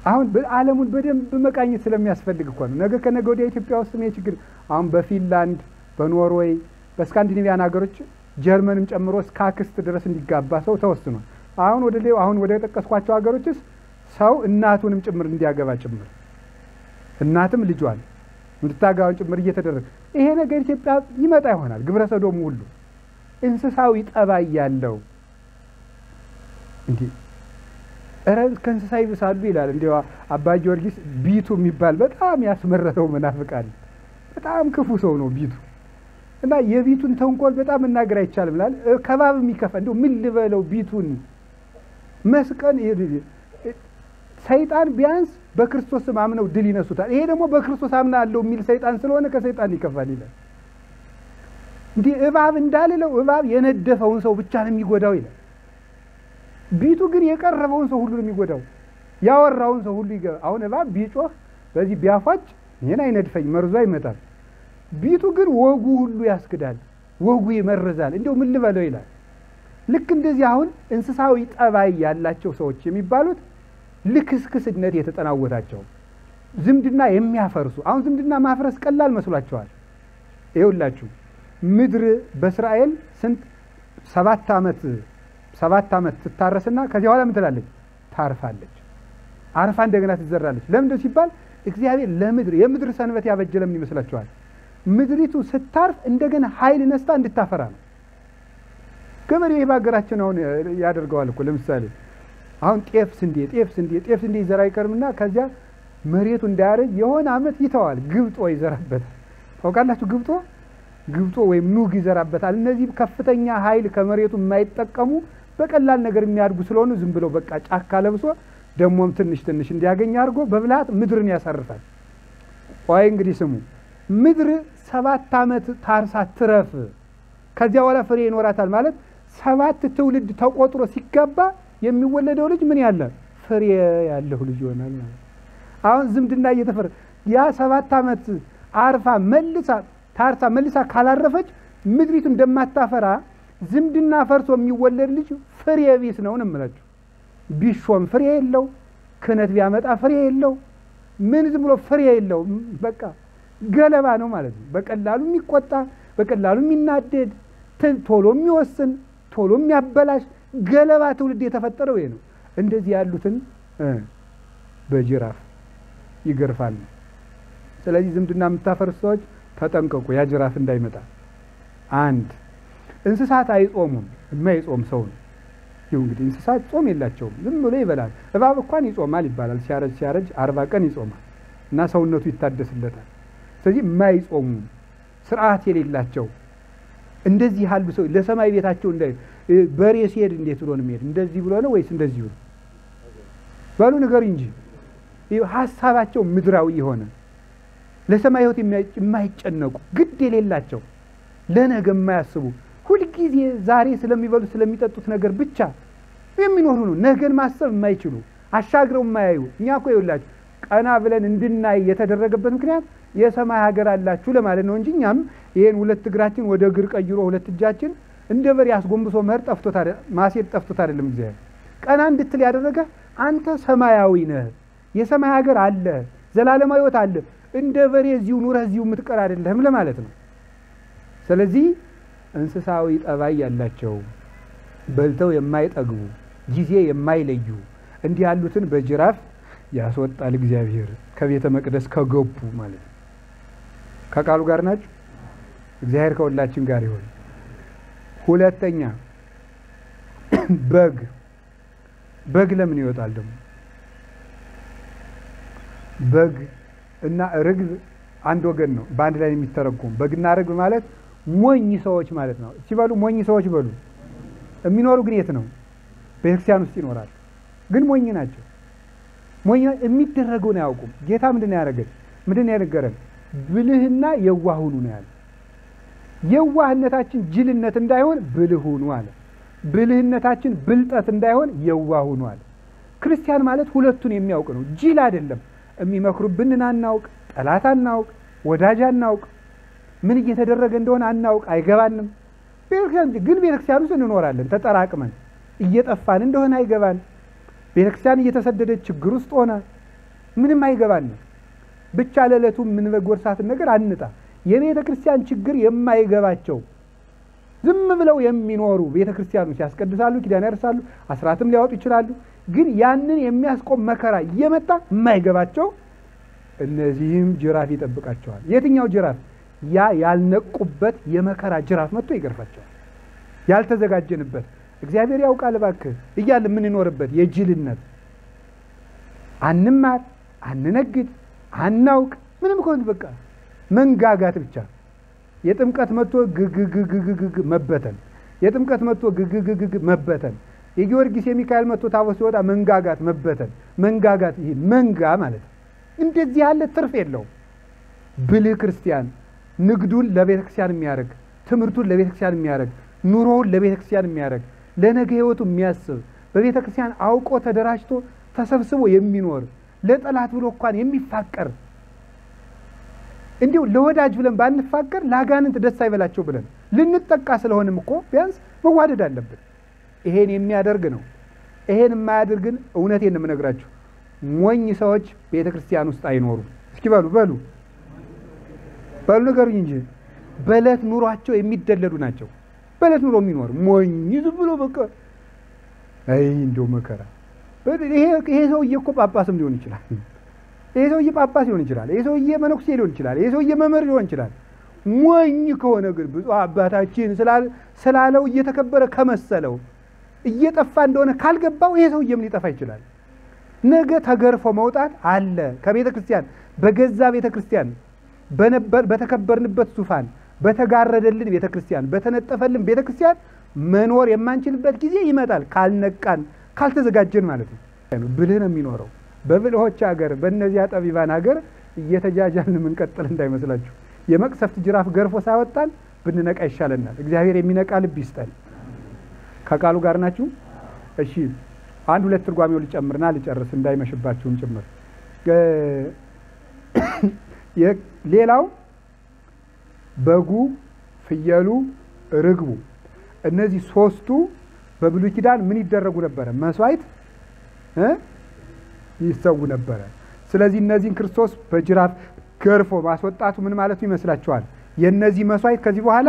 Speaker 1: አሁን ዓለሙን በደንብ መቃኘት ስለሚያስፈልግ እኮ ነው። ነገ ከነገ ወዲያ ኢትዮጵያ ውስጥ ነው ችግር። አሁን በፊንላንድ፣ በኖርዌይ፣ በስካንዲኔቪያን ሀገሮች ጀርመንም ጨምሮ እስከ አክስት ድረስ እንዲጋባ ሰው ተወስኗል። አሁን ወደ ጠቀስኳቸው ሀገሮችስ ሰው እናቱንም ጭምር እንዲያገባ ጭምር እናትም ልጇን
Speaker 2: እንድታጋውን ጭምር እየተደረገ ይሄ ነገር ኢትዮጵያ ይመጣ ይሆናል። ግብረ ሰዶሙ ሁሉ እንስሳዊ ጠባይ ያለው እንዴ ከእንስሳ ይብሳሉ ይላል። እንዲያው አባ ጊዮርጊስ ቢቱ የሚባል በጣም ያስመረረው መናፍቃል። በጣም ክፉ ሰው ነው ቢቱ እና የቢቱን ተንኮል በጣም መናገር አይቻልም ይላል። ከባብ የሚከፋ እንደው ምን ልበለው ቢቱን መስቀን ሰይጣን ቢያንስ በክርስቶስ አምነው ድል ይነሱታል። ይሄ ደግሞ በክርስቶስ አምናለሁ የሚል ሰይጣን ስለሆነ ከሰይጣን ይከፋል ይላል። እንዴ እባብ እንዳልለው እባብ የነደፈውን ሰው ብቻ ነው የሚጎዳው ይላል። ቢቱ ግን የቀረበውን ሰው ሁሉ ነው የሚጎዳው። ያወራውን ሰው ሁሉ ይገባ። አሁን እባብ ቢጮህ በዚህ ቢያፋጭ እኔን አይነድፈኝ መርዞ አይመጣም። ቢቱ ግን ወጉ ሁሉ ያስክዳል፣ ወጉ ይመርዛል። እንደው ምን ልበለው ይላል። ልክ እንደዚህ አሁን እንስሳዊ ጠባይ ያላቸው ሰዎች የሚባሉት ልክስክስነት የተጠናወታቸው ዝምድና የሚያፈርሱ። አሁን ዝምድና ማፍረስ ቀላል መስሏቸዋል። ይኸውላችሁ ምድር በእስራኤል ስንት 7 ዓመት ትታረስና ከዚያ በኋላ ምን ትላለች? ታርፋለች። አርፋ እንደገና ትዘራለች። ለምን ሲባል እግዚአብሔር ለምድር የምድር ሰንበት ያበጀ ለምን ይመስላችኋል? ምድሪቱ ስታርፍ እንደገና ኃይል ነስታ እንድታፈራ ነው። ገበሬ በሀገራችን አሁን ያደርገዋል እኮ ለምሳሌ አሁን ጤፍ ስንዴ ይዘራ ይቀርምና ከዚያ መሬቱ እንዳያረጅ የሆነ አመት ይተዋል። ግብጦ ይዘራበታል። ታውቃላችሁ ግብጦ ወይም ኑግ ይዘራበታል። እነዚህ ከፍተኛ ኃይል ከመሬቱ የማይጠቀሙ በቀላል ነገር የሚያድጉ ስለሆኑ ዝም ብለው በቃ ጫካ ለብሶ ደሞም ትንሽ እንዲያገኝ አድርጎ በብልሃት ምድርን ያሳርፋል። ቆይ እንግዲህ ስሙ ምድር 7 ዓመት ታርሳ ትረፍ። ከዚያ በኋላ ፍሬ ይኖራታል ማለት 7 ትውልድ ተቆጥሮ ሲገባ የሚወለደው ልጅ ምን ያለ ፍሬ ያለው ልጅ ይሆናል ማለት። አሁን ዝምድና እየተፈረ ያ 7 ዓመት አርፋ መልሳ ካላረፈች ምድሪቱ እንደማታፈራ ዝምድና ፈርሶ የሚወለድ ልጅ ፍሬ ቢስ ነው እንምላችሁ። ቢሾም ፍሬ የለው፣ ክህነት ቢያመጣ ፍሬ የለው፣ ምን ዝም ብሎ ፍሬ የለው፣ በቃ ገለባ ነው ማለት ነው። በቀላሉ የሚቆጣ፣ በቀላሉ የሚናደድ፣ ቶሎ የሚወስን፣ ቶሎ የሚያበላሽ ገለባ ትውልድ የተፈጠረው ይሄ ነው። እንደዚህ ያሉትን በጅራፍ ይገርፋል። ስለዚህ ዝምድና የምታፈርሱ ሰዎች ተጠንቀቁ፣ ያ ጅራፍ እንዳይመጣ። አንድ እንስሳት አይጾሙም፣ የማይጾም ሰው ነው። ይኸው እንግዲህ እንስሳት ጾም የላቸውም፣ ዝም ብሎ ይበላል። እባብ እንኳን ይጾማል ይባላል። ሲያረጅ 40 ቀን ይጾማል እና ሰውነቱ ይታደስለታል። ስለዚህ የማይጾሙ ስርዓት የሌላቸው እንደዚህ ያሉ ሰው ለሰማይ ቤታቸው በሬ ሲሄድ እንዴት ብሎ ነው የሚሄድ? እንደዚህ ብሎ ነው ወይስ እንደዚህ ብሎ ባሉ ነገር እንጂ ሐሳባቸው ምድራዊ የሆነ ለሰማይ ሕይወት የማይጨነቁ ግድ የሌላቸው ለነገ የማያስቡ ሁልጊዜ ዛሬ ስለሚበሉ ስለሚጠጡት ነገር ብቻ የሚኖሩ ነው። ነገን ማሰብ የማይችሉ አሻግረው የማያዩ። እኛ እኮ ይኸውላችሁ ቀና ብለን እንድናይ የተደረገበት ምክንያት የሰማይ ሀገር አላችሁ ለማለት ነው እንጂ እኛም ይሄን 2 እግራችን ወደ እግር ቀይሮ 2 እጃችን እንደ በሬ አስጎንብሶ መሄድ ማሴድ ጠፍቶት አይደለም። እግዚአብሔር ቀና እንድትል ያደረገ አንተ ሰማያዊ ነህ፣ የሰማይ ሀገር አለ፣ ዘላለማዊ ሕይወት አለ፣ እንደ በሬ እዚሁ ኑረህ እዚሁ የምትቀር አይደለም ለማለት ነው። ስለዚህ እንስሳዊ ጠባይ ያላቸው በልተው የማይጠግቡ ጊዜ የማይለዩ እንዲህ ያሉትን በጅራፍ ያስወጣል እግዚአብሔር ከቤተ መቅደስ ከገቡ ማለት ነው። ከቃሉ ጋር ናችሁ። እግዚአብሔር ከሁላችን ጋር ይሁን። ሁለተኛ በግ ለምን ይወጣል ደግሞ? በግ እና ርግብ አንድ ወገን ነው፣ በአንድ ላይ የሚተረጎም። በግና ርግብ ማለት ሞኝ ሰዎች ማለት ነው። ሲበሉ ሞኝ ሰዎች በሉ። የሚኖሩ ግን የት ነው? ቤተክርስቲያን ውስጥ ይኖራል፣ ግን ሞኝ ናቸው። ሞኝ የሚደረገውን አያውቁም። ጌታ ምንድን ያደረገን? ምንድን ያነገረን? ብልህና የዋህ ሁኑ ነው ያለ። የዋህነታችን ጅልነት እንዳይሆን ብልህ ሁኑ አለ። ብልህነታችን ብልጠት እንዳይሆን የዋህ ሁኑ አለ። ክርስቲያን ማለት ሁለቱን የሚያውቅ ነው። ጅል አይደለም። የሚመክሩብንን አናውቅ፣ ጠላት አናውቅ፣ ወዳጅ አናውቅ፣ ምን እየተደረገ እንደሆነ አናውቅ፣ አይገባንም። ግን ቤተክርስቲያን ውስጥ እንኖራለን ተጠራቅመን፣ እየጠፋን እንደሆነ አይገባን። ቤተክርስቲያን እየተሰደደች ችግር ውስጥ ሆነ ምንም አይገባንም። ብቻ ለዕለቱ ምን በጎርሳትን ነገር አንጣ። የቤተ ክርስቲያን ችግር የማይገባቸው ዝም ብለው የሚኖሩ ቤተክርስቲያኖች ያስቀድሳሉ፣ ኪዳን ያርሳሉ፣ አስራትም ሊያወጡ ይችላሉ። ግን ያንን የሚያስቆም መከራ እየመጣ የማይገባቸው
Speaker 1: እነዚህም ጅራፍ ይጠብቃቸዋል። የትኛው ጅራፍ? ያ ያልነቁበት የመከራ ጅራፍ መጥቶ ይገርፋቸዋል። ያልተዘጋጀንበት እግዚአብሔር ያውቃል እባክህ እያለ የምንኖርበት የጅልነት አንማር፣ አንነግድ፣ አናውቅ ምንም ከሆነ በቃ መንጋጋት ብቻ። የጥምቀት መጥቶ ግግግግግግ መበተን፣ የጥምቀት መጥቶ ግግግግግ መበተን፣ የጊዮርጊስ የሚካኤል መጥቶ ታቦት ሲወጣ መንጋጋት መበተን፣ መንጋጋት። ይሄ መንጋ ማለት እንደዚህ ያለ ትርፍ የለውም። ብልህ ክርስቲያን ንግዱን ለቤተክርስቲያን የሚያደርግ፣ ትምህርቱን ለቤተክርስቲያን የሚያደርግ፣ ኑሮውን ለቤተክርስቲያን የሚያደርግ፣ ለነገ ህይወቱ የሚያስብ፣ በቤተክርስቲያን አውቆ ተደራጅቶ ተሰብስቦ የሚኖር፣ ለጠላት ብሎ እንኳን የሚፋቀር፣ እንዲሁ ለወዳጅ ብለን ባንፋቀር ለአጋንንት ደስ አይበላቸው ብለን ልንጠቃ ስለሆነም እኮ ቢያንስ መዋደድ አለብን። ይሄን የሚያደርግ ነው። ይሄን የማያደርግን እውነቴን ነው የምነግራችሁ ሞኝ ሰዎች ቤተክርስቲያን ውስጥ አይኖሩም። እስኪ በሉ ንገሩኝ እንጂ በዕለት ኑሯቸው የሚደለሉ ናቸው። በዕለት ኑሮ የሚኖር ሞኝ ዝም ብሎ በቃ አይ እንደው መከራ። ይሄ ሰውዬ እኮ ጳጳስም ሊሆን ይችላል። ይሄ ሰውዬ ጳጳስ ሊሆን ይችላል። ይሄ ሰውዬ መነኩሴ ሊሆን ይችላል። ይሄ ሰውዬ መምህር ሊሆን ይችላል። ሞኝ ከሆነ ግን ብፁዕ አባታችን ስላለው እየተከበረ ከመሰለው እየጠፋ እንደሆነ ካልገባው ይሄ ሰውዬም ሊጠፋ ይችላል። ነገ ተገርፎ መውጣት አለ ከቤተ ክርስቲያን። በገዛ ቤተ ክርስቲያን በተከበርንበት ዙፋን በተጋረደልን ቤተ ክርስቲያን በተነጠፈልን ቤተ ክርስቲያን መኖር የማንችልበት ጊዜ ይመጣል። ካልነቃን ካልተዘጋጀን ማለት ነው። ብልህ ነው የሚኖረው። በብልሆች ሀገር በእነዚያ ጠቢባን ሀገር እየተጃጃልን የምንቀጥል እንዳይመስላችሁ። የመቅሰፍት ጅራፍ ገርፎ ሳይወጣን ብንነቃ ይሻለናል። እግዚአብሔር የሚነቃ ልብ ይስጠን። ከቃሉ ጋር ናችሁ? እሺ አንድ ሁለት ትርጓሜው ልጨምርና ልጨርስ እንዳይመሽባችሁም ጭምር። ሌላው በጉ፣ ፍየሉ፣ ርግቡ እነዚህ ሶስቱ በብሉይ ኪዳን ምን ይደረጉ ነበረ? መስዋዕት ይሰው ነበረ። ስለዚህ እነዚህን ክርስቶስ በጅራፍ ገርፎ ማስወጣቱ ምን ማለቱ ይመስላችኋል? የነዚህ መስዋዕት ከዚህ በኋላ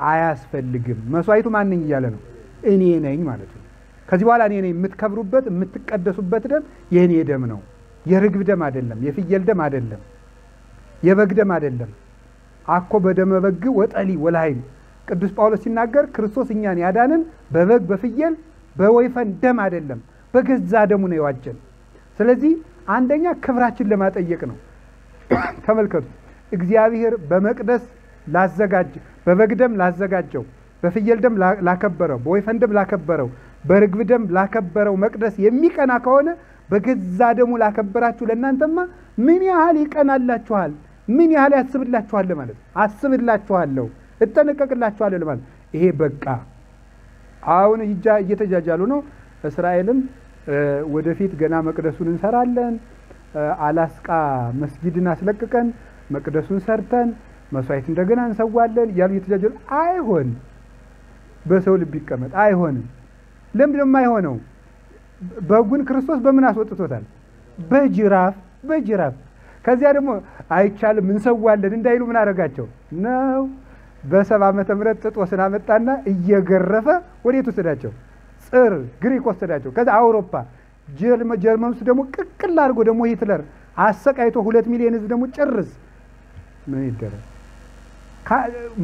Speaker 1: አያስፈልግም። መስዋዕቱ ማን ነኝ እያለ ነው? እኔ ነኝ ማለት ነው። ከዚህ በኋላ እኔ ነኝ የምትከብሩበት የምትቀደሱበት ደም የእኔ ደም ነው። የርግብ ደም አይደለም፣ የፍየል ደም አይደለም፣ የበግ ደም አይደለም። አኮ በደመ በግ ወጠሊ ወላይም ቅዱስ ጳውሎስ ሲናገር ክርስቶስ እኛን ያዳንን በበግ በፍየል በወይፈን ደም አይደለም፣ በገዛ ደሙ ነው የዋጀን። ስለዚህ አንደኛ ክብራችን ለማጠየቅ ነው። ተመልከቱ፣ እግዚአብሔር በመቅደስ ላዘጋጅ በበግ ደም ላዘጋጀው በፍየል ደም ላከበረው በወይፈን ደም ላከበረው በርግብ ደም ላከበረው መቅደስ የሚቀና ከሆነ በገዛ ደሙ ላከበራችሁ ለእናንተማ ምን ያህል ይቀናላችኋል? ምን ያህል ያስብላችኋል ማለት ነው። አስብላችኋለሁ፣ እጠነቀቅላችኋለሁ ማለት ይሄ በቃ አሁን እየተጃጃሉ ነው። እስራኤልም ወደፊት ገና መቅደሱን እንሰራለን፣ አላስቃ መስጊድን አስለቅቀን መቅደሱን ሰርተን መስዋዕት እንደገና እንሰዋለን እያሉ እየተጃጃሉ አይሆን በሰው ልብ ይቀመጥ አይሆንም። ለምንድን ነው የማይሆነው? በጉን ክርስቶስ በምን አስወጥቶታል? በጅራፍ። ከዚያ ደግሞ አይቻልም እንሰዋለን እንዳይሉ ምን አደረጋቸው ነው? በ70 ዓመተ ምህረት ጥጦስን አመጣና እየገረፈ ወዴት ወሰዳቸው? ጽር ግሪክ ወሰዳቸው። ከዛ አውሮፓ ጀርመን ውስጥ ደግሞ ቅቅል አድርጎ ደግሞ ሂትለር አሰቃይቶ 2 ሚሊዮን ህዝብ ደግሞ ጭርስ ምን ይደረግ?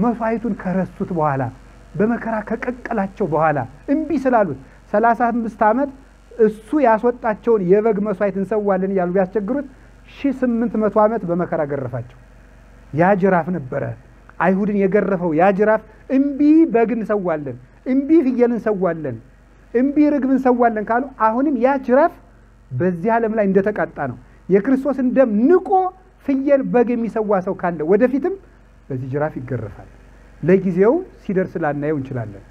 Speaker 1: መስዋዕቱን ከረሱት በኋላ በመከራ ከቀቀላቸው በኋላ እምቢ ስላሉት 35 ዓመት እሱ ያስወጣቸውን የበግ መስዋዕት እንሰዋለን እያሉ ቢያስቸግሩት 1800 ዓመት በመከራ ገረፋቸው። ያ ጅራፍ ነበረ አይሁድን የገረፈው። ያ ጅራፍ እምቢ በግ እንሰዋለን፣ እምቢ ፍየል እንሰዋለን፣ እምቢ ርግብ እንሰዋለን ካሉ አሁንም ያ ጅራፍ በዚህ ዓለም ላይ እንደተቃጣ ነው። የክርስቶስን ደም ንቆ ፍየል በግ የሚሰዋ ሰው ካለ ወደፊትም በዚህ ጅራፍ ይገረፋል። ለጊዜው ሲደርስ ላናየው እንችላለን።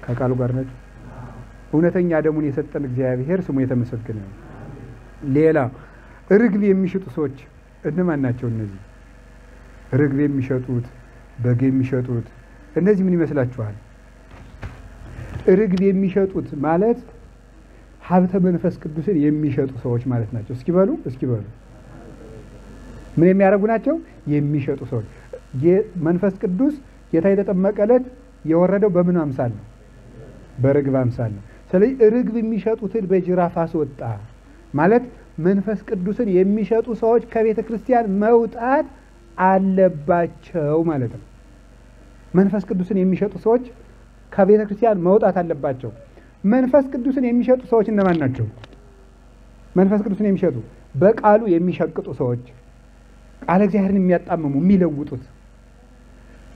Speaker 1: ከቃሉ ጋር ነች። እውነተኛ ደሙን የሰጠን እግዚአብሔር ስሙ የተመሰገነ ነው። ሌላ ርግብ የሚሸጡ ሰዎች እነማን ናቸው? እነዚህ ርግብ የሚሸጡት በግ የሚሸጡት እነዚህ ምን ይመስላችኋል? ርግብ የሚሸጡት ማለት ሀብተ መንፈስ ቅዱስን የሚሸጡ ሰዎች ማለት ናቸው። እስኪ በሉ ምን የሚያደርጉ ናቸው? የሚሸጡ ሰዎች። መንፈስ ቅዱስ ጌታ የተጠመቀለት የወረደው በምን አምሳል ነው? በርግብ አምሳል ነው። ስለዚህ ርግብ የሚሸጡትን በጅራፍ አስወጣ ማለት መንፈስ ቅዱስን የሚሸጡ ሰዎች ከቤተ ክርስቲያን መውጣት አለባቸው ማለት ነው። መንፈስ ቅዱስን የሚሸጡ ሰዎች ከቤተ ክርስቲያን መውጣት አለባቸው። መንፈስ ቅዱስን የሚሸጡ ሰዎች እነማን ናቸው? መንፈስ ቅዱስን የሚሸጡ በቃሉ የሚሸቅጡ ሰዎች፣ ቃለ እግዚአብሔርን የሚያጣምሙ የሚለውጡት።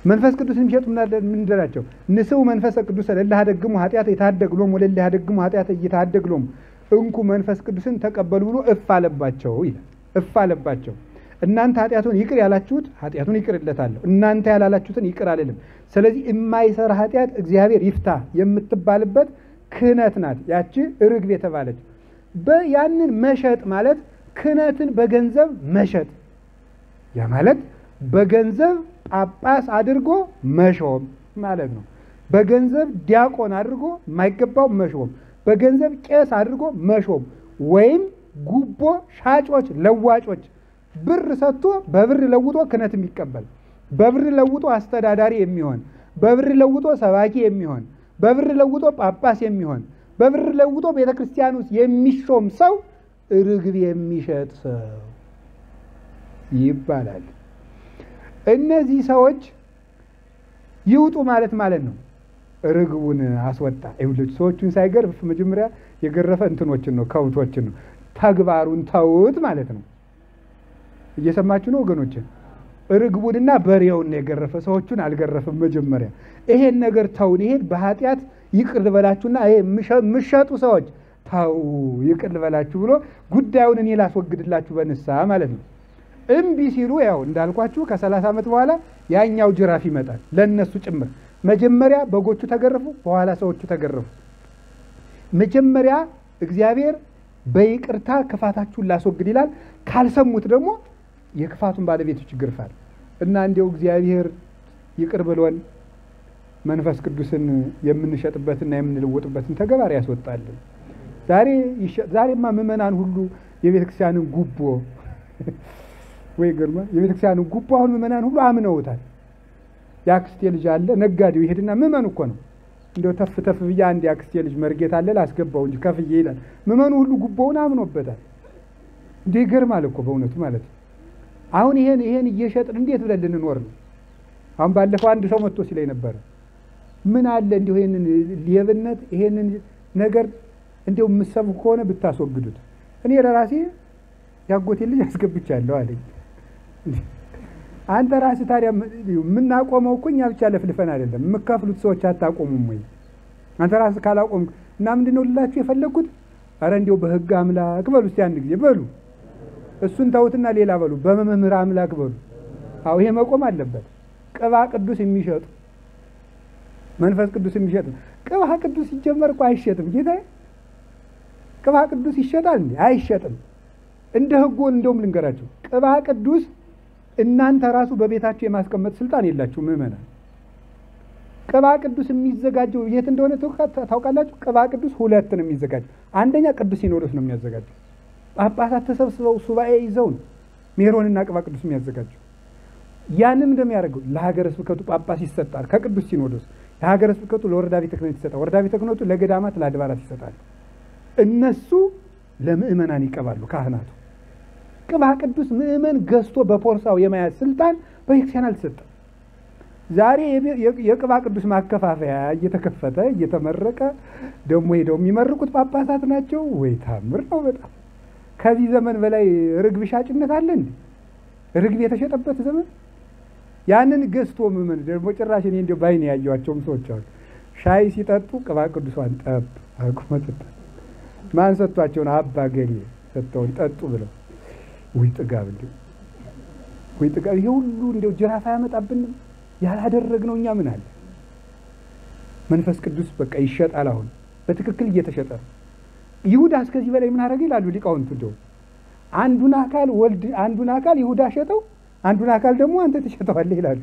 Speaker 1: መንፈስ ቅዱስን የሚሸጡ ምን እንደላቸው? ንስው መንፈስ ቅዱስ ለላህ ደግሙ ኃጢአት የታደግሎም ወለላህ ደግሙ ኃጢአት እየታደግሎም እንኩ መንፈስ ቅዱስን ተቀበሉ ብሎ እፍ አለባቸው ይላል። እፍ አለባቸው። እናንተ ኃጢአቱን ይቅር ያላችሁት ኃጢአቱን ይቅርለታለሁ፣ እናንተ ያላላችሁትን ይቅር አልልም። ስለዚህ የማይሰራ ኃጢአት እግዚአብሔር ይፍታ የምትባልበት ክህነት ናት ያቺ ርግብ የተባለች። ያንን መሸጥ ማለት ክህነትን በገንዘብ መሸጥ፣ ያ ማለት በገንዘብ ጳጳስ አድርጎ መሾም ማለት ነው። በገንዘብ ዲያቆን አድርጎ የማይገባው መሾም፣ በገንዘብ ቄስ አድርጎ መሾም፣ ወይም ጉቦ ሻጮች ለዋጮች ብር ሰጥቶ በብር ለውጦ ክህነት የሚቀበል፣ በብር ለውጦ አስተዳዳሪ የሚሆን፣ በብር ለውጦ ሰባኪ የሚሆን፣ በብር ለውጦ ጳጳስ የሚሆን፣ በብር ለውጦ ቤተክርስቲያን ውስጥ የሚሾም ሰው ርግብ የሚሸጥ ሰው ይባላል። እነዚህ ሰዎች ይውጡ ማለት ነው። ርግቡን አስወጣ። ይሁሉት ሰዎችን ሳይገርፍ መጀመሪያ የገረፈ እንትኖችን ነው፣ ከውቶችን ነው። ተግባሩን ተውት ማለት ነው። እየሰማችሁ ነው ወገኖች? ርግቡንና በሬውን ነው የገረፈ፣ ሰዎችን አልገረፈም። መጀመሪያ ይሄን ነገር ተውን፣ ይሄን በኃጢአት ይቅር ልበላችሁና ይሄ ምሸጡ ሰዎች ተው ይቅር ልበላችሁ ብሎ ጉዳዩን እኔ ላስወግድላችሁ በንስሐ ማለት ነው። እምቢ ሲሉ ያው እንዳልኳችሁ ከ30 ዓመት በኋላ ያኛው ጅራፍ ይመጣል ለነሱ ጭምር። መጀመሪያ በጎቹ ተገረፉ፣ በኋላ ሰዎቹ ተገረፉ። መጀመሪያ እግዚአብሔር በይቅርታ ክፋታችሁን ላስወግድ ይላል። ካልሰሙት ደግሞ የክፋቱን ባለቤቶች ይገርፋል። እና እንዲያው እግዚአብሔር ይቅር ብሎን መንፈስ ቅዱስን የምንሸጥበትና የምንለወጥበትን ተግባር ያስወጣልን። ዛሬማ ምዕመናን ሁሉ የቤተክርስቲያንን ጉቦ ወይ ገርማ የቤተክርስቲያንን ጉቦ አሁን ምዕመናን ሁሉ አምነውታል። ያክስቴ ልጅ አለ ነጋዴው ይሄድና ምዕመኑ እኮ ነው እንደው ተፍ ብያ አንድ ያክስቴ ልጅ መርጌታ አለ ላስገባው እንጂ ከፍዬ ይላል። ምዕመኑ ሁሉ ጉቦውን አምኖበታል። እንዴ ገርማል እኮ በእውነቱ ማለት ነው። አሁን ይሄን እየሸጥን እንዴት ብለን ልንኖር ነው? አሁን ባለፈው አንድ ሰው መጥቶ ሲለኝ ነበር፣ ምን አለ እንደው ይሄንን ሌብነት ይሄንን ነገር እንደው የምትሰሙ ከሆነ ብታስወግዱት፣ እኔ ለራሴ ያጎቴ ልጅ አስገብቻለሁ አለኝ። አንተ ራስህ ታዲያ የምናቆመው እኮ እኛ ብቻ ለፍልፈን አይደለም፣ የምከፍሉት ሰዎች አታቆሙም ወይ? አንተ ራስህ ካላቆም እና ምንድነው ልላችሁ የፈለኩት? አረ እንደው በህግ አምላክ በሉ እስቲ አንድ ጊዜ በሉ። እሱን ተውትና ሌላ በሉ፣ በመምህር አምላክ በሉ። አው ይሄ መቆም አለበት። ቅባ ቅዱስ የሚሸጡ መንፈስ ቅዱስ የሚሸጡ ቅባ ቅዱስ ሲጀመር እኮ አይሸጥም ጌታዬ። ቅባ ቅዱስ ይሸጣል እንዴ? አይሸጥም። እንደ ህጉ እንደውም ልንገራችሁ፣ ቅባ ቅዱስ እናንተ ራሱ በቤታችሁ የማስቀመጥ ስልጣን የላችሁ ምዕመናን። ቅባ ቅዱስ የሚዘጋጀው የት እንደሆነ ታውቃላችሁ? ቅባ ቅዱስ ሁለት ነው የሚዘጋጀው። አንደኛ ቅዱስ ሲኖዶስ ነው የሚያዘጋጀው። ጳጳሳት ተሰብስበው ሱባኤ ይዘው ነው ሜሮንና ቅባ ቅዱስ የሚያዘጋጀው። ያንን እንደሚያደርገው ለሀገረ ስብከቱ ጳጳስ ይሰጣል ከቅዱስ ሲኖዶስ፣ ለሀገረ ስብከቱ ለወረዳ ቤተ ክህነት ይሰጣል፣ ወረዳ ቤተ ክህነቱ ለገዳማት ለአድባራት ይሰጣል። እነሱ ለምእመናን ይቀባሉ ካህናቱ። ቅባ ቅዱስ ምእመን ገዝቶ በፖርሳው የመያዝ ስልጣን በቤተክርስቲያን አልተሰጠም። ዛሬ የቅባ ቅዱስ ማከፋፈያ እየተከፈተ እየተመረቀ ደግሞ ሄደው የሚመርቁት ጳጳሳት ናቸው። ወይ ታምር ነው በጣም። ከዚህ ዘመን በላይ ርግብ ሻጭነት አለ እንዴ? ርግብ የተሸጠበት ዘመን። ያንን ገዝቶ ምእመን ደግሞ ጭራሽ እኔ እንደው ባይኔ ያየኋቸውም ሰዎች አሉ። ሻይ ሲጠጡ ቅባ ቅዱሷን ጠብ አርጎ መጠጥ። ማን ሰጥቷቸውን? አባ ገሌ ሰጥተውን ጠጡ ብለው። ወይ ጥጋብ እንዴ! ወይ ጥጋብ! ይሄ ሁሉ እንደው ጅራፍ ያመጣብን ያላደረግነው እኛ ምን አለ? መንፈስ ቅዱስ በቃ ይሸጣል። አሁን በትክክል እየተሸጠ ነው። ይሁዳ እስከዚህ በላይ ምን አደረገ ይላሉ ሊቃውንቱ። እንደው አንዱን አካል ይሁዳ ሸጠው፣ አንዱን አካል ደግሞ አንተ ተሸጠዋለህ ይላሉ።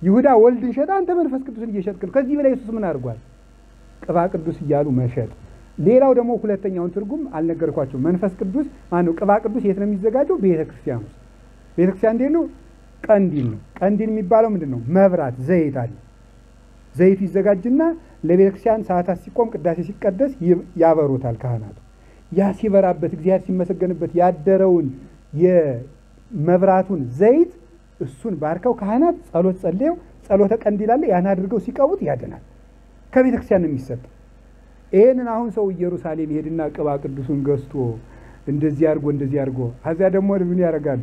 Speaker 1: ይሁዳ ወልድን ሸጠ፣ አንተ መንፈስ ቅዱስን እየሸጥክ ነው። ከዚህ በላይ ኢየሱስ ምን አድርጓል? ቅባ ቅዱስ እያሉ መሸጥ። ሌላው ደግሞ ሁለተኛውን ትርጉም አልነገርኳቸው። መንፈስ ቅዱስ ማነው? ቅባ ቅዱስ የት ነው የሚዘጋጀው? ቤተክርስቲያን ውስጥ። ቤተክርስቲያን እንዴት ነው? ቀንዲል ነው። ቀንዲል የሚባለው ምንድነው? መብራት፣ ዘይት አለ። ዘይት ይዘጋጅና ለቤተክርስቲያን ሰዓታት ሲቆም ቅዳሴ ሲቀደስ ያበሩታል ካህናቱ። ያ ሲበራበት እግዚአብሔር ሲመሰገንበት ያደረውን የመብራቱን ዘይት እሱን ባርከው ካህናት ጸሎት ጸልየው ጸሎተ ቀንዲል አለ ያን አድርገው ሲቀቡት ያድናል። ከቤተ ክርስቲያን ነው የሚሰጠው። ይሄንን አሁን ሰው ኢየሩሳሌም ይሄድና ቅባ ቅዱሱን ገዝቶ እንደዚህ አድርጎ ከዚያ ደግሞ ምን ያደርጋሉ?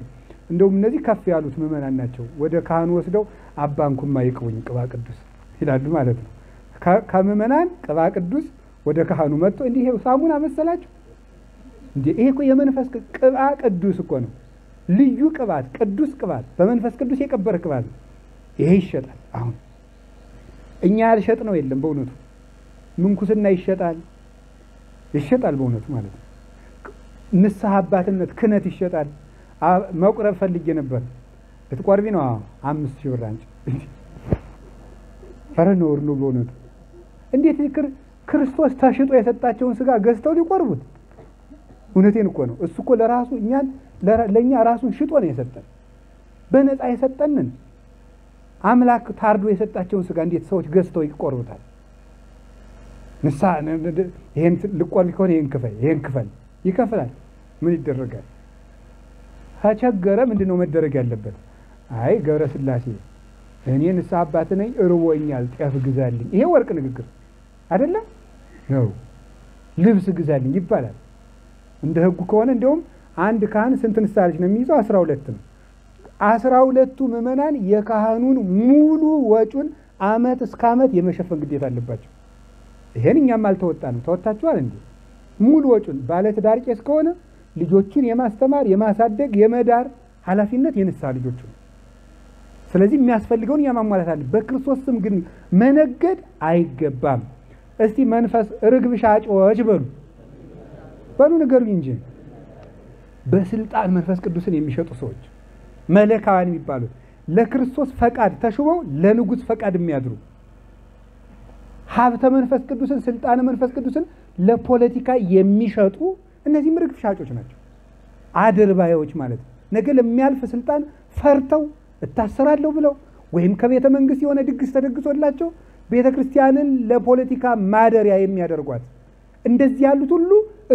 Speaker 1: እንደውም እነዚህ ከፍ ያሉት ምዕመናን ናቸው። ወደ ካህኑ ወስደው አባ እንኩማ ይቅቡኝ ቅባ ቅዱስ ይላሉ ማለት ነው። ከምዕመናን ቅባ ቅዱስ ወደ ካህኑ መጥቶ እንዲህ ይሄው ሳሙና መሰላችሁ እንዴ? ይሄ እኮ የመንፈስ ቅባ ቅዱስ እኮ ነው። ልዩ ቅባት፣ ቅዱስ ቅባት፣ በመንፈስ ቅዱስ የቀበረ ቅባት ነው። ይሄ ይሸጣል። አሁን እኛ ያልሸጥ ነው የለም። በእውነቱ ምንኩስና ይሸጣል በእውነቱ ማለት ነው። ንስሐ አባትነት ክህነት ይሸጣል። መቁረብ ፈልጌ ነበር። ልትቆርቢ ነው? 5000 ብር አንቺ ፈረኖር ነው በእውነቱ። እንዴት ክርስቶስ ተሽጦ የሰጣቸውን ስጋ ገዝተው ሊቆርቡት? እውነቴን እኮ ነው። እሱ እኮ ለራሱ እኛን ለኛ ራሱን ሽጦ ነው የሰጠን። በነፃ የሰጠንን አምላክ ታርዶ የሰጣቸውን ስጋ እንዴት ሰዎች ገዝተው ይቆርቡታል? ንስሐ ይሄን ልቆርብ ከሆነ ይሄን ክፈል ይከፍላል። ምን ይደረጋል? ከቸገረ ምንድነው መደረግ ያለበት? አይ ገብረ ስላሴ እኔ ንስሐ አባት ነኝ እርቦኛል ጤፍ ግዛልኝ። ይሄ ወርቅ ንግግር አይደለም ነው። ልብስ ግዛልኝ ይባላል። እንደ ህጉ ከሆነ እንደውም አንድ ካህን ስንት ንስሐ ልጅ ነው የሚይዘው? 12 ነው። 12ቱ ምዕመናን የካህኑን ሙሉ ወጪውን አመት እስከ አመት የመሸፈን ግዴታ አለባቸው። ይሄን እኛም አልተወጣንም። ተወጣችኋል እንዴ? ሙሉ ወጪውን ባለትዳር ቄስ ከሆነ ልጆቹን የማስተማር የማሳደግ የመዳር ኃላፊነት የንስሐ ልጆቹ ነው። ስለዚህ የሚያስፈልገውን ያማሟላት አለ። በክርስቶስ ስም ግን መነገድ አይገባም። እስቲ መንፈስ ርግብ ሻጮች በሉ ንገሩኝ እንጂ በስልጣን መንፈስ ቅዱስን የሚሸጡ ሰዎች መለካውያን የሚባሉት ለክርስቶስ ፈቃድ ተሹመው ለንጉሥ ፈቃድ የሚያድሩ ሀብተ መንፈስ ቅዱስን ስልጣን መንፈስ ቅዱስን ለፖለቲካ የሚሸጡ እነዚህም ርግብ ሻጮች ናቸው። አድርባዮች ማለት ነው። ነገ ለሚያልፍ ስልጣን ፈርተው እታሰራለሁ ብለው ወይም ከቤተ መንግስት የሆነ ድግስ ተደግሶላቸው ቤተ ክርስቲያንን ለፖለቲካ ማደሪያ የሚያደርጓት እንደዚህ ያሉት ሁሉ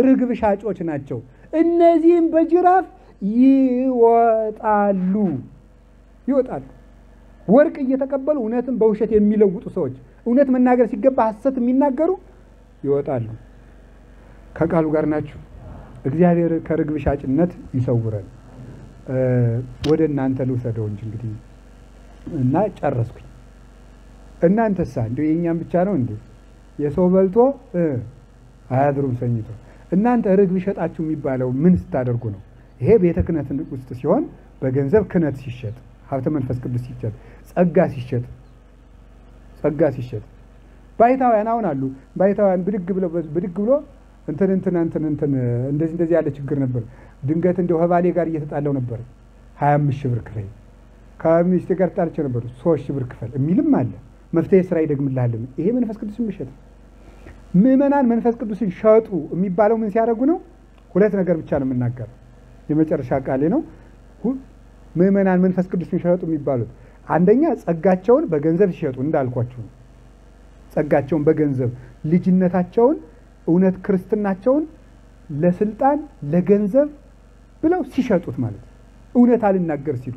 Speaker 1: ርግብ ሻጮች ናቸው። እነዚህም በጅራፍ ይወጣሉ። ወርቅ እየተቀበሉ እውነትን በውሸት የሚለውጡ ሰዎች፣ እውነት መናገር ሲገባ ሐሰት የሚናገሩ ይወጣሉ። ከቃሉ ጋር ናችሁ። እግዚአብሔር ከርግብ ሻጭነት ይሰውረን። ወደ እናንተ ልውሰደው እንጂ እንግዲህ እና ጨረስኩኝ። እናንተሳ እንደው የኛም ብቻ ነው እንዴ? የሰው በልቶ አያድሩም ሰኝቶ። እናንተ ርግብ ሸጣችሁ የሚባለው ምን ስታደርጉ ነው? ይሄ ቤተ ክህነት ውስጥ ሲሆን በገንዘብ ክህነት ሲሸጥ፣ ሀብተ መንፈስ ቅዱስ ሲሸጥ፣ ጸጋ ሲሸጥ ባይታውያን አሁን አሉ። ባይታውያን ብድግ ብሎ እንትን እንደዚህ ያለ ችግር ነበር። ድንገት እንደው ከባሌ ጋር እየተጣለው ነበር። 25,000 ብር ክፈል፣ ከሚስቴ ጋር ተጣልቼ ነበር 3,000 ብር ክፈል የሚልም አለ። መፍትሄ ስራ ይደግምልሃል። ይሄ መንፈስ ቅዱስን መሸጥ። ምዕመናን መንፈስ ቅዱስን ሸጡ የሚባለው ምን ሲያደርጉ ነው? ሁለት ነገር ብቻ ነው የምናገረው፣ የመጨረሻ ቃሌ ነው። ምዕመናን መንፈስ ቅዱስን ሸጡ የሚባሉት አንደኛ ጸጋቸውን በገንዘብ ሲሸጡ እንዳልኳችሁ ነው። ጸጋቸውን በገንዘብ ልጅነታቸውን፣ እውነት ክርስትናቸውን ለስልጣን ለገንዘብ ብለው ሲሸጡት ማለት ነው። እውነት አልናገር ሲሉ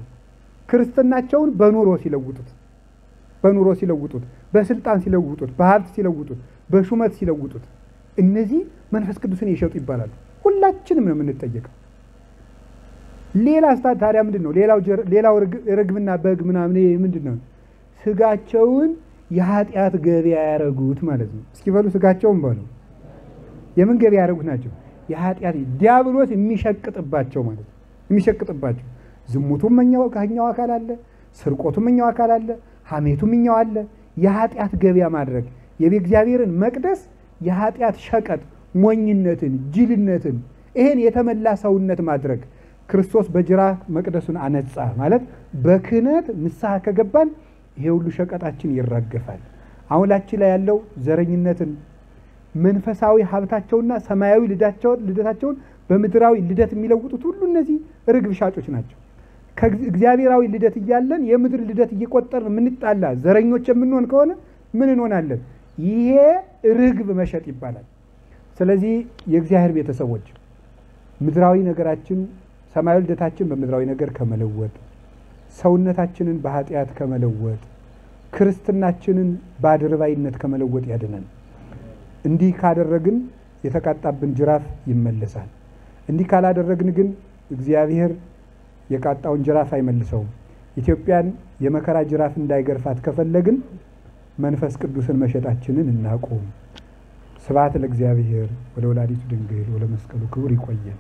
Speaker 1: ክርስትናቸውን በኑሮ ሲለውጡት፣ በስልጣን ሲለውጡት፣ በሀብት ሲለውጡት፣ በሹመት ሲለውጡት፣ እነዚህ መንፈስ ቅዱስን የሸጡ ይባላሉ። ሁላችንም ነው የምንጠየቀው። ሌላ ታዲያ ምንድን ነው? ሌላው ርግብና በግ ምናምን ምንድን ነው? ስጋቸውን የኃጢአት ገበያ ያደረጉት ማለት ነው። እስኪ በሉ ስጋቸውን በሉ። የምን ገበያ ያደረጉት ናቸው? የኃጢአት ዲያብሎስ የሚሸቅጥባቸው ማለት ነው። የሚሸቅጥባቸው ዝሙቱም እኛው አካል አለ፣ ስርቆቱም እኛው አካል አለ፣ ሐሜቱም እኛው አለ። የኃጢአት ገበያ ማድረግ የእግዚአብሔርን መቅደስ የኃጢአት ሸቀጥ፣ ሞኝነትን፣ ጅልነትን፣ ይሄን የተመላ ሰውነት ማድረግ። ክርስቶስ በጅራፍ መቅደሱን አነጻ ማለት በክህነት ንስሐ ከገባን ይሄ ሁሉ ሸቀጣችን ይራገፋል። አሁላችን ላይ ያለው ዘረኝነትን፣ መንፈሳዊ ሀብታቸውና ሰማያዊ ልደታቸውን በምድራዊ ልደት የሚለውጡት ሁሉ እነዚህ ርግብ ሻጮች ናቸው። ከእግዚአብሔራዊ ልደት እያለን የምድር ልደት እየቆጠርን የምንጣላ ዘረኞች የምንሆን ከሆነ ምን እንሆናለን? ይሄ ርግብ መሸጥ ይባላል። ስለዚህ የእግዚአብሔር ቤተሰቦች ምድራዊ ነገራችን ሰማያዊ ልደታችን በምድራዊ ነገር ከመለወጥ ሰውነታችንን በኃጢአት ከመለወጥ ክርስትናችንን በአድርባይነት ከመለወጥ ያድነን። እንዲህ ካደረግን የተቃጣብን ጅራፍ ይመለሳል። እንዲህ ካላደረግን ግን እግዚአብሔር የቃጣውን ጅራፍ አይመልሰውም። ኢትዮጵያን የመከራ ጅራፍ እንዳይገርፋት ከፈለግን መንፈስ ቅዱስን መሸጣችንን እናቆም። ስብሐት ለእግዚአብሔር ወለወላዲቱ ድንግል ወለመስቀሉ ክቡር። ይቆየን።